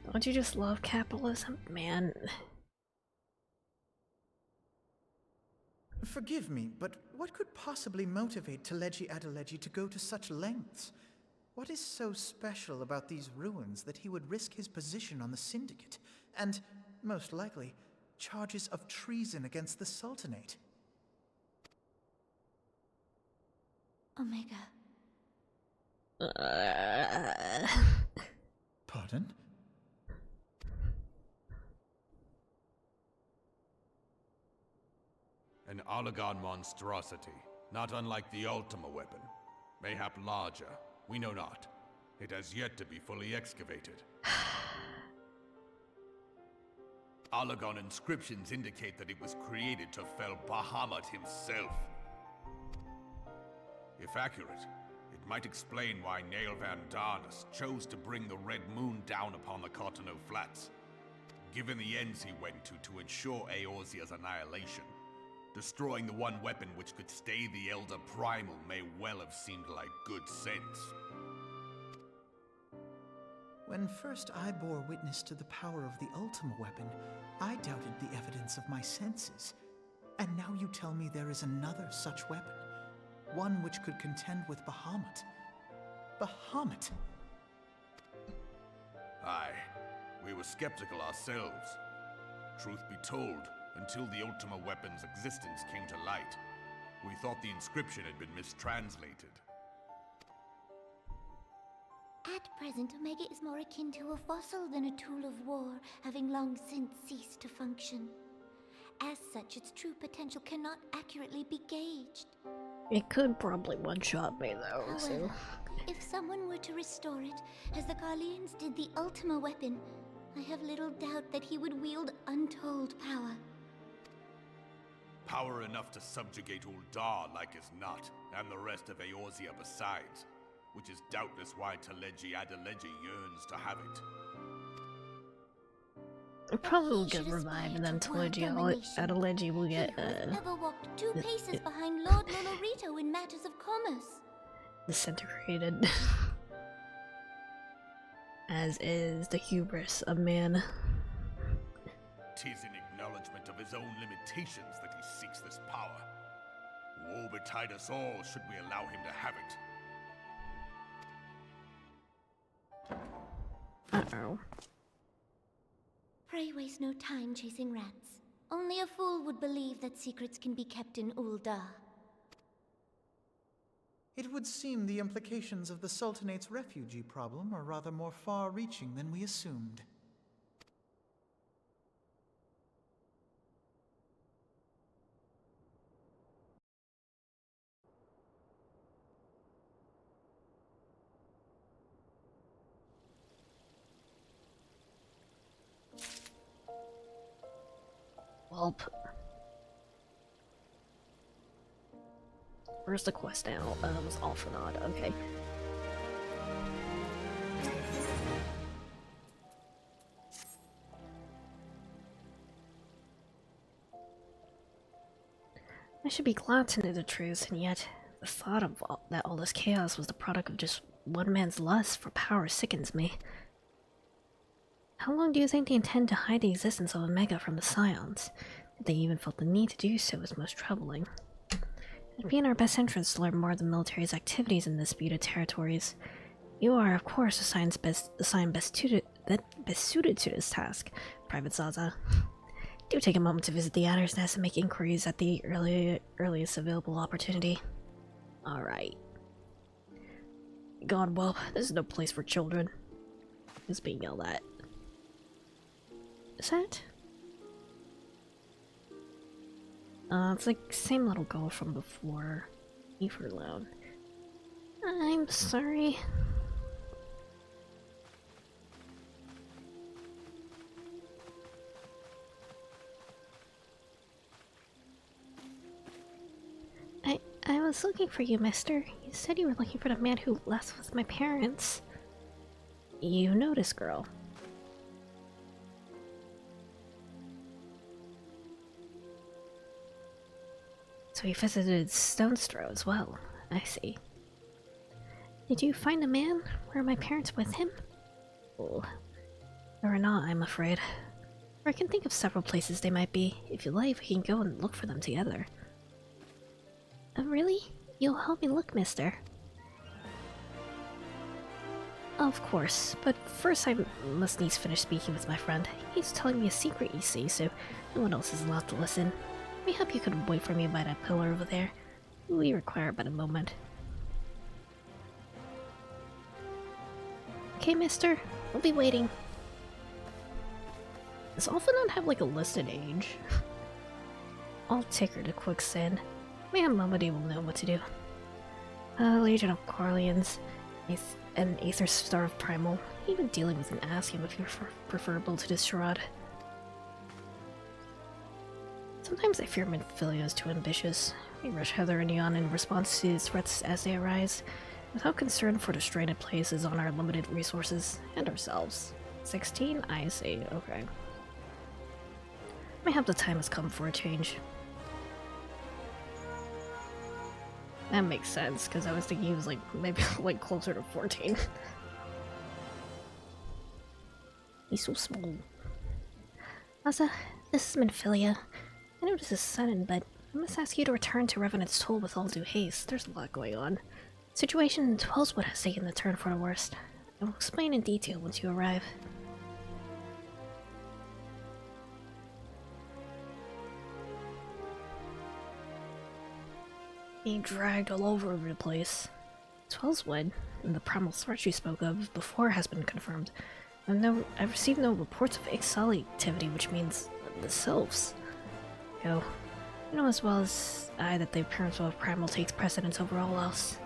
Don't you just love capitalism, man? Forgive me, but what could possibly motivate Teleji Adeleji to go to such lengths? What is so special about these ruins that he would risk his position on the Syndicate, and, most likely, charges of treason against the Sultanate? Omega. Pardon? An Alagon monstrosity, not unlike the Ultima weapon. Mayhap larger, we know not. It has yet to be fully excavated. Alagon inscriptions indicate that it was created to fell Bahamut himself. If accurate, it might explain why Nail Van Darnus chose to bring the Red Moon down upon the Cotonou Flats. Given the ends he went to ensure Eorzea's annihilation, destroying the one weapon which could stay the Elder Primal may well have seemed like good sense. When first I bore witness to the power of the Ultima weapon, I doubted the evidence of my senses. And now you tell me there is another such weapon, one which could contend with Bahamut. Bahamut! Aye, we were skeptical ourselves. Truth be told, until the Ultima weapon's existence came to light, we thought the inscription had been mistranslated. At present, Omega is more akin to a fossil than a tool of war, having long since ceased to function. As such, its true potential cannot accurately be gauged. It could probably one-shot me though, However, so... if someone were to restore it, as the Garleans did the Ultima weapon, I have little doubt that he would wield untold power. Power enough to subjugate Uldar like as not, and the rest of Eorzea besides, which is doubtless why Teleji Adeleji yearns to have it. It probably will get revived, and then Adeleji will get, Never walked 2 paces behind Lord Lolorito in matters of commerce. disintegrated. As is the hubris of man. 'Tis in acknowledgement of his own limitations that he seeks this power. Woe betide us all should we allow him to have it. Uh-oh. Pray waste no time chasing rats. Only a fool would believe that secrets can be kept in Uldar. It would seem the implications of the Sultanate's refugee problem are rather more far-reaching than we assumed. Welp. Where's the quest now? It was Alphanod, okay. I should be glad to know the truth, and yet the thought of that all this chaos was the product of just one man's lust for power sickens me. How long do you think they intend to hide the existence of Omega from the Scions? If they even felt the need to do so is most troubling. It would be in our best interest to learn more of the military's activities in disputed territories. You are, of course, assigned best suited to this task, Private Zaza. Do take a moment to visit the Adder's Nest and make inquiries at the earliest available opportunity. Alright. God, well, this is no place for children. Who's being yelled at? Is that? It's like same little girl from before. Leave her alone. I'm sorry. I was looking for you, mister. You said you were looking for the man who left with my parents. You know this girl. So he visited Stone's Throw as well. I see. Did you find a man? Were my parents with him? Oh, they were not, I'm afraid. Or I can think of several places they might be. If you like, we can go and look for them together. Really? You'll help me look, mister? Of course, but first I must needs finish speaking with my friend. He's telling me a secret, you see, so no one else is allowed to listen. Mayhap you could wait for me by that pillar over there. We require but a moment. Okay, mister. We'll be waiting. Does Alphanod have like a listed age? I'll take her to Quicksand. Maybe Momody will know what to do. Legion of Corleans, and Aether's Star of Primal. Even dealing with and ask him if you're preferable to this charade. Sometimes I fear Minfilia is too ambitious. We rush hither and yon in response to threats as they arise. without concern for the stranded places on our limited resources and ourselves. 16? I see, okay. May have the time has come for a change. That makes sense, because I was thinking he was like, maybe like closer to 14. He's so small. Asa, this is Minfilia. I know this is sudden, but I must ask you to return to Revenant's Toll with all due haste. There's a lot going on. The situation in Twellswood has taken a turn for the worst. I will explain in detail once you arrive. Being dragged all over the place. Twellswood, and the primal threat you spoke of before, has been confirmed. I've received no reports of XIV activity, which means the sylphs. You know as well as I that the appearance of a primal takes precedence over all else.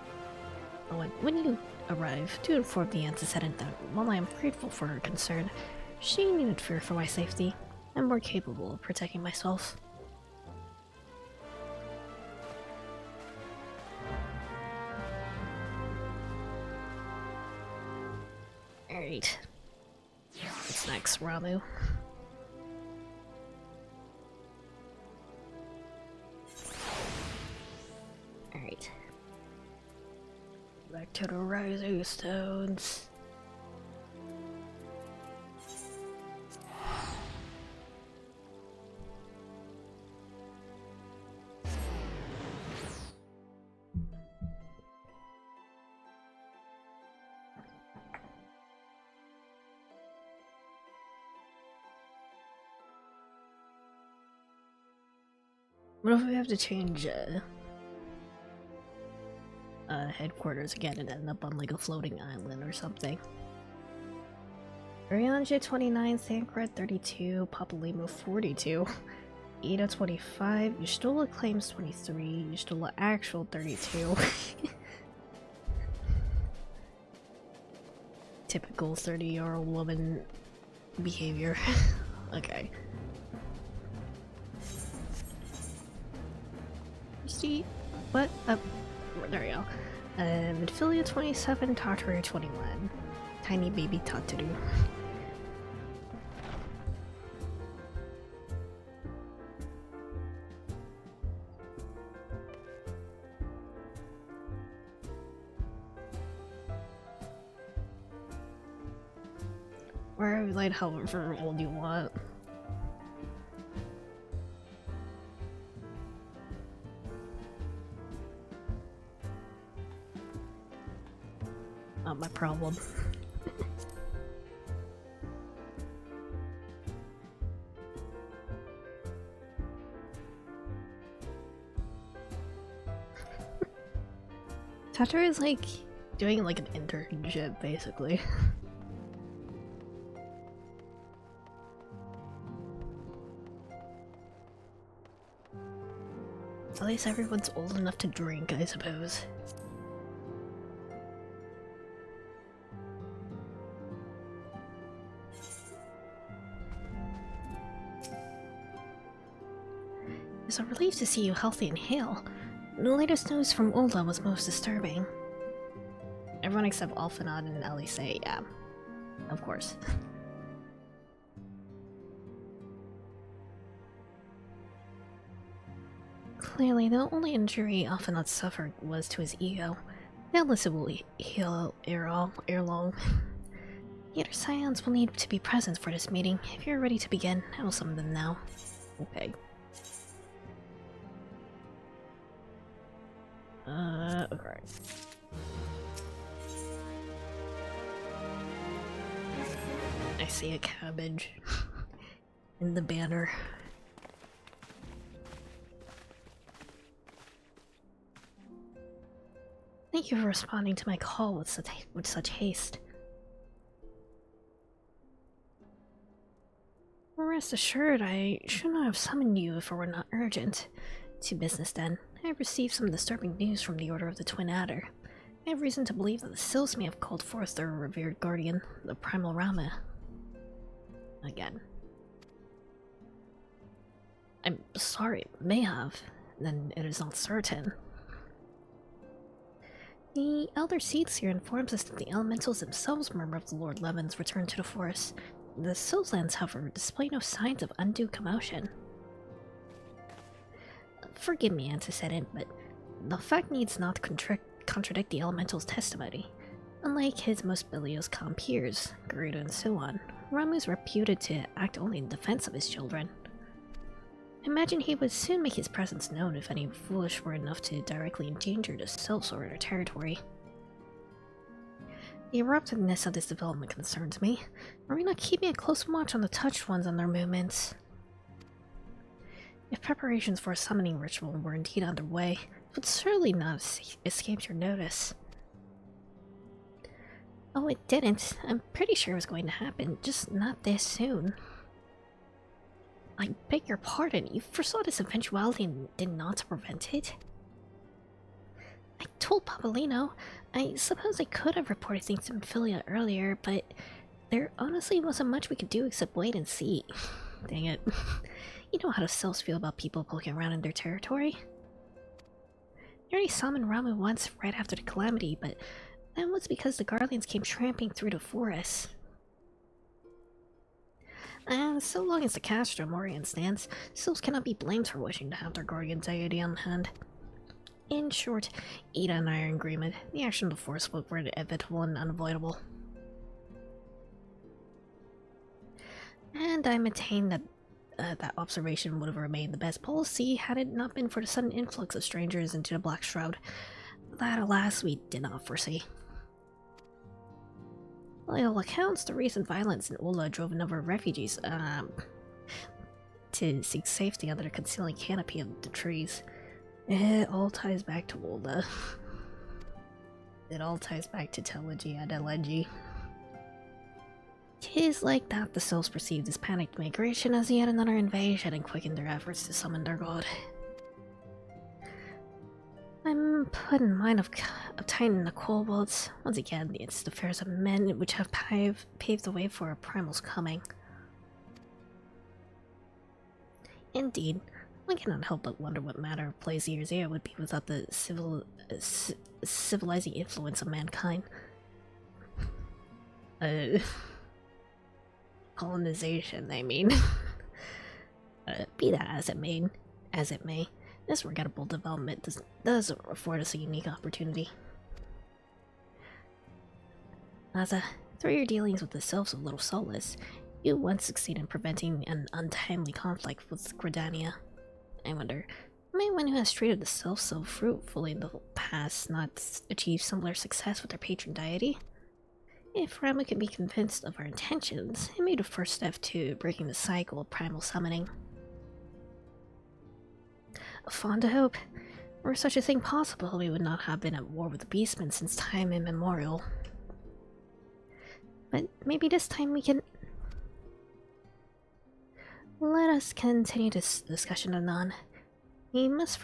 But when you arrive, do inform the antecedent that while I am grateful for her concern, she needn't fear for my safety. I'm more capable of protecting myself. Alright. What's next, Ramu? Alright. Back to the rising stones. What if we have to change headquarters again and end up on like a floating island or something? Ryanja 29, Thancred 32, Papalimo 42, Ida 25, Yustola claims 23, Yustola actual 32. Typical 30-year-old woman behavior. Okay. See what? There we go. Midfilia 27, Tataru 21. Tiny baby Tataru. Or like however old you want. Not my problem. Tataru is like doing like an internship basically. At least everyone's old enough to drink, I suppose. It's a relief to see you healthy and hale. The latest news from Ulda was most disturbing. Everyone except Alphanod and Ellie say, yeah. Of course. Clearly, the only injury Alphanod suffered was to his ego. Doubtless it will heal ere long. The other scions will need to be present for this meeting. If you're ready to begin, I will summon them now. Okay. Okay. I see a cabbage in the banner. Thank you for responding to my call with such haste. Rest assured, I should not have summoned you if it were not urgent. To business then. I have received some disturbing news from the Order of the Twin Adder. I have reason to believe that the Sylphs may have called forth their revered guardian, the Primal Rama. Again. I'm sorry, may have. Then it is not certain. The Elder Seedseer informs us that the elementals themselves murmur of the Lord Levin's return to the forest. The Sylvanlands, however, display no signs of undue commotion. Forgive me, antecedent, but the fact needs not contradict the elemental's testimony. Unlike his most bellicose compeers, Garuda and so on, Ramu is reputed to act only in defense of his children. Imagine he would soon make his presence known if any foolish were enough to directly endanger the Sylphs or their territory. The eruptiveness of this development concerns me. Are we not keeping a close watch on the touched ones and their movements? If preparations for a summoning ritual were indeed underway, it would certainly not escape your notice. Oh, it didn't. I'm pretty sure it was going to happen, just not this soon. I beg your pardon, you foresaw this eventuality and did not prevent it? I told Papolino. I suppose I could have reported things to Amphilia earlier, but there honestly wasn't much we could do except wait and see. Dang it. You know how the Sylphs feel about people poking around in their territory. I already summoned Ramu once right after the calamity, but that was because the Guardians came tramping through the forest. And so long as the Castro Morian stands, Sylphs cannot be blamed for wishing to have their Guardian deity on hand. In short, Ida and I are in agreement. The action of the Force were inevitable and unavoidable. And I maintain that that observation would have remained the best policy had it not been for the sudden influx of strangers into the Black Shroud. That, alas, we did not foresee. By all accounts, the recent violence in Ula drove a number of refugees to seek safety under the concealing canopy of the trees. It all ties back to Ula. It all ties back to Telegy and Elegy. 'Tis like that the Sylphs perceived this panicked migration as yet another invasion and quickened their efforts to summon their god. I'm put in mind of obtaining the kobolds. Once again, it's the affairs of men which have paved the way for a primal's coming. Indeed, one cannot help but wonder what manner of place Erzea would be without the civilizing influence of mankind. Colonization, I mean. Be that as it may, this regrettable development does afford us a unique opportunity. Asa, through your dealings with the Sylphs of Little Solace, you once succeeded in preventing an untimely conflict with Gridania. I wonder, may one who has treated the Sylphs so fruitfully in the past not achieve similar success with their patron deity? If Ramu can be convinced of our intentions, it may be the first step to breaking the cycle of primal summoning. Fond of hope. Were such a thing possible, we would not have been at war with the Beastmen since time immemorial. But maybe this time we can... Let us continue this discussion anon. We must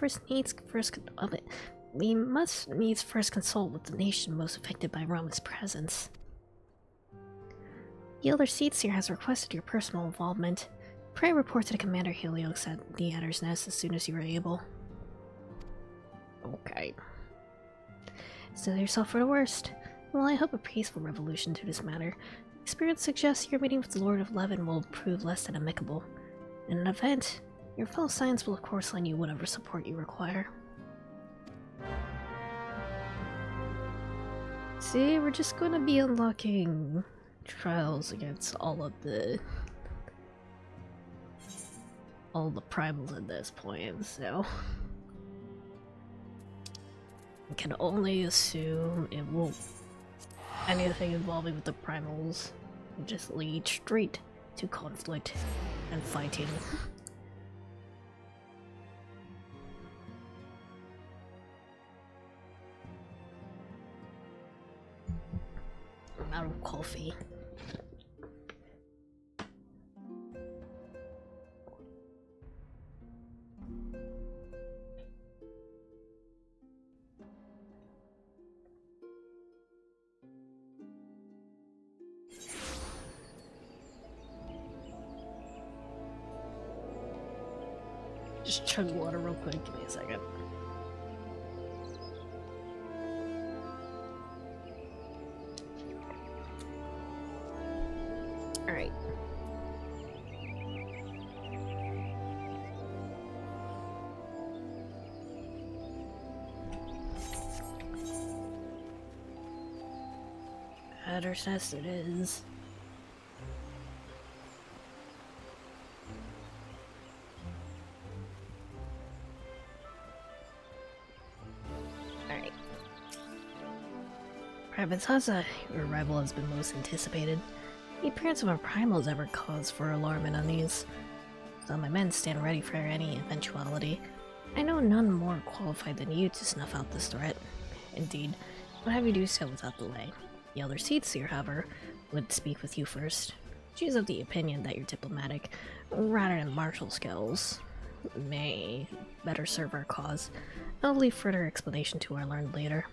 needs first consult with the nation most affected by Ramu's presence. The Elder Seedseer has requested your personal involvement. Pray report to the Commander Helios at the Adder's Nest as soon as you are able. Okay. Still yourself for the worst. Well, I hope a peaceful revolution to this matter. Experience suggests your meeting with the Lord of Levin will prove less than amicable. In an event, your fellow Science will of course lend you whatever support you require. See, we're just gonna be unlocking trials against all the primals at this point, so I can only assume it will anything involving with the primals will just lead straight to conflict and fighting. I'm out of coffee. Just chug water real quick, give me a second. Better test it is. Alright. Private Sasa, your arrival has been most anticipated. The appearance of a primal has ever cause for alarm and unease. So my men stand ready for any eventuality. I know none more qualified than you to snuff out this threat. Indeed, I'll have you do so without delay. The elder Seedseer, however, would speak with you first. She's of the opinion that your diplomatic, rather than martial skills, may better serve our cause. I'll leave further explanation to our learned leader.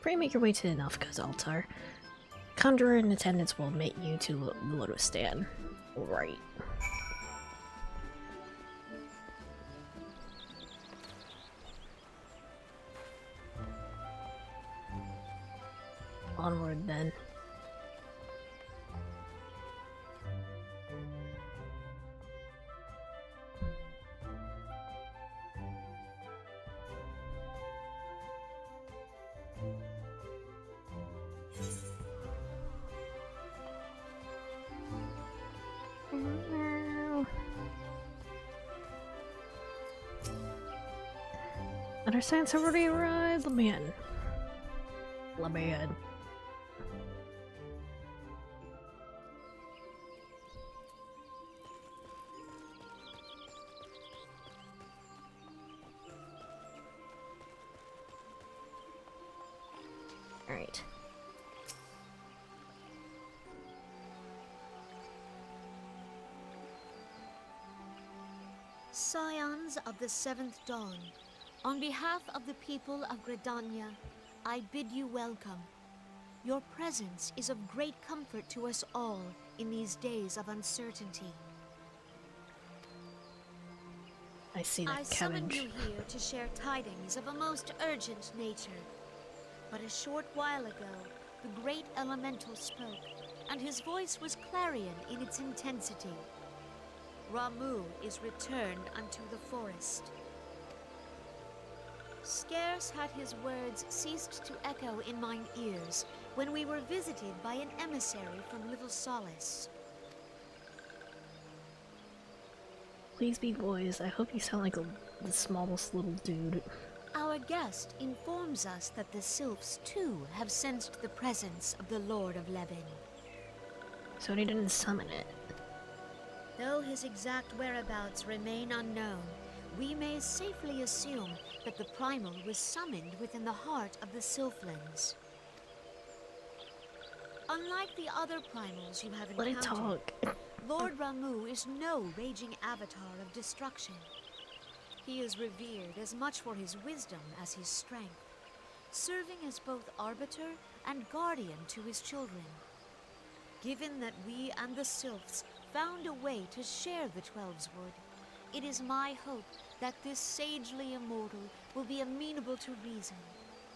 Pray make your way to the Nafka's altar. Conjurer in attendance will admit you to Lotus Stand. Right. Onward then. Understands have already arrived. Let me in. Let me in. Alright. Scions of the 7th Dawn, on behalf of the people of Gridania, I bid you welcome. Your presence is of great comfort to us all in these days of uncertainty. I see that I summoned you here to share tidings of a most urgent nature. But a short while ago, the great elemental spoke, and his voice was clarion in its intensity. Ramu is returned unto the forest. Scarce had his words ceased to echo in mine ears when we were visited by an emissary from Little Solace. Please be boys. I hope you sound like the smallest little dude. Our guest informs us that the Sylphs too have sensed the presence of the Lord of Levin. So he didn't summon it. Though his exact whereabouts remain unknown, we may safely assume that the Primal was summoned within the heart of the Sylphlands. Unlike the other Primals you have Let it encountered, talk. Lord Ramu is no raging avatar of destruction. He is revered as much for his wisdom as his strength, serving as both arbiter and guardian to his children. Given that we and the Sylphs found a way to share the Twelves Wood, it is my hope that this sagely immortal will be amenable to reason,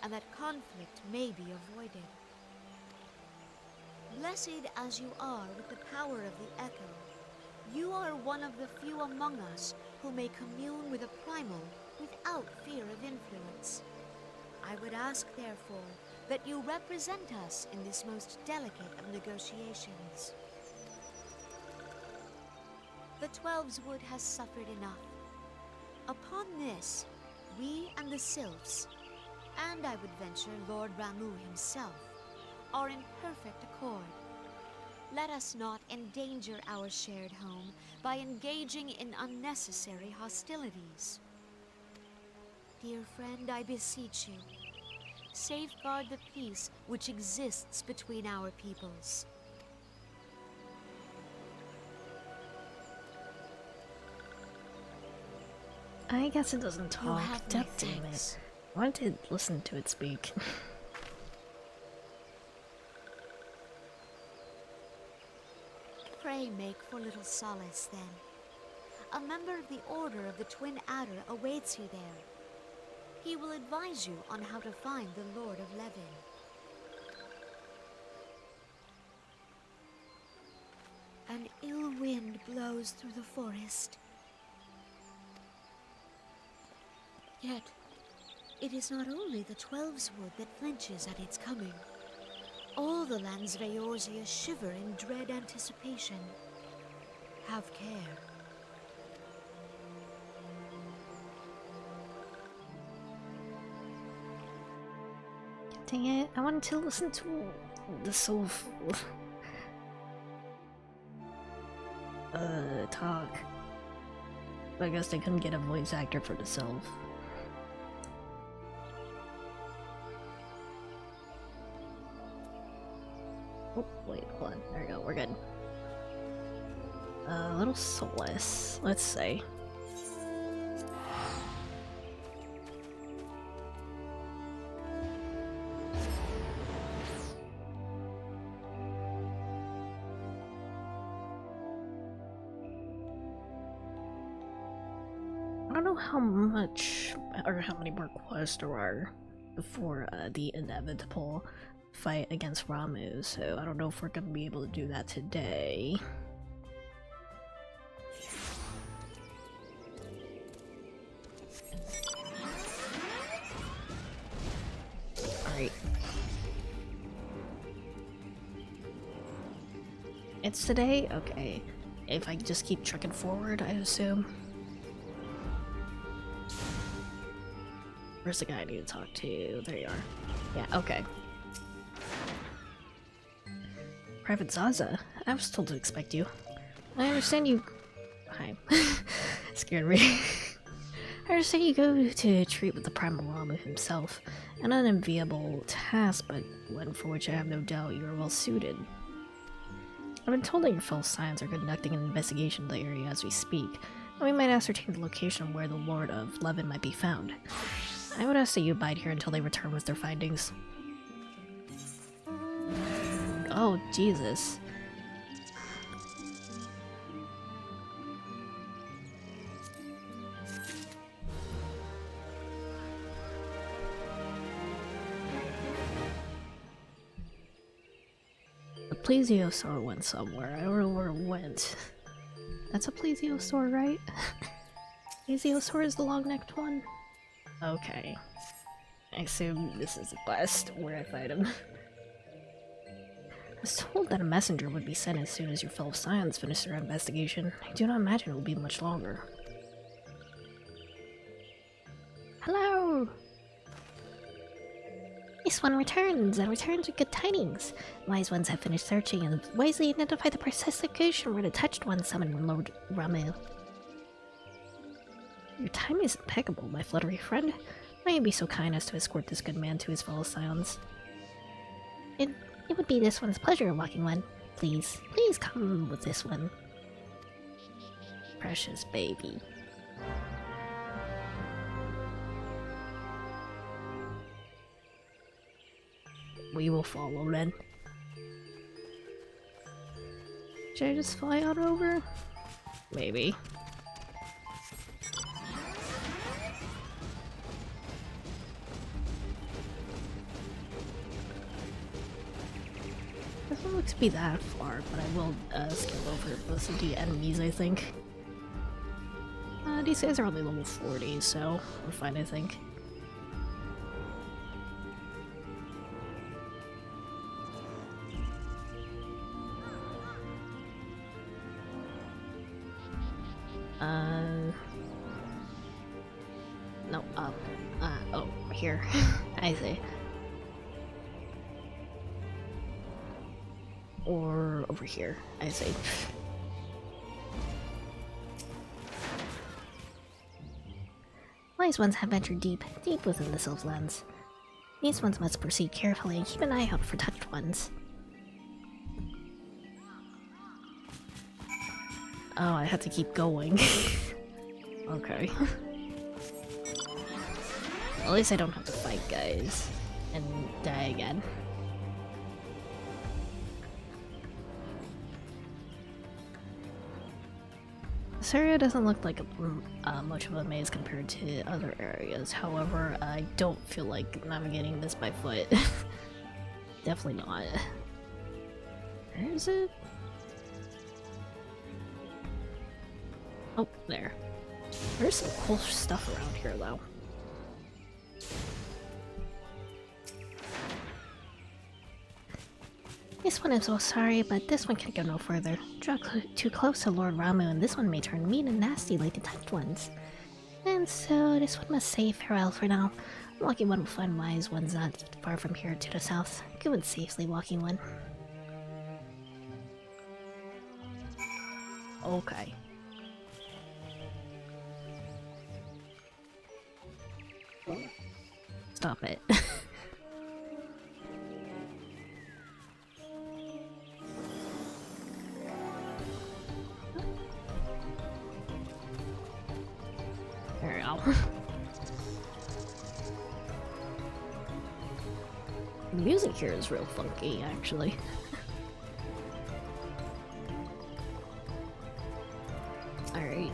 and that conflict may be avoided. Blessed as you are with the power of the Echo, you are one of the few among us who may commune with a primal without fear of influence. I would ask, therefore, that you represent us in this most delicate of negotiations. The Twelves Wood has suffered enough. Upon this, we and the Sylphs, and I would venture Lord Ramu himself, are in perfect accord. Let us not endanger our shared home by engaging in unnecessary hostilities. Dear friend, I beseech you, safeguard the peace which exists between our peoples. I guess it doesn't talk. have my Damn it. thanks. I wanted to listen to it speak. Pray make for Little Solace, then. A member of the Order of the Twin Adder awaits you there. He will advise you on how to find the Lord of Levin. An ill wind blows through the forest. Yet, it is not only the Twelves Wood that flinches at its coming. All the lands of Eorzea shiver in dread anticipation. Have care. Dang it, I wanted to listen to the soulful talk. But I guess they couldn't get a voice actor for the self. Oh, wait, hold on. There we go, we're good. A little soulless. Let's see. I don't know how much or how many more quests there are before the inevitable fight against Ramu, so I don't know if we're gonna be able to do that today. Alright. It's today? Okay. If I just keep trucking forward, I assume. Where's the guy I need to talk to? There you are. Yeah, okay. Private Zaza, I was told to expect you. I understand you... Hi. Scared me. I understand you go to treat with the Primal Ramu himself. An unenviable task, but one for which I have no doubt you are well suited. I've been told that your fellow Scions are conducting an investigation of the area as we speak, and we might ascertain the location of where the Lord of Levin might be found. I would ask that you abide here until they return with their findings. Oh, Jesus. The plesiosaur went somewhere. I don't know where it went. That's a plesiosaur, right? Plesiosaur is the long-necked one? Okay. I assume this is the quest where I fight him. I was told that a messenger would be sent as soon as your fellow Scions finish their investigation. I do not imagine it will be much longer. Hello! This one returns, and returns with good tidings. Wise ones have finished searching and wisely identified the precise location where the touched one summoned Lord Ramu. Your timing is impeccable, my fluttery friend. Might you be so kind as to escort this good man to his fellow Scions? It would be this one's pleasure, Walking One. Please, please come with this one. Precious baby. We will follow then. Should I just fly on over? Maybe. Doesn't look to be that far, but I will skip over most of the enemies, I think. These guys are only level 40, so we're fine, I think. No, up. Oh, here. I see. Or over here, I see. Wise ones have ventured deep, deep within the Sylph's lands. These ones must proceed carefully and keep an eye out for touched ones. Oh, I had to keep going. Okay. At least I don't have to fight guys and die again. This area doesn't look like much of a maze compared to other areas. However, I don't feel like navigating this by foot. Definitely not. Where is it? Oh, there. There's some cool stuff around here, though. This one is so sorry, but this one can't go no further. Draw too close to Lord Ramu, and this one may turn mean and nasty like the typed ones. And so, this one must say farewell for now. Lucky one will find wise ones not far from here to the south. Good and safely, walking one. Okay. Stop it. There we go. The music here is real funky, actually. Alright.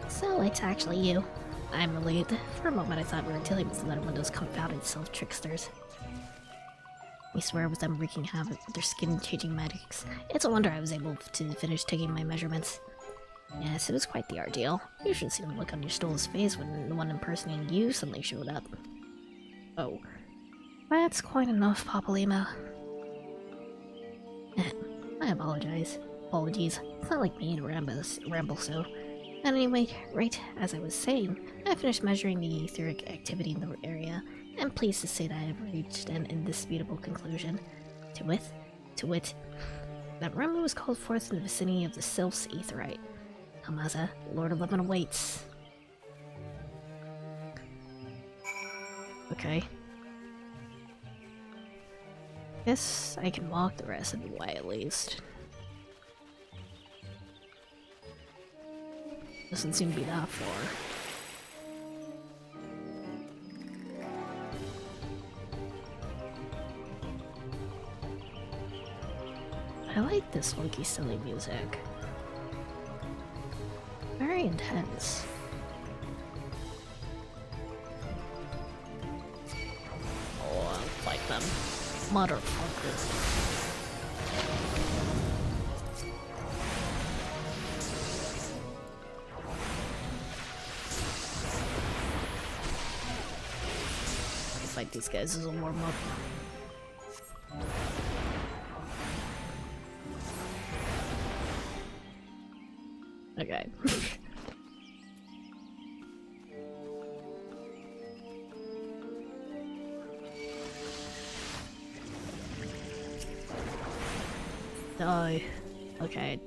So, it's actually you. I'm relieved. For a moment I thought we were dealing with another one of those confounded self-tricksters. I swear it was them wreaking havoc with their skin-changing magics. It's a wonder I was able to finish taking my measurements. Yes, it was quite the ordeal. You should see the look on your stool's face when the one impersonating you suddenly showed up. Oh. That's quite enough, Papa Lima. I apologize. Apologies. It's not like me to ramble so. But anyway, right as I was saying, I finished measuring the etheric activity in the area. I'm pleased to say that I have reached an indisputable conclusion. To wit, that Ramu was called forth in the vicinity of the Sylph's Aetheryte. Hamaza, Lord of Lemon awaits. Okay. Guess I can walk the rest of the way at least. Doesn't seem to be that far. I like this funky, silly music. Very intense. Oh, I don't like them. Motherfucker. Fight these guys as a warm-up. Okay. Die. Okay.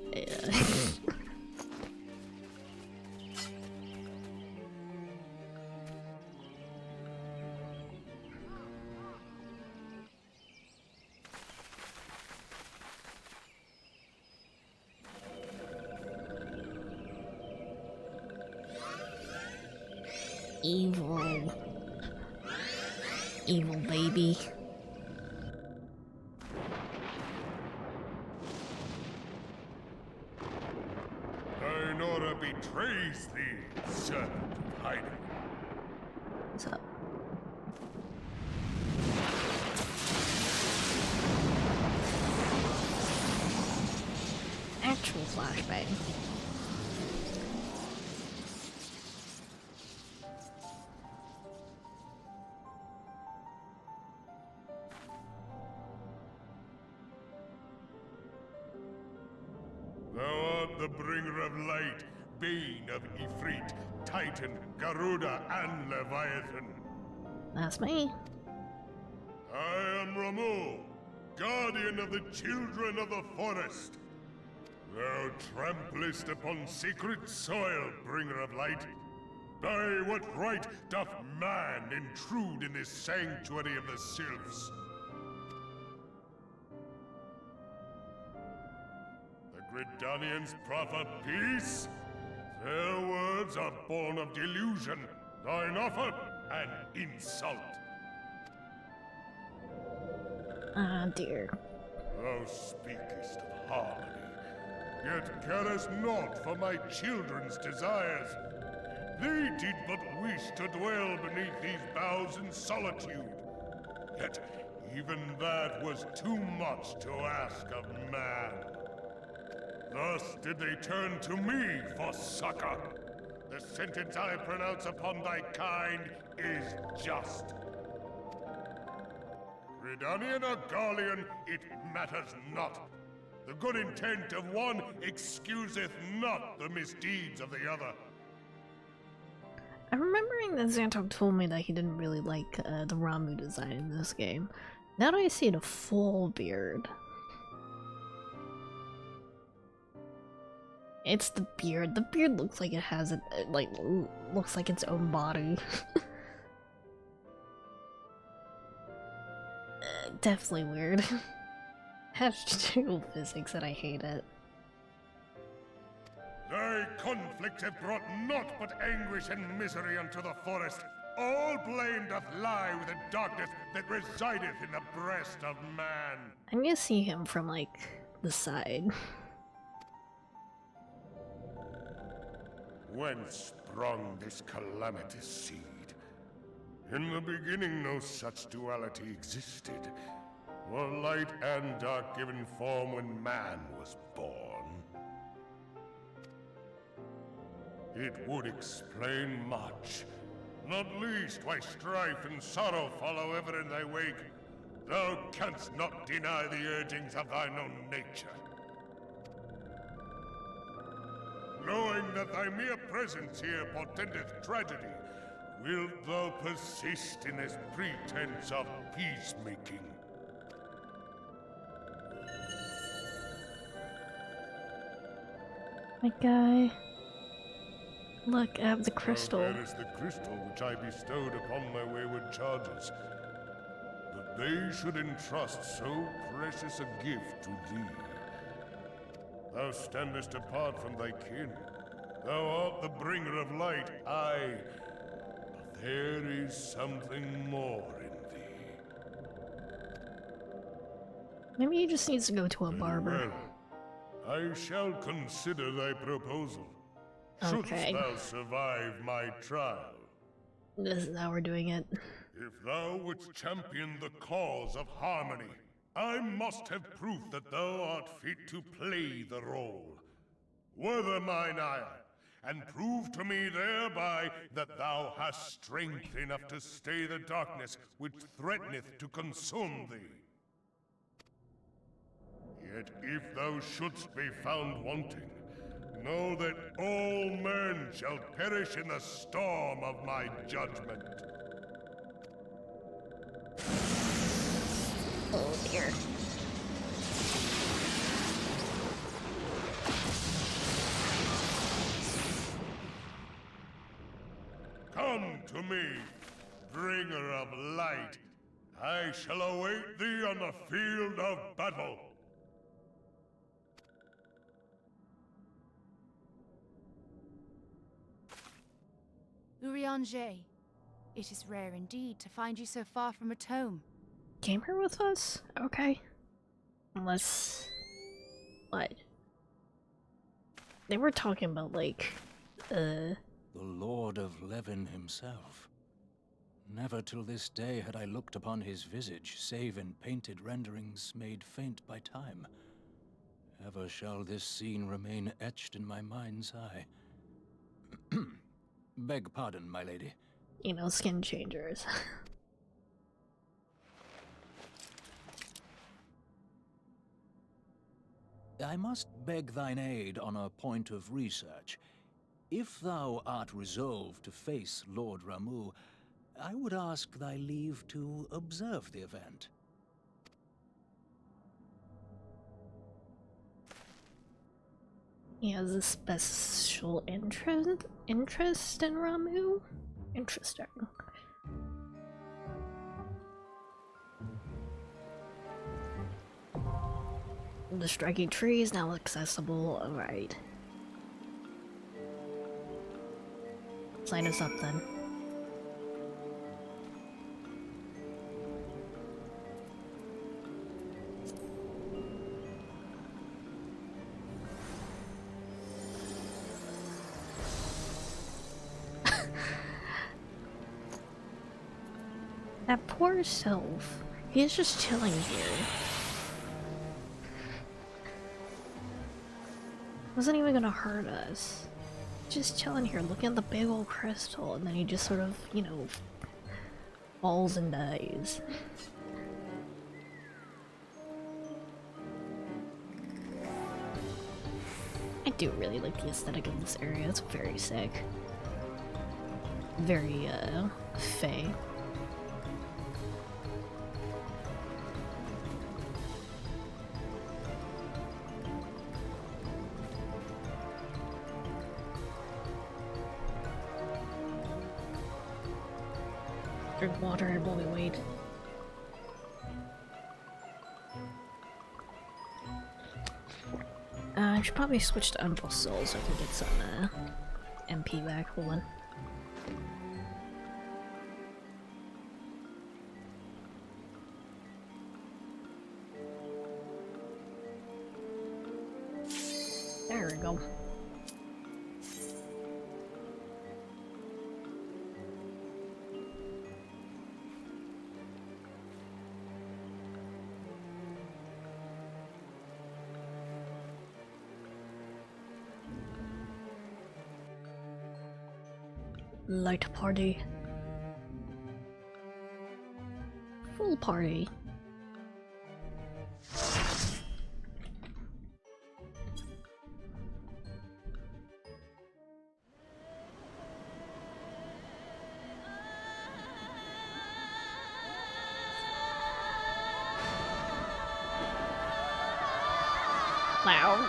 Evil. Evil baby. Ainora betrays thee, servant of hiding. What's up? Actual flashbang. Thou art the bringer of light, bane of Ifrit, Titan, Garuda, and Leviathan. That's me. I am Ramu, guardian of the children of the forest. Thou tramplest upon sacred soil, bringer of light. By what right doth man intrude in this sanctuary of the sylphs? Gridanians proffer peace? Their words are born of delusion, thine offer an insult. Ah, dear. Thou speakest of harmony, yet carest naught for my children's desires. They did but wish to dwell beneath these boughs in solitude. Yet even that was too much to ask of man. Thus did they turn to me for succor. The sentence I pronounce upon thy kind is just. Redanian or Garlean, it matters not. The good intent of one excuseth not the misdeeds of the other. I'm remembering that Xantok told me that he didn't really like the Ramu design in this game. Now that I see the full beard. It's the beard. The beard looks like it has it, looks like its own body. Definitely weird. Has dual physics and I hate it. Thy conflict have brought naught but anguish and misery unto the forest. All blame doth lie with the darkness that resideth in the breast of man. I'm gonna see him from, like, the side. Whence sprung this calamitous seed? In the beginning no such duality existed. Were light and dark given form when man was born? It would explain much. Not least why strife and sorrow follow ever in thy wake. Thou canst not deny the urgings of thine own nature. Knowing that thy mere presence here portendeth tragedy, wilt thou persist in this pretense of peacemaking? My guy. Look, I have the crystal. Well, there is the crystal which I bestowed upon my wayward charges. That they should entrust so precious a gift to thee. Thou standest apart from thy kin. Thou art the bringer of light, aye. But there is something more in thee. Maybe he just needs to go to a barber. Well, I shall consider thy proposal. Okay. Shouldst thou survive my trial. This is how we're doing it. If thou wouldst champion the cause of harmony, I must have proof that thou art fit to play the role. Wither mine ire, and prove to me thereby that thou hast strength enough to stay the darkness which threateneth to consume thee. Yet if thou shouldst be found wanting, know that all men shall perish in the storm of my judgment. Oh dear. Come to me, bringer of light. I shall await thee on the field of battle. Urianger, it is rare indeed to find you so far from a tome. Came here with us? Okay. Unless... What? They were talking about, like, The Lord of Levin himself. Never till this day had I looked upon his visage, save in painted renderings made faint by time. Ever shall this scene remain etched in my mind's eye. Beg pardon, my lady. you know, skin changers. I must beg thine aid on a point of research. If thou art resolved to face Lord Ramu, I would ask thy leave to observe the event. He has a special interest in Ramu? Interesting. The striking tree is now accessible. Alright. Sign us up then. That poor sylph. He's just chilling here. Wasn't even gonna hurt us. Just chilling here, looking at the big old crystal, and then he just sort of, you know, falls and dies. do really like the aesthetic of this area. It's very sick. Very, fey. Drink water while we wait. I should probably switch to Uncle Soul so I can get some MP back. Hold on. There we go. Light party. Full party. Wow.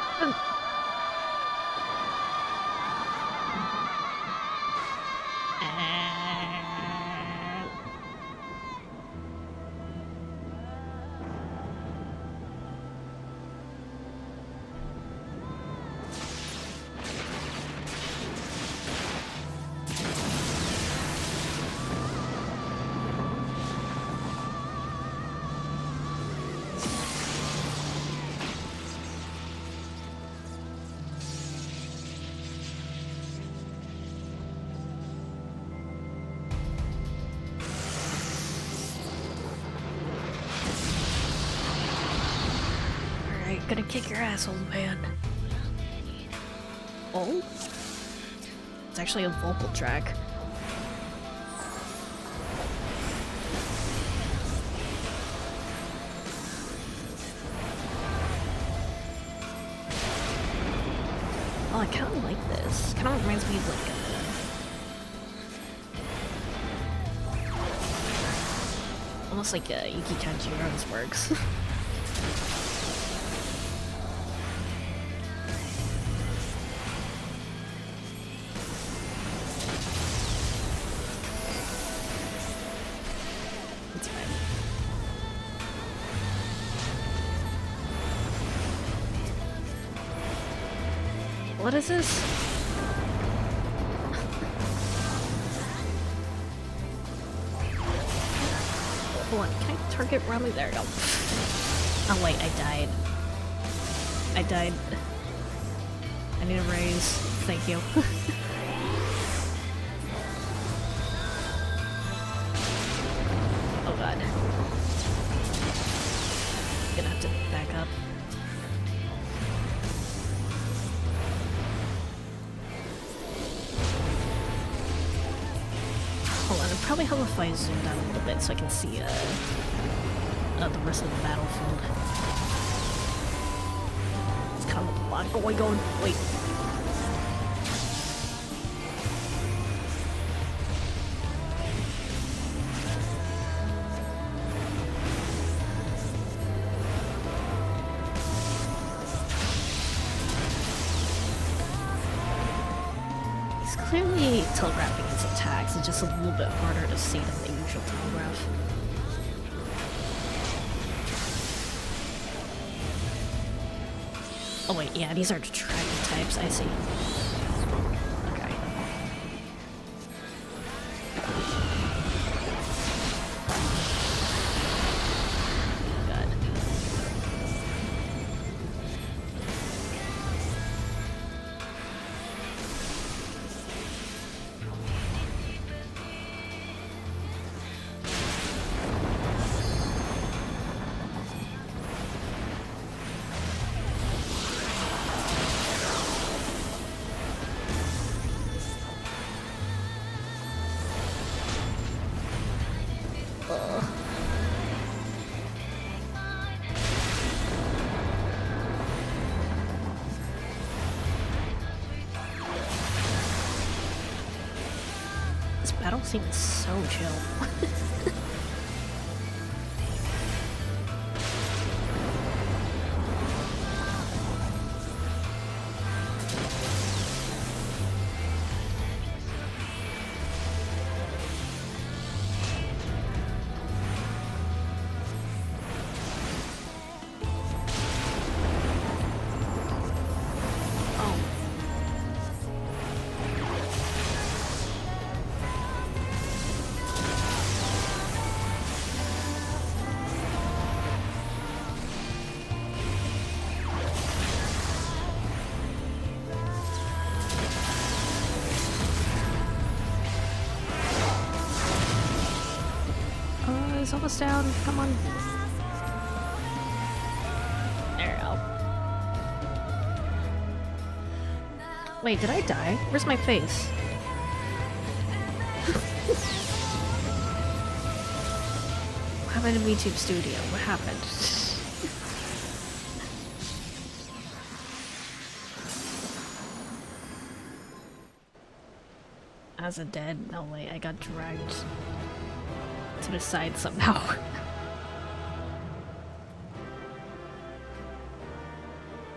Gonna kick your ass, old man. Oh? It's actually a vocal track. Oh, I kinda like this. Kinda reminds me of like almost like Yuki Kanjiro's works. What is this? Hold on, can I target Rami? There we go. Oh wait, I died. I died. I need a raise. Thank you. Oh god. Gonna have to back up. Probably help if I zoom down a little bit so I can see the rest of the battlefield. It's kind of a lot going on. Wait. Clearly telegraphing his attacks is just a little bit harder to see than the usual telegraph. Oh wait, yeah, these are dragon types, I see. Okay. battle seems so chill. It's almost down. Come on. There we go. Wait, did I die? Where's my face? What happened to VTube Studio? What happened? As a dead? No way, I got dragged to the side somehow.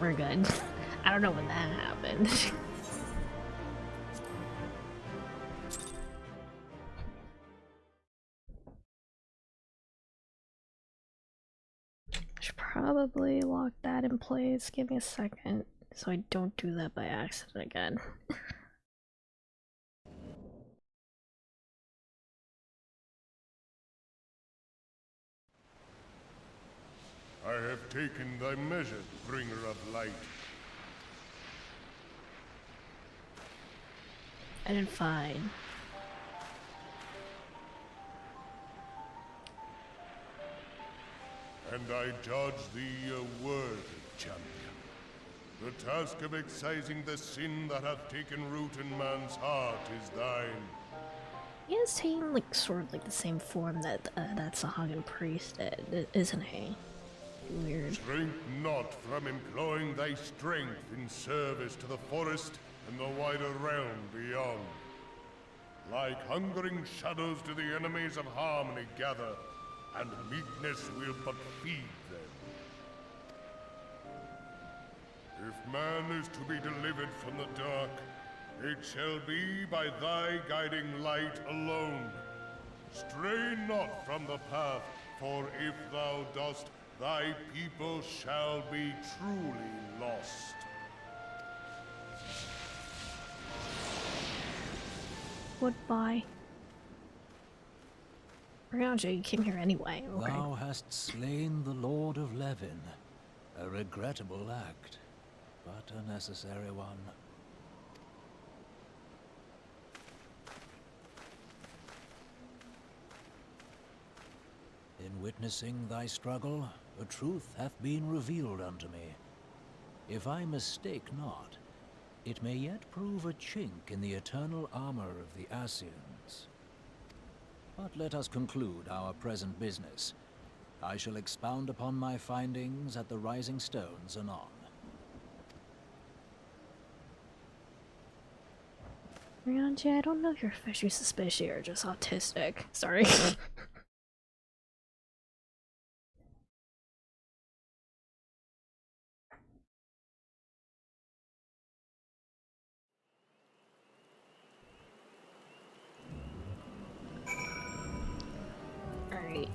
We're good. I don't know when that happened. Should probably lock that in place. Give me a second so I don't do that by accident again. I have taken thy measure, bringer of light. I did fine. And I judge thee a worthy champion. The task of excising the sin that hath taken root in man's heart is thine. He has taken like sort of like the same form that that Sahagan priest did, isn't he? Weird. Shrink not from employing thy strength in service to the forest and the wider realm beyond. Like hungering shadows do the enemies of harmony gather, and meekness will but feed them. If man is to be delivered from the dark, it shall be by thy guiding light alone. Stray not from the path, for if thou dost, thy people shall be truly lost. Goodbye. Ryanja, you came here anyway. Okay. Thou hast slain the Lord of Levin. A regrettable act, but a necessary one. In witnessing thy struggle, a truth hath been revealed unto me. If I mistake not, it may yet prove a chink in the eternal armor of the Assyrians. But let us conclude our present business. I shall expound upon my findings at the Rising Stones anon. Ryanja, I don't know if you're fishy suspicious or just autistic. Sorry. Alright.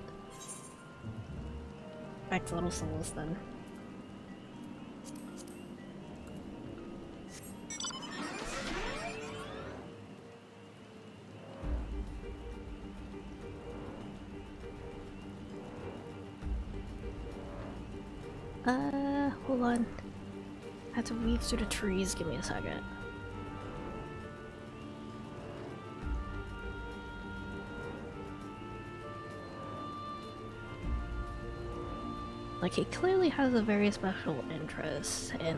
Back to Little Souls then. Hold on. I have to weave through the trees. Give me a second. Like, he clearly has a very special interest in,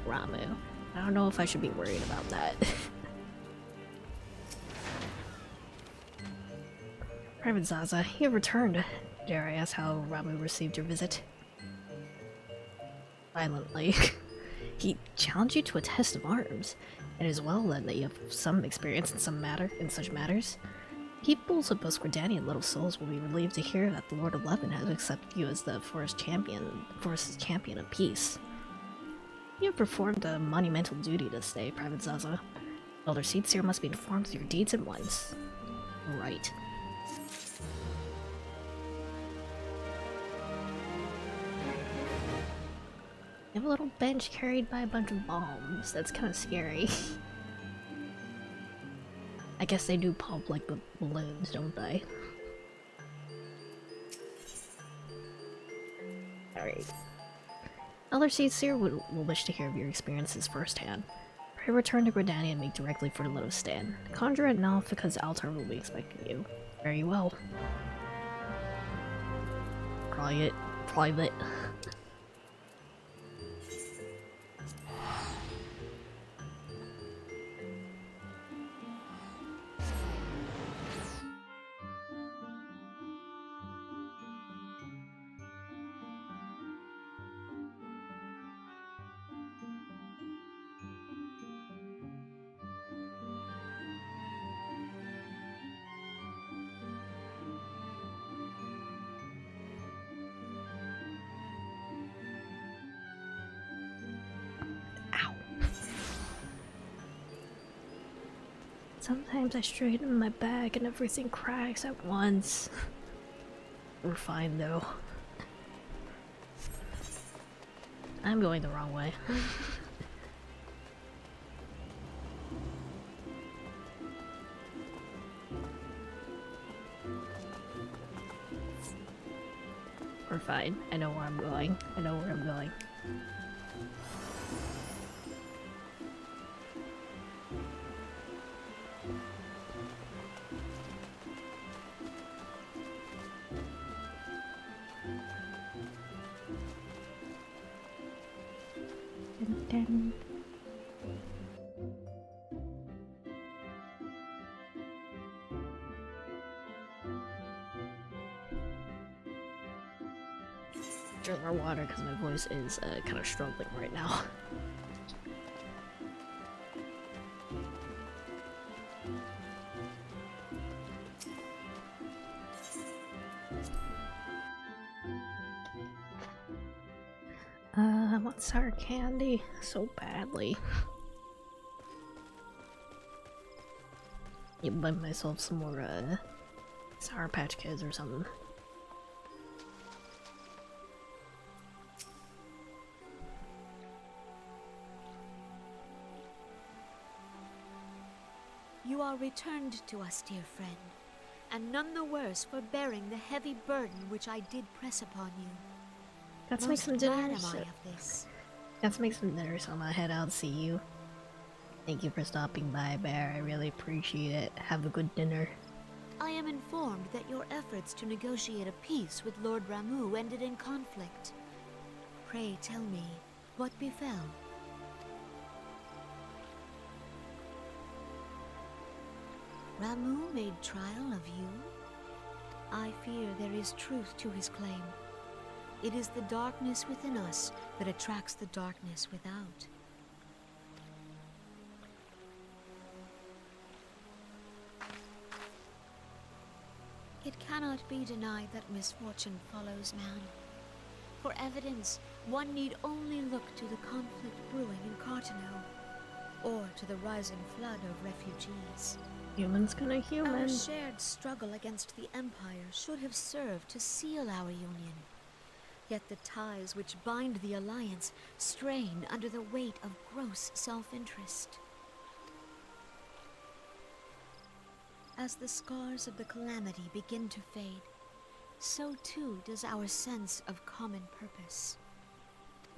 Ramu. I don't know if I should be worried about that. Private Zaza, you have returned. Dare I ask how Ramu received your visit? Violently. He challenged you to a test of arms. It is well then that you have some experience in such matters. Peoples of both Gridanian little souls will be relieved to hear that the Lord 11 has accepted you as the forest's champion of peace. You have performed a monumental duty this day, Private Zaza. Elder Seedseer must be informed of your deeds at once. Right. You have a little bench carried by a bunch of bombs. That's kind of scary. I guess they do pop like balloons, don't they? Alright. Elder Seedseer will wish to hear of your experiences firsthand. Pray return to Gridania and make directly for the Lotus Stand. Conjure it now because Altar will be expecting you. Very well. Private. Sometimes I straighten my back and everything cracks at once. We're fine though. I'm going the wrong way. We're fine. I know where I'm going. Drink more water because my voice is kind of struggling right now. I want sour candy so badly. You buy myself some more Sour Patch Kids or something. You are returned to us, dear friend, and none the worse for bearing the heavy burden which I did press upon you. Let's make some dinner. Let's make some dinner, so I'm gonna head out and see you. Thank you for stopping by, Bear. I really appreciate it. Have a good dinner. I am informed that your efforts to negotiate a peace with Lord Ramuh ended in conflict. Pray tell me, what befell? Ramuh made trial of you? I fear there is truth to his claim. It is the darkness within us that attracts the darkness without. It cannot be denied that misfortune follows man. For evidence, one need only look to the conflict brewing in Cartano, or to the rising flood of refugees. Humans gonna human. Our shared struggle against the Empire should have served to seal our union. Yet the ties which bind the Alliance strain under the weight of gross self-interest. As the scars of the calamity begin to fade, so too does our sense of common purpose.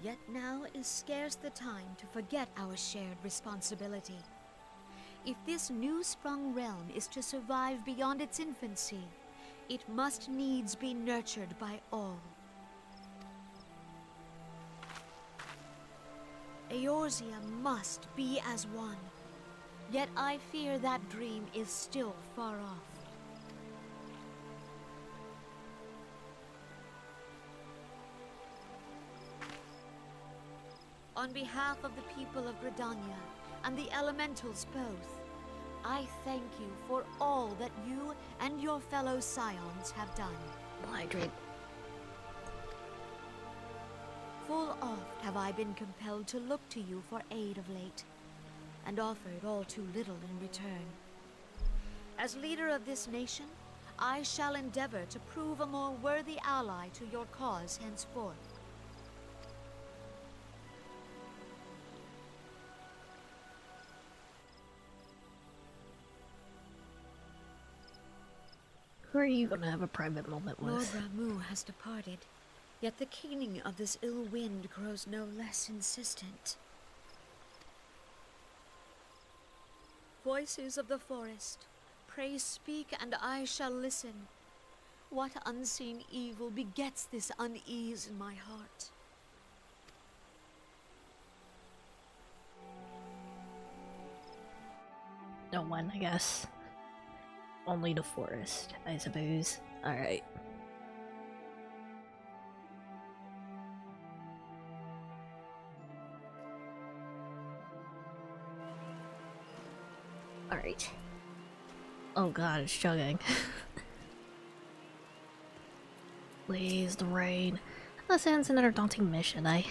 Yet now is scarce the time to forget our shared responsibility. If this new-sprung realm is to survive beyond its infancy, it must needs be nurtured by all. Eorzea must be as one. Yet I fear that dream is still far off. On behalf of the people of Gridania and the elementals both, I thank you for all that you and your fellow scions have done. Hydrate. Full oft have I been compelled to look to you for aid of late, and offered all too little in return. As leader of this nation, I shall endeavor to prove a more worthy ally to your cause henceforth. Who are you gonna have a private moment with? Lord Ramu has departed, yet the keening of this ill wind grows no less insistent. Voices of the forest, pray speak and I shall listen. What unseen evil begets this unease in my heart? No one, I guess. Only the forest, I suppose. Alright. Alright. Oh god, it's chugging. Please, the rain. That sounds another daunting mission. I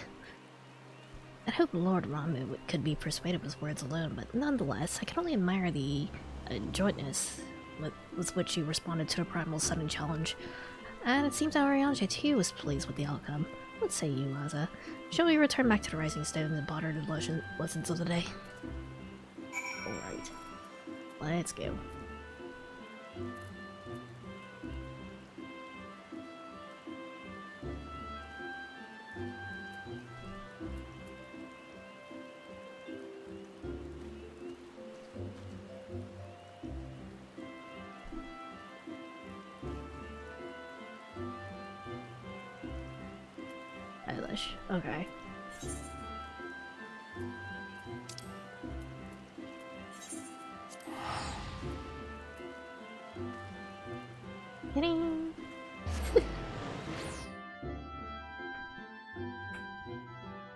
hope Lord Ramu could be persuaded with words alone, but nonetheless, I can only admire the adroitness with which you responded to the primal sudden challenge. And it seems that Ariange too was pleased with the outcome. What say you, Aza? Shall we return back to the Rising Stones and ponder the lessons of the day? Alright. Let's go. Okay. Hitting.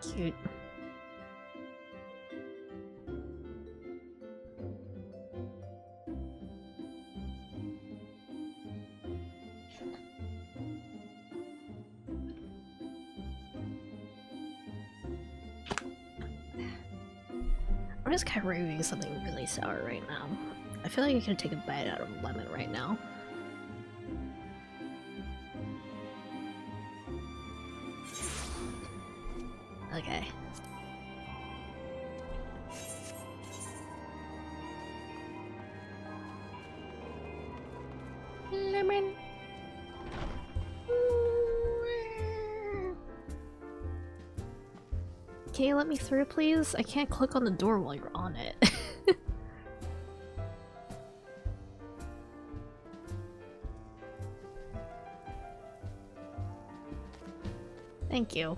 Cute. I'm just craving something really sour right now. I feel like I could take a bite out of a lemon right now. Okay. Lemon. Can you let me through, please? I can't click on the door while you're on it. Thank you.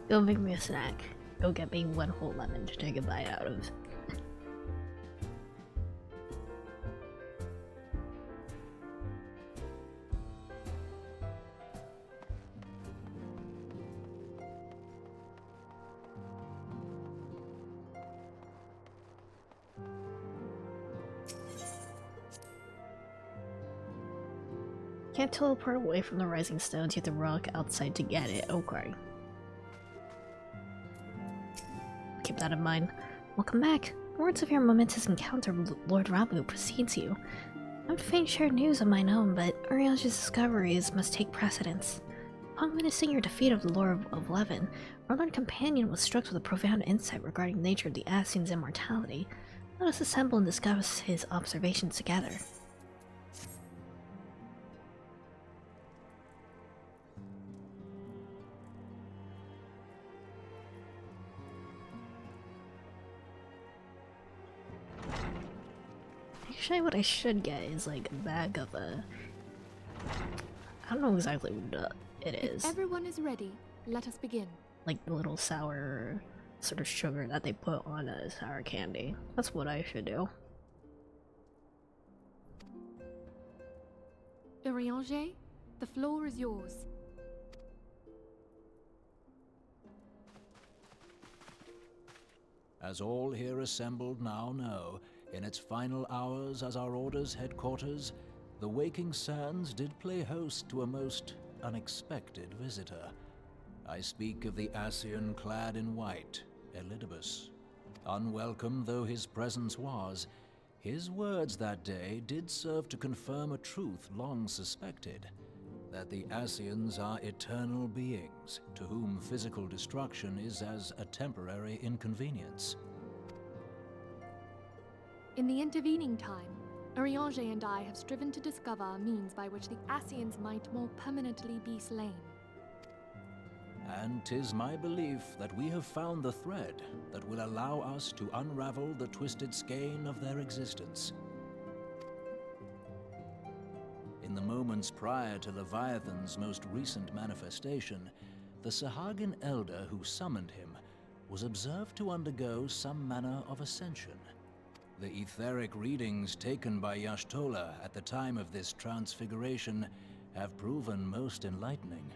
Go make me a snack. Go get me one whole lemon to take a bite out of. Can't teleport away from the rising stones, you have to rock outside to get it. Okay. Keep that in mind. Welcome back. Words of your momentous encounter with Lord Ramu precedes you. I have faint shared news of mine own, but Uriel's discoveries must take precedence. Upon witnessing your defeat of the Lord of Levin, our Lord Companion was struck with a profound insight regarding the nature of the Ascian's immortality. Let us assemble and discuss his observations together. Actually, what I should get is like a bag of I don't know exactly what it is. If everyone is ready, let us begin. Like the little sour sort of sugar that they put on a sour candy. That's what I should do. Urianger, The floor is yours. As all here assembled now know, in its final hours as our Order's headquarters, the Waking Sands did play host to a most unexpected visitor. I speak of the Ascian clad in white, Elidibus. Unwelcome though his presence was, his words that day did serve to confirm a truth long suspected, that the Ascians are eternal beings, to whom physical destruction is as a temporary inconvenience. In the intervening time, Urianger and I have striven to discover a means by which the Ascians might more permanently be slain. And 'tis my belief that we have found the thread that will allow us to unravel the twisted skein of their existence. In the moments prior to Leviathan's most recent manifestation, the Sahagin elder who summoned him was observed to undergo some manner of ascension. The etheric readings taken by Y'ashtola at the time of this transfiguration have proven most enlightening.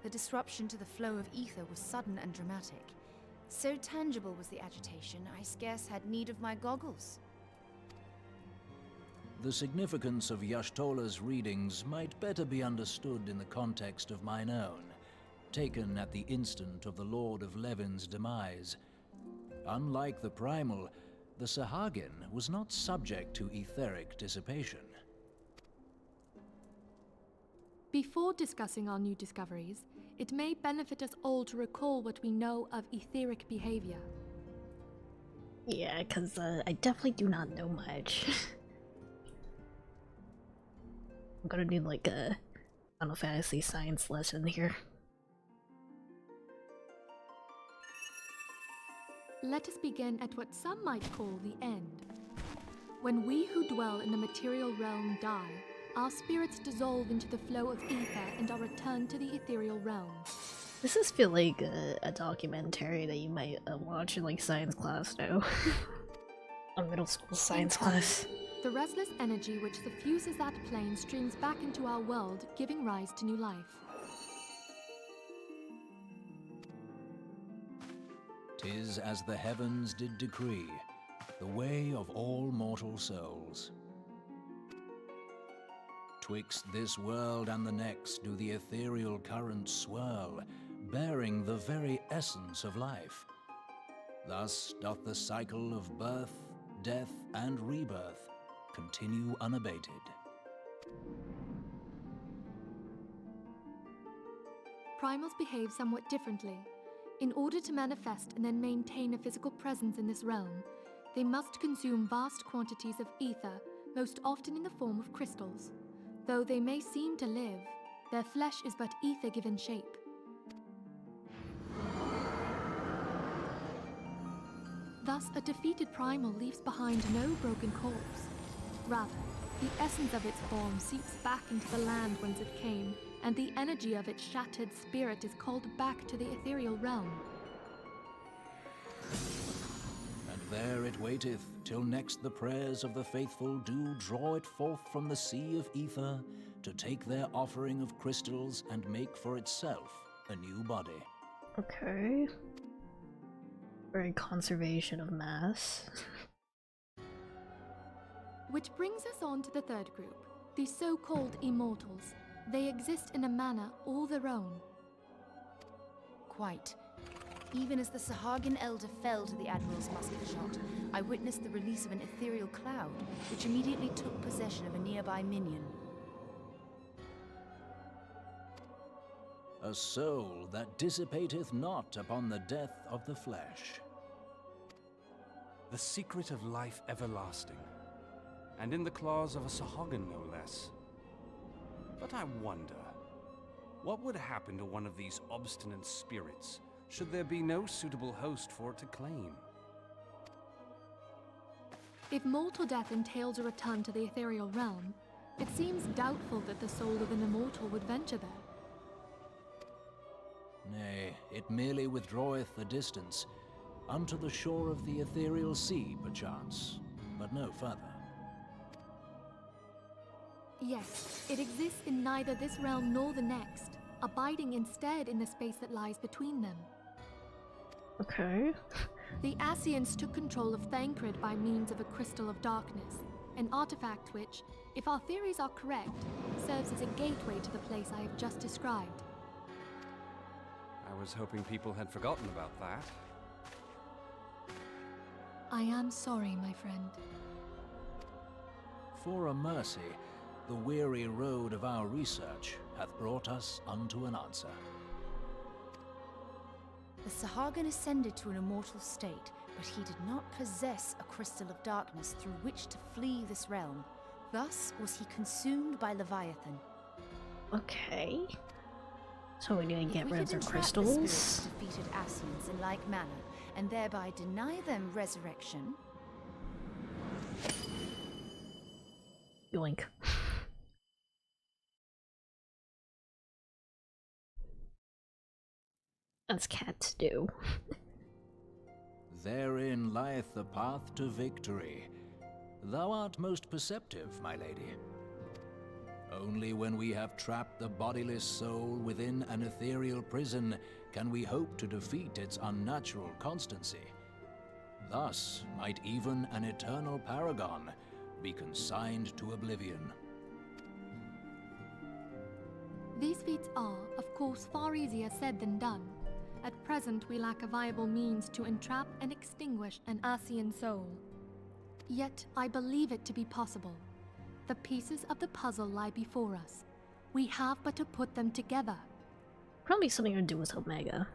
The disruption to the flow of ether was sudden and dramatic. So tangible was the agitation, I scarce had need of my goggles. The significance of Y'ashtola's readings might better be understood in the context of mine own, taken at the instant of the Lord of Levin's demise. Unlike the Primal, the Sahagin was not subject to etheric dissipation. Before discussing our new discoveries, it may benefit us all to recall what we know of etheric behavior. Yeah, because I definitely do not know much. I'm gonna do like a Final Fantasy science lesson here. Let us begin at what some might call the end. When we who dwell in the material realm die, our spirits dissolve into the flow of ether and are returned to the ethereal realm. This is feel like a documentary that you might watch in like science class now. A middle school science class. The restless energy which suffuses that plane streams back into our world, giving rise to new life. 'Tis as the heavens did decree, the way of all mortal souls. Twixt this world and the next do the ethereal currents swirl, bearing the very essence of life. Thus doth the cycle of birth, death, and rebirth continue unabated. Primals behave somewhat differently. In order to manifest and then maintain a physical presence in this realm, they must consume vast quantities of ether, most often in the form of crystals. Though they may seem to live, their flesh is but ether given shape. Thus, a defeated primal leaves behind no broken corpse. Rather, the essence of its form seeps back into the land whence it came, and the energy of its shattered spirit is called back to the ethereal realm. And there it waiteth, till next the prayers of the faithful do draw it forth from the sea of ether, to take their offering of crystals and make for itself a new body. Okay. Very conservation of mass. Which brings us on to the third group, the so-called immortals. They exist in a manner all their own. Quite. Even as the Sahagin elder fell to the Admiral's musket shot, I witnessed the release of an ethereal cloud, which immediately took possession of a nearby minion. A soul that dissipateth not upon the death of the flesh. The secret of life everlasting, and in the claws of a Sahagin no less. But I wonder, what would happen to one of these obstinate spirits should there be no suitable host for it to claim? If mortal death entails a return to the ethereal realm, it seems doubtful that the soul of an immortal would venture there. Nay, it merely withdraweth a distance, unto the shore of the ethereal sea, perchance, but no further. Yes, it exists in neither this realm nor the next, abiding instead in the space that lies between them. Okay. The Ascians took control of Thancred by means of a crystal of darkness, an artifact which, if our theories are correct, serves as a gateway to the place I have just described. I was hoping people had forgotten about that. I am sorry, my friend. For a mercy, the weary road of our research hath brought us unto an answer. The Sahagan ascended to an immortal state, but he did not possess a crystal of darkness through which to flee this realm. Thus was he consumed by Leviathan. Okay. So we need to get If we rid could of their entrap the crystals. spirits of defeated Ascians in like manner, and thereby deny them resurrection. Yoink. That's cats do. Therein lieth the path to victory. Thou art most perceptive, my lady. Only when we have trapped the bodiless soul within an ethereal prison can we hope to defeat its unnatural constancy. Thus might even an eternal paragon be consigned to oblivion. These feats are, of course, far easier said than done. At present, we lack a viable means to entrap and extinguish an Ascian soul. Yet, I believe it to be possible. The pieces of the puzzle lie before us. We have but to put them together. Probably something to do with Omega.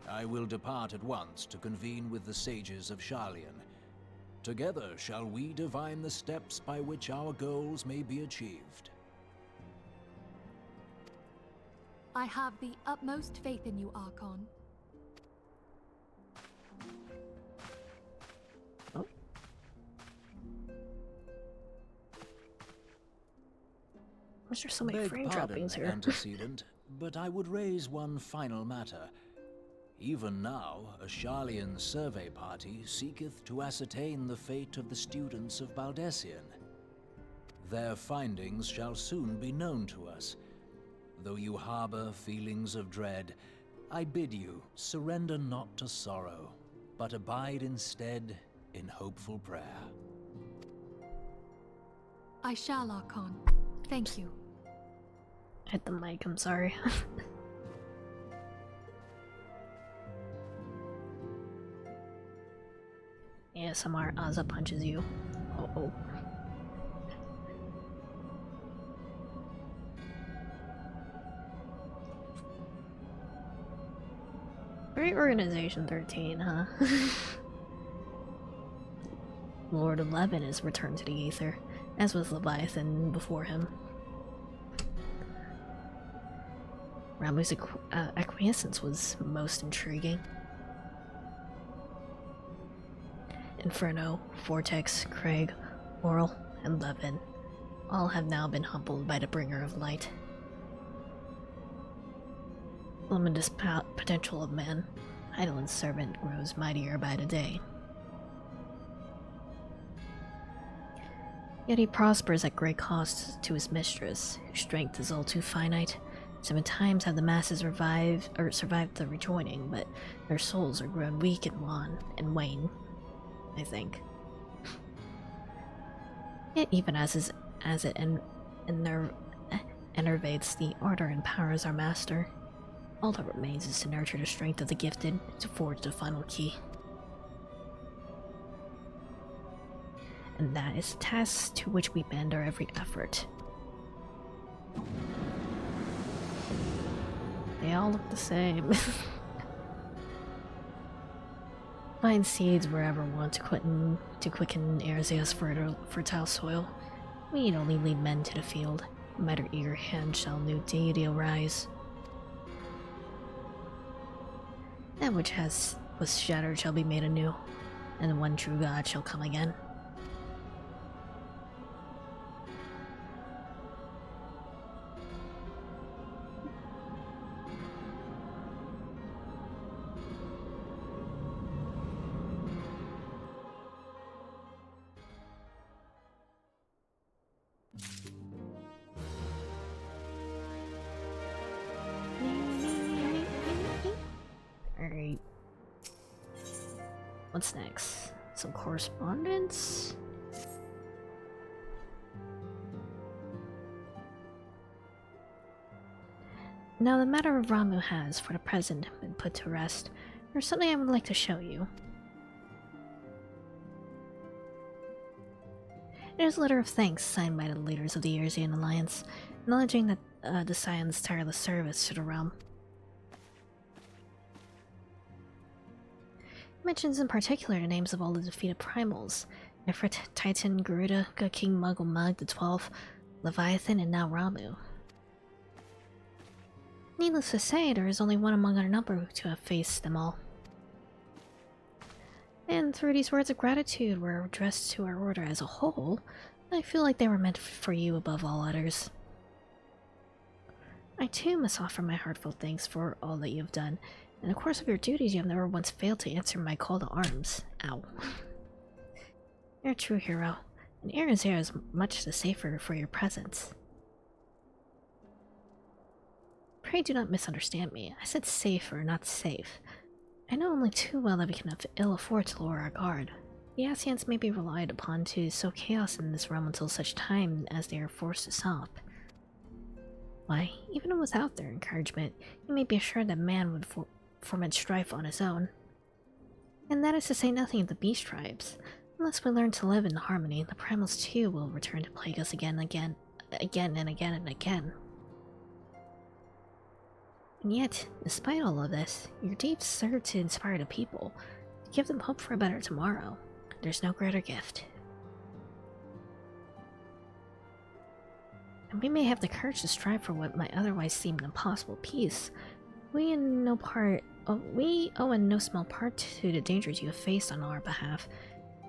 I will depart at once to convene with the sages of Sharlayan. Together shall we divine the steps by which our goals may be achieved. I have the utmost faith in you, Archon. Oh. Why is there so many Beg frame pardon, droppings here? antecedent, but I would raise one final matter. Even now, a Sharlayan survey party seeketh to ascertain the fate of the students of Baldessian. Their findings shall soon be known to us. Though you harbor feelings of dread, I bid you surrender not to sorrow, but abide instead in hopeful prayer. I shall, Archon. Thank you. Hit the mic, I'm sorry. ASMR Azza punches you. Uh-oh. Great Organization 13, huh? Lord 11 is returned to the Aether, as was Leviathan before him. Ramu's acquiescence was most intriguing. Inferno, Vortex, Craig, Oral, and Levin all have now been humbled by the Bringer of Light. Limitless potential of man, Eidolon's servant grows mightier by the day. Yet he prospers at great cost to his mistress, whose strength is all too finite. 7 times have the masses survived the rejoining, but their souls are grown weak and wan and wane, I think. Yet even as it enervates the ardor and powers our master, all that remains is to nurture the strength of the gifted, to forge the final key. And that is the task to which we bend our every effort. They all look the same. Find seeds wherever want to quicken Erzia's fertile soil. We need only lead men to the field. From either eager hand shall new deity arise. That which was shattered shall be made anew, and the one true God shall come again. what's next? Some correspondence? Now the matter of Ramu has, for the present, been put to rest. There's something I would like to show you. It is a letter of thanks signed by the leaders of the Earsian Alliance, acknowledging that the Scion's tireless service to the realm. It mentions in particular the names of all the defeated primals: Ifrit, Titan, Garuda, Good King Muggle Mug the 12th, Leviathan, and now Ramu. Needless to say, there is only one among our number to have faced them all. And through these words of gratitude were addressed to our order as a whole, I feel like they were meant for you above all others. I too must offer my heartfelt thanks for all that you have done. In the course of your duties, you have never once failed to answer my call to arms. Ow. You're a true hero, and Erenzira is much the safer for your presence. Pray do not misunderstand me. I said safer, not safe. I know only too well that we can ill afford to lower our guard. The Ascians may be relied upon to sow chaos in this realm until such time as they are forced to stop. Why, even without their encouragement, you may be assured that man would foment strife on his own. And that is to say nothing of the beast tribes. Unless we learn to live in harmony, the primals too will return to plague us again and again. And yet, despite all of this, your deeds serve to inspire the people, to give them hope for a better tomorrow. There's no greater gift. And we may have the courage to strive for what might otherwise seem an impossible peace. We owe in no small part to the dangers you have faced on our behalf,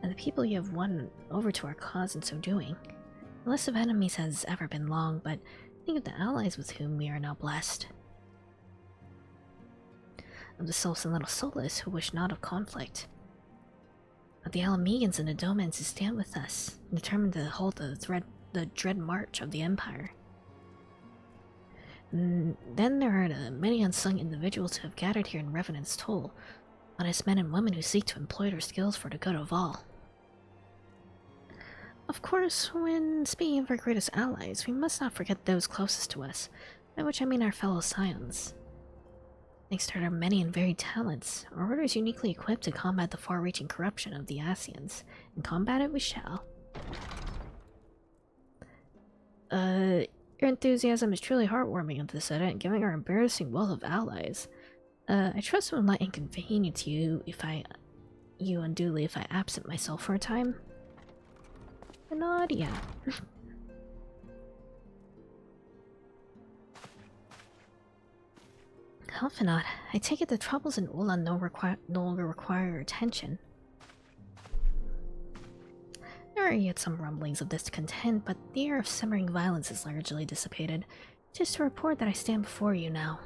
and the people you have won over to our cause in so doing. The list of enemies has ever been long, but think of the allies with whom we are now blessed. Of the Sylphs and Little Solas who wish not of conflict. Of the Alamegans and the Domans who stand with us, determined to hold the dread march of the Empire. And then there are the many unsung individuals who have gathered here in Revenant's Toll, honest men and women who seek to employ their skills for the good of all. Of course, when speaking of our greatest allies, we must not forget those closest to us, by which I mean our fellow Scions. Thanks to their many and varied talents, our order is uniquely equipped to combat the far-reaching corruption of the Ascians, and combat it we shall. Your enthusiasm is truly heartwarming at this edit, giving our embarrassing wealth of allies. I trust it will not inconvenience you unduly if I absent myself for a time. A nod, yeah. Alphanot, I take it the troubles in Ulan no longer require your attention. There are yet some rumblings of discontent, but the air of simmering violence is largely dissipated. Just to report that I stand before you now.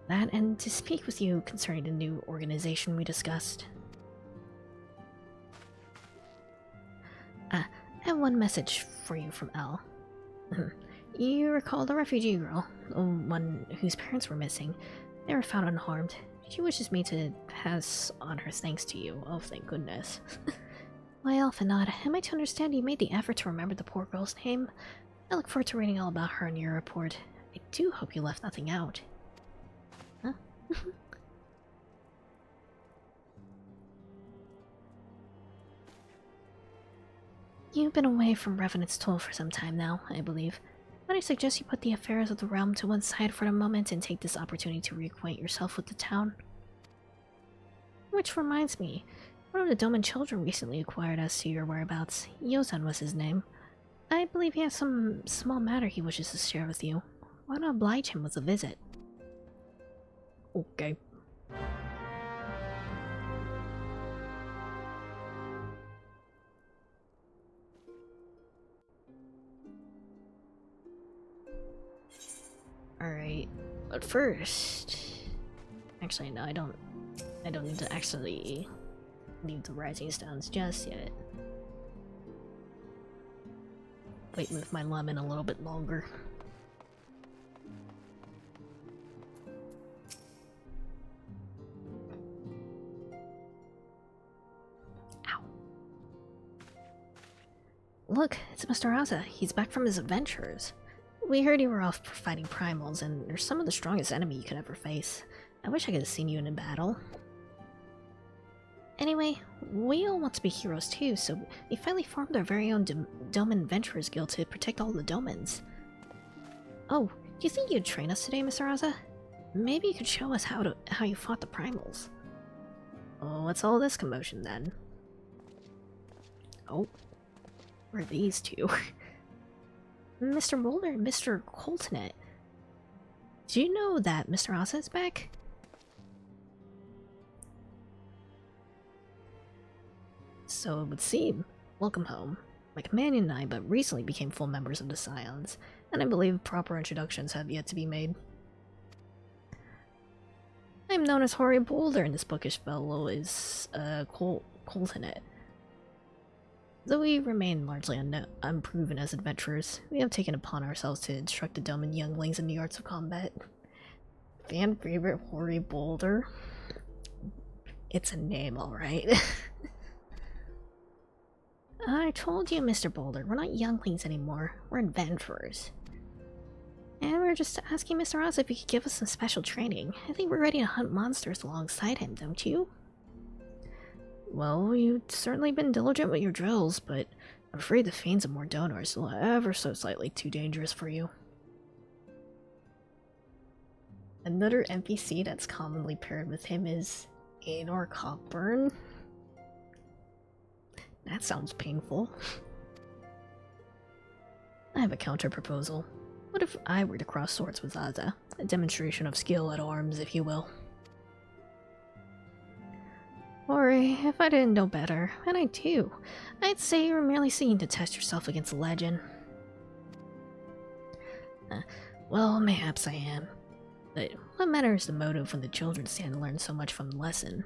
That, and to speak with you concerning the new organization we discussed. I have one message for you from Elle. You recall the refugee girl, the one whose parents were missing. They were found unharmed. She wishes me to pass on her thanks to you. Oh, thank goodness. Why, Alphanot, am I to understand you made the effort to remember the poor girl's name? I look forward to reading all about her in your report. I do hope you left nothing out. Huh? You've been away from Revenant's Toll for some time now, I believe. But I suggest you put the affairs of the realm to one side for the moment and take this opportunity to reacquaint yourself with the town. Which reminds me, one of the Doman children recently acquired us to your whereabouts. Yozan was his name. I believe he has some small matter he wishes to share with you. Why not oblige him with a visit? Okay. Alright, but first... Actually, no, I don't need to actually leave the Rising Stones just yet. Wait with my lemon a little bit longer. look, it's Mr. Aza. He's back from his adventures. We heard you were off fighting primals, and they're some of the strongest enemy you could ever face. I wish I could have seen you in a battle. Anyway, we all want to be heroes too, so we finally formed our very own Doman Adventurers Guild to protect all the Domans. Oh, do you think you'd train us today, Mr. Aza? Maybe you could show us how you fought the primals. Oh, what's all this commotion then? Oh, where are these two? Mr. Boulder and Mr. Coltonet. Do you know that Mr. Aza is back? So it would seem. Welcome home. My companion and I but recently became full members of the Scions, and I believe proper introductions have yet to be made. I am known as Hoary Boulder, and this bookish fellow is, Coltonet. Though we remain largely unproven as adventurers, we have taken upon ourselves to instruct the Doman younglings in the arts of combat. Fan favorite Hoary Boulder? It's a name, alright. I told you, Mr. Boulder, we're not younglings anymore, we're adventurers. And we're just asking Mr. Oz if he could give us some special training. I think we're ready to hunt monsters alongside him, don't you? Well, you've certainly been diligent with your drills, but I'm afraid the fiends of Mordona are still ever so slightly too dangerous for you. Another NPC that's commonly paired with him is Aenor Cockburn. That sounds painful. I have a counter-proposal. What if I were to cross swords with Aza? A demonstration of skill at arms, if you will. Or if I didn't know better, and I do, I'd say you're merely seeking to test yourself against a legend. Well, mayhaps I am. But what matters the motive when the children stand to learn so much from the lesson?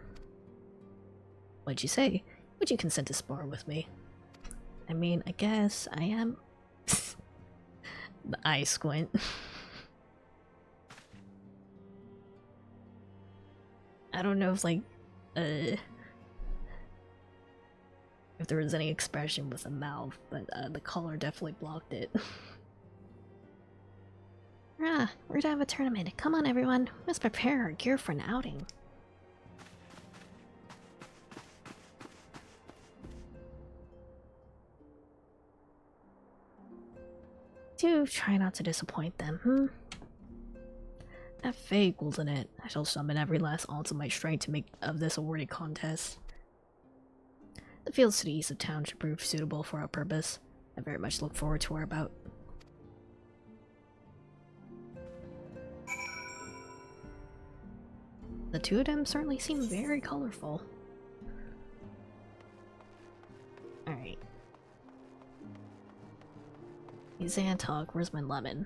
What'd you say? Would you consent to spar with me? I mean, I guess I am... The eye squint. I don't know if, like, if there was any expression with the mouth, but the color definitely blocked it. We're to have a tournament. Come on, everyone. We must prepare our gear for an outing. Do try not to disappoint them, Have faith, Goldenet. I shall summon every last ounce of my strength to make of this a worthy contest. The fields to the east of town should prove suitable for our purpose. I very much look forward to our bout. The two of them certainly seem very colorful. Alright. Xantog, where's my lemon?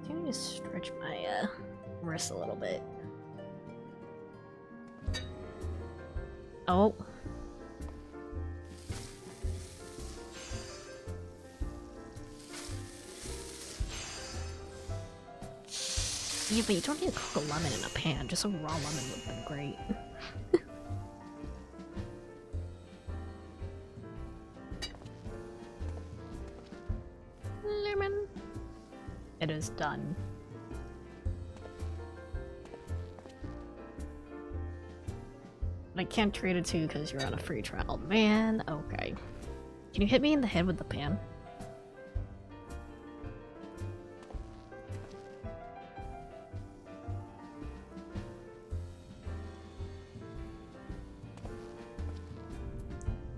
Can I just stretch my wrist a little bit? Oh. Yeah, but you don't need to cook a lemon in a pan. Just a raw lemon would have been great. Lemon. It is done. I can't trade it to you because you're on a free trial. Man, okay. Can you hit me in the head with the pan?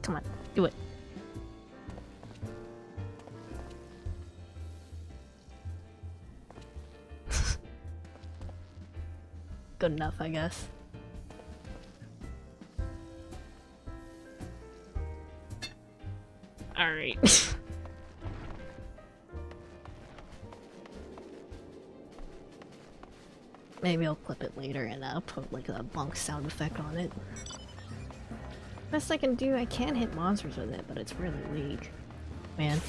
Come on, do it. Good enough, I guess. Alright. Maybe I'll clip it later and put like a bonk sound effect on it. Best I can do, I can hit monsters with it, but it's really weak. Man.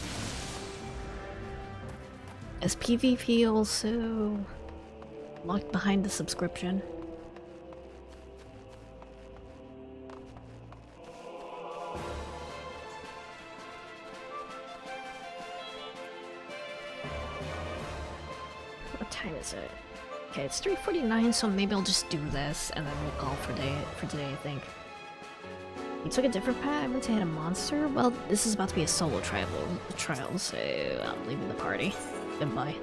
Is PvP also locked behind the subscription? What time is it? Okay, it's 3:49, so maybe I'll just do this and then we'll call for today, I think. You took a different path? I went to hit a monster? Well, this is about to be a solo trial, so I'm leaving the party. Goodbye.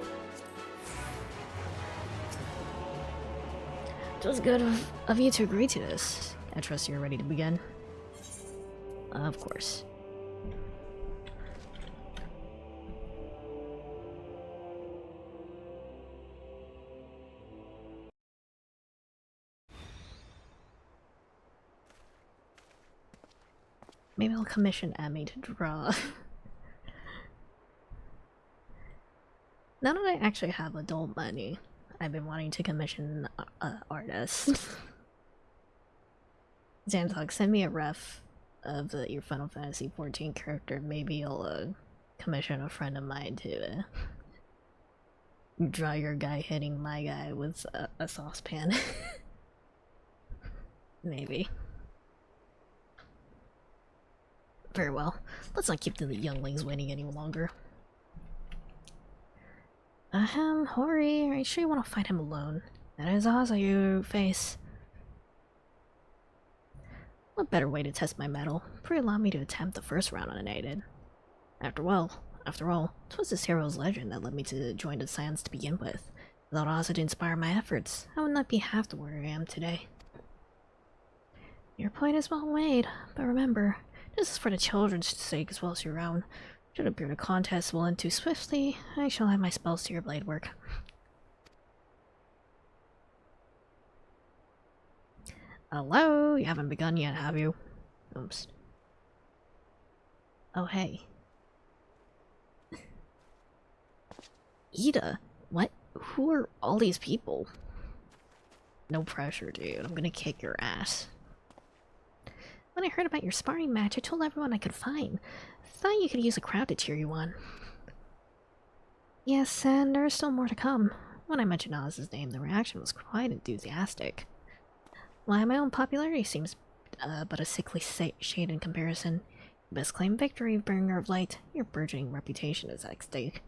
It was good of you to agree to this. I trust you're ready to begin. Of course. Maybe I'll commission Emmy to draw. Now that I actually have adult money, I've been wanting to commission artists. Xantog, send me a ref of your Final Fantasy XIV character. Maybe I'll commission a friend of mine to draw your guy hitting my guy with a saucepan. Maybe. Very well. Let's not keep the younglings waiting any longer. Hori, are you sure you want to fight him alone? That is also you face. What better way to test my mettle? Pray allow me to attempt the first round unaided. After all, 'twas this hero's legend that led me to join the Sands to begin with. Without Oza to inspire my efforts, I would not be half the warrior I am today. Your point is well made, but remember, this is for the children's sake as well as your own. Should appear the contest will end too swiftly, I shall add my spells to your blade work. Hello? You haven't begun yet, have you? Oops. Oh, hey. Ida? What? Who are all these people? No pressure, dude. I'm gonna kick your ass. When I heard about your sparring match, I told everyone I could find. Thought you could use a crowd to cheer you on. Yes, and there's still more to come. When I mentioned Oz's name, the reaction was quite enthusiastic. Why, my own popularity seems but a sickly shade in comparison. You best claim victory, bringer of light. Your burgeoning reputation is at stake.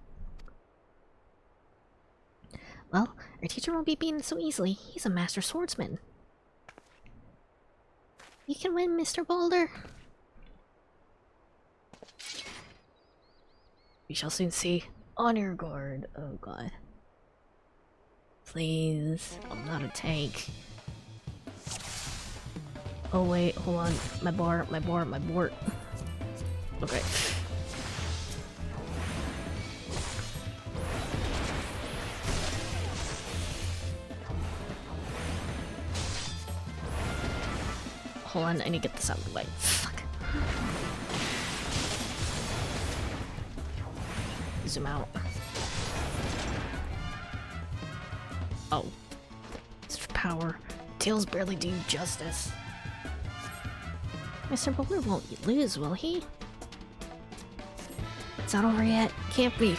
Well, our teacher won't be beaten so easily. He's a master swordsman. You can win, Mr. Boulder. We shall soon see. On your guard. Oh god. Please. I'm not a tank. Oh wait, hold on. My board. Okay. Hold on, I need to get this out of the way. Fuck. Zoom out. Oh. Such power. Tails barely do justice. Mr. Bowler won't lose, will he? It's not over yet. Can't be.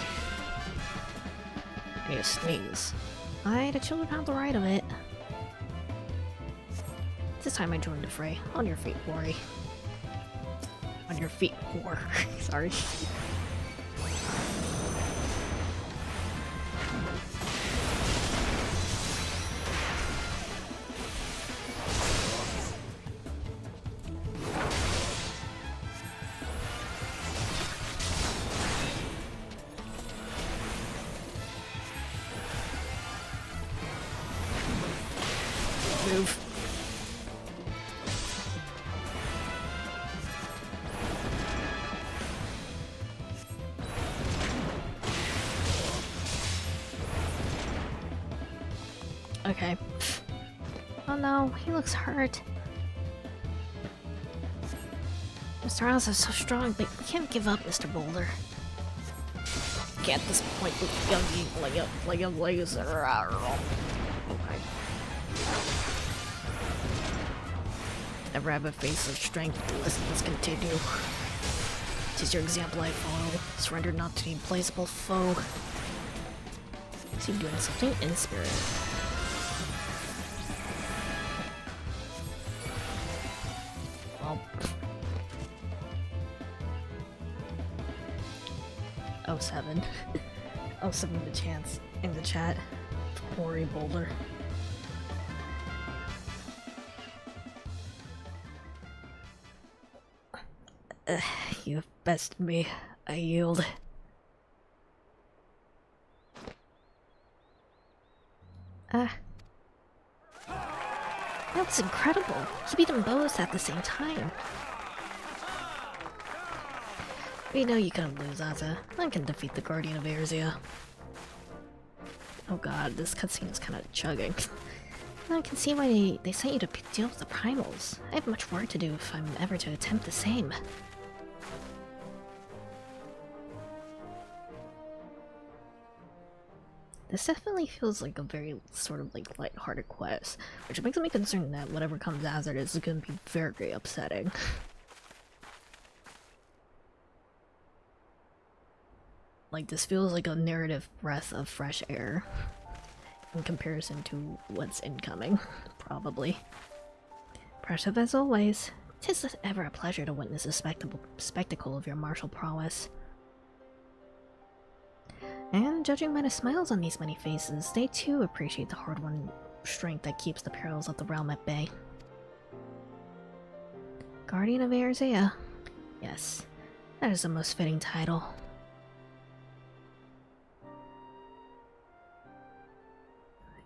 I need to sneeze. Aye, the children have the right of it. This time I joined the fray. On your feet, Hori. On your feet, whore. Sorry. Move. Okay. Oh no, he looks hurt. Mr. House is so strong, but you can't give up, Mr. Boulder. At this point, with young laser. Okay. Never have a face of strength. Let's continue. Tis your example I follow. Surrender not to the implacable foe. Is he doing something in spirit? Well. Oh, 07. Oh, 07 the chance in the chat. Quarry boulder. You have bested me. I yield. That was incredible. He beat them both at the same time. We know you couldn't lose, Aza. I can defeat the Guardian of Erzia. Oh god, this cutscene is kind of chugging. I can see why they sent you to deal with the primals. I have much work to do if I'm ever to attempt the same. This definitely feels like a very sort of like lighthearted quest, which makes me concerned that whatever comes after this is going to be very upsetting. Like, this feels like a narrative breath of fresh air in comparison to what's incoming, probably. Impressive as always. 'Tis ever a pleasure to witness a spectacle of your martial prowess. And judging by the smiles on these many faces, they too appreciate the hard-won strength that keeps the perils of the realm at bay. Guardian of Erzea. Yes, that is the most fitting title.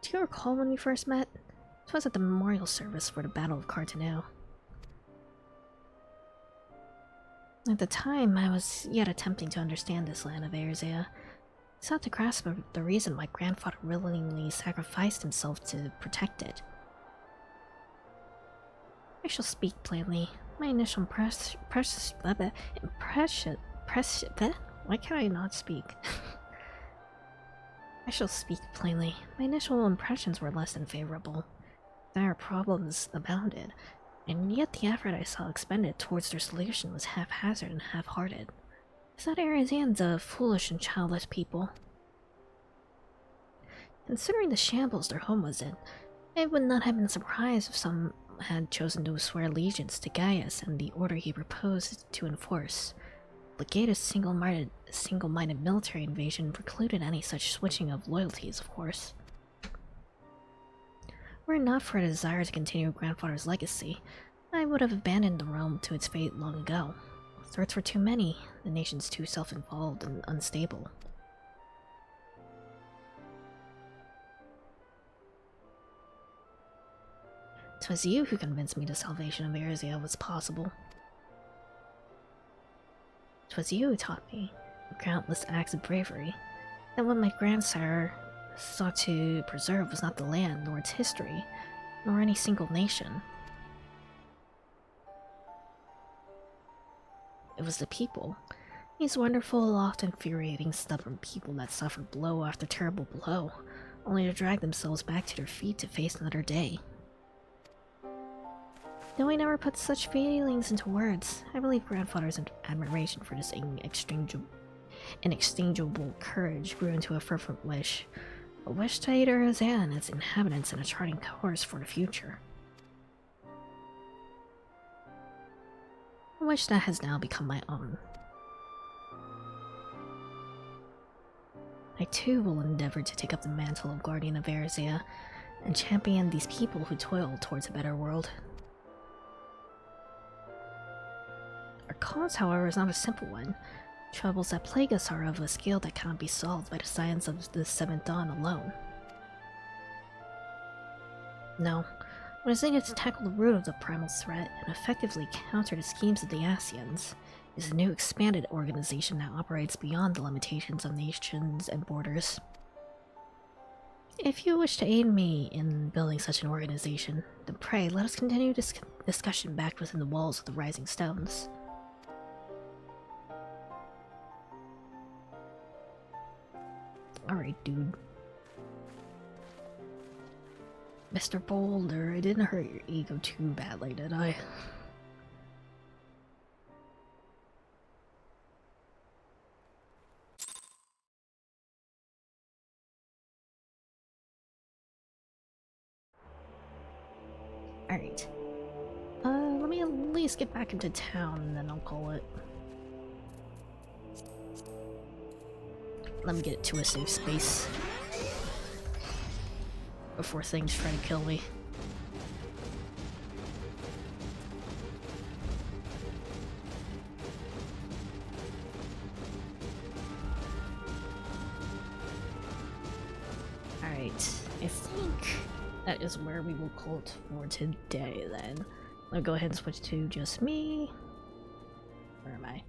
Do you recall when we first met? It was at the memorial service for the Battle of Cartano. At the time, I was yet attempting to understand this land of Erzea. I sought to grasp the reason my grandfather willingly sacrificed himself to protect it. I shall speak plainly. My initial why can I not speak? I shall speak plainly. My initial impressions were less than favorable. Dire problems abounded, and yet the effort I saw expended towards their solution was haphazard and half-hearted. I thought Arizians a foolish and childless people. Considering the shambles their home was in, I would not have been surprised if some had chosen to swear allegiance to Gaius and the order he proposed to enforce. Legatus' single-minded military invasion precluded any such switching of loyalties, of course. Were it not for a desire to continue grandfather's legacy, I would have abandoned the realm to its fate long ago. Threats were too many, the nation's too self-involved and unstable. 'Twas you who convinced me the salvation of Erzea was possible. 'Twas you who taught me, with countless acts of bravery, that what my grandsire sought to preserve was not the land, nor its history, nor any single nation. It was the people. These wonderful, oft infuriating, stubborn people that suffered blow after terrible blow, only to drag themselves back to their feet to face another day. Though I never put such feelings into words, I believe grandfather's admiration for this inextinguishable courage grew into a fervent wish. A wish to aid Erzea and its inhabitants in a charting course for the future. A wish that has now become my own. I too will endeavor to take up the mantle of Guardian of Erzea and champion these people who toil towards a better world. Our cause, however, is not a simple one. Troubles that plague us are of a scale that cannot be solved by the science of the Seventh Dawn alone. No, what is needed to tackle the root of the primal threat and effectively counter the schemes of the Asians is a new expanded organization that operates beyond the limitations of nations and borders. If you wish to aid me in building such an organization, then pray let us continue this discussion back within the walls of the Rising Stones. Alright, dude. Mr. Boulder, I didn't hurt your ego too badly, did I? Alright. Let me at least get back into town and then I'll call it. Let me get to a safe space before things try to kill me. Alright, I think that is where we will call it for today then. I'll go ahead and switch to just me. Where am I?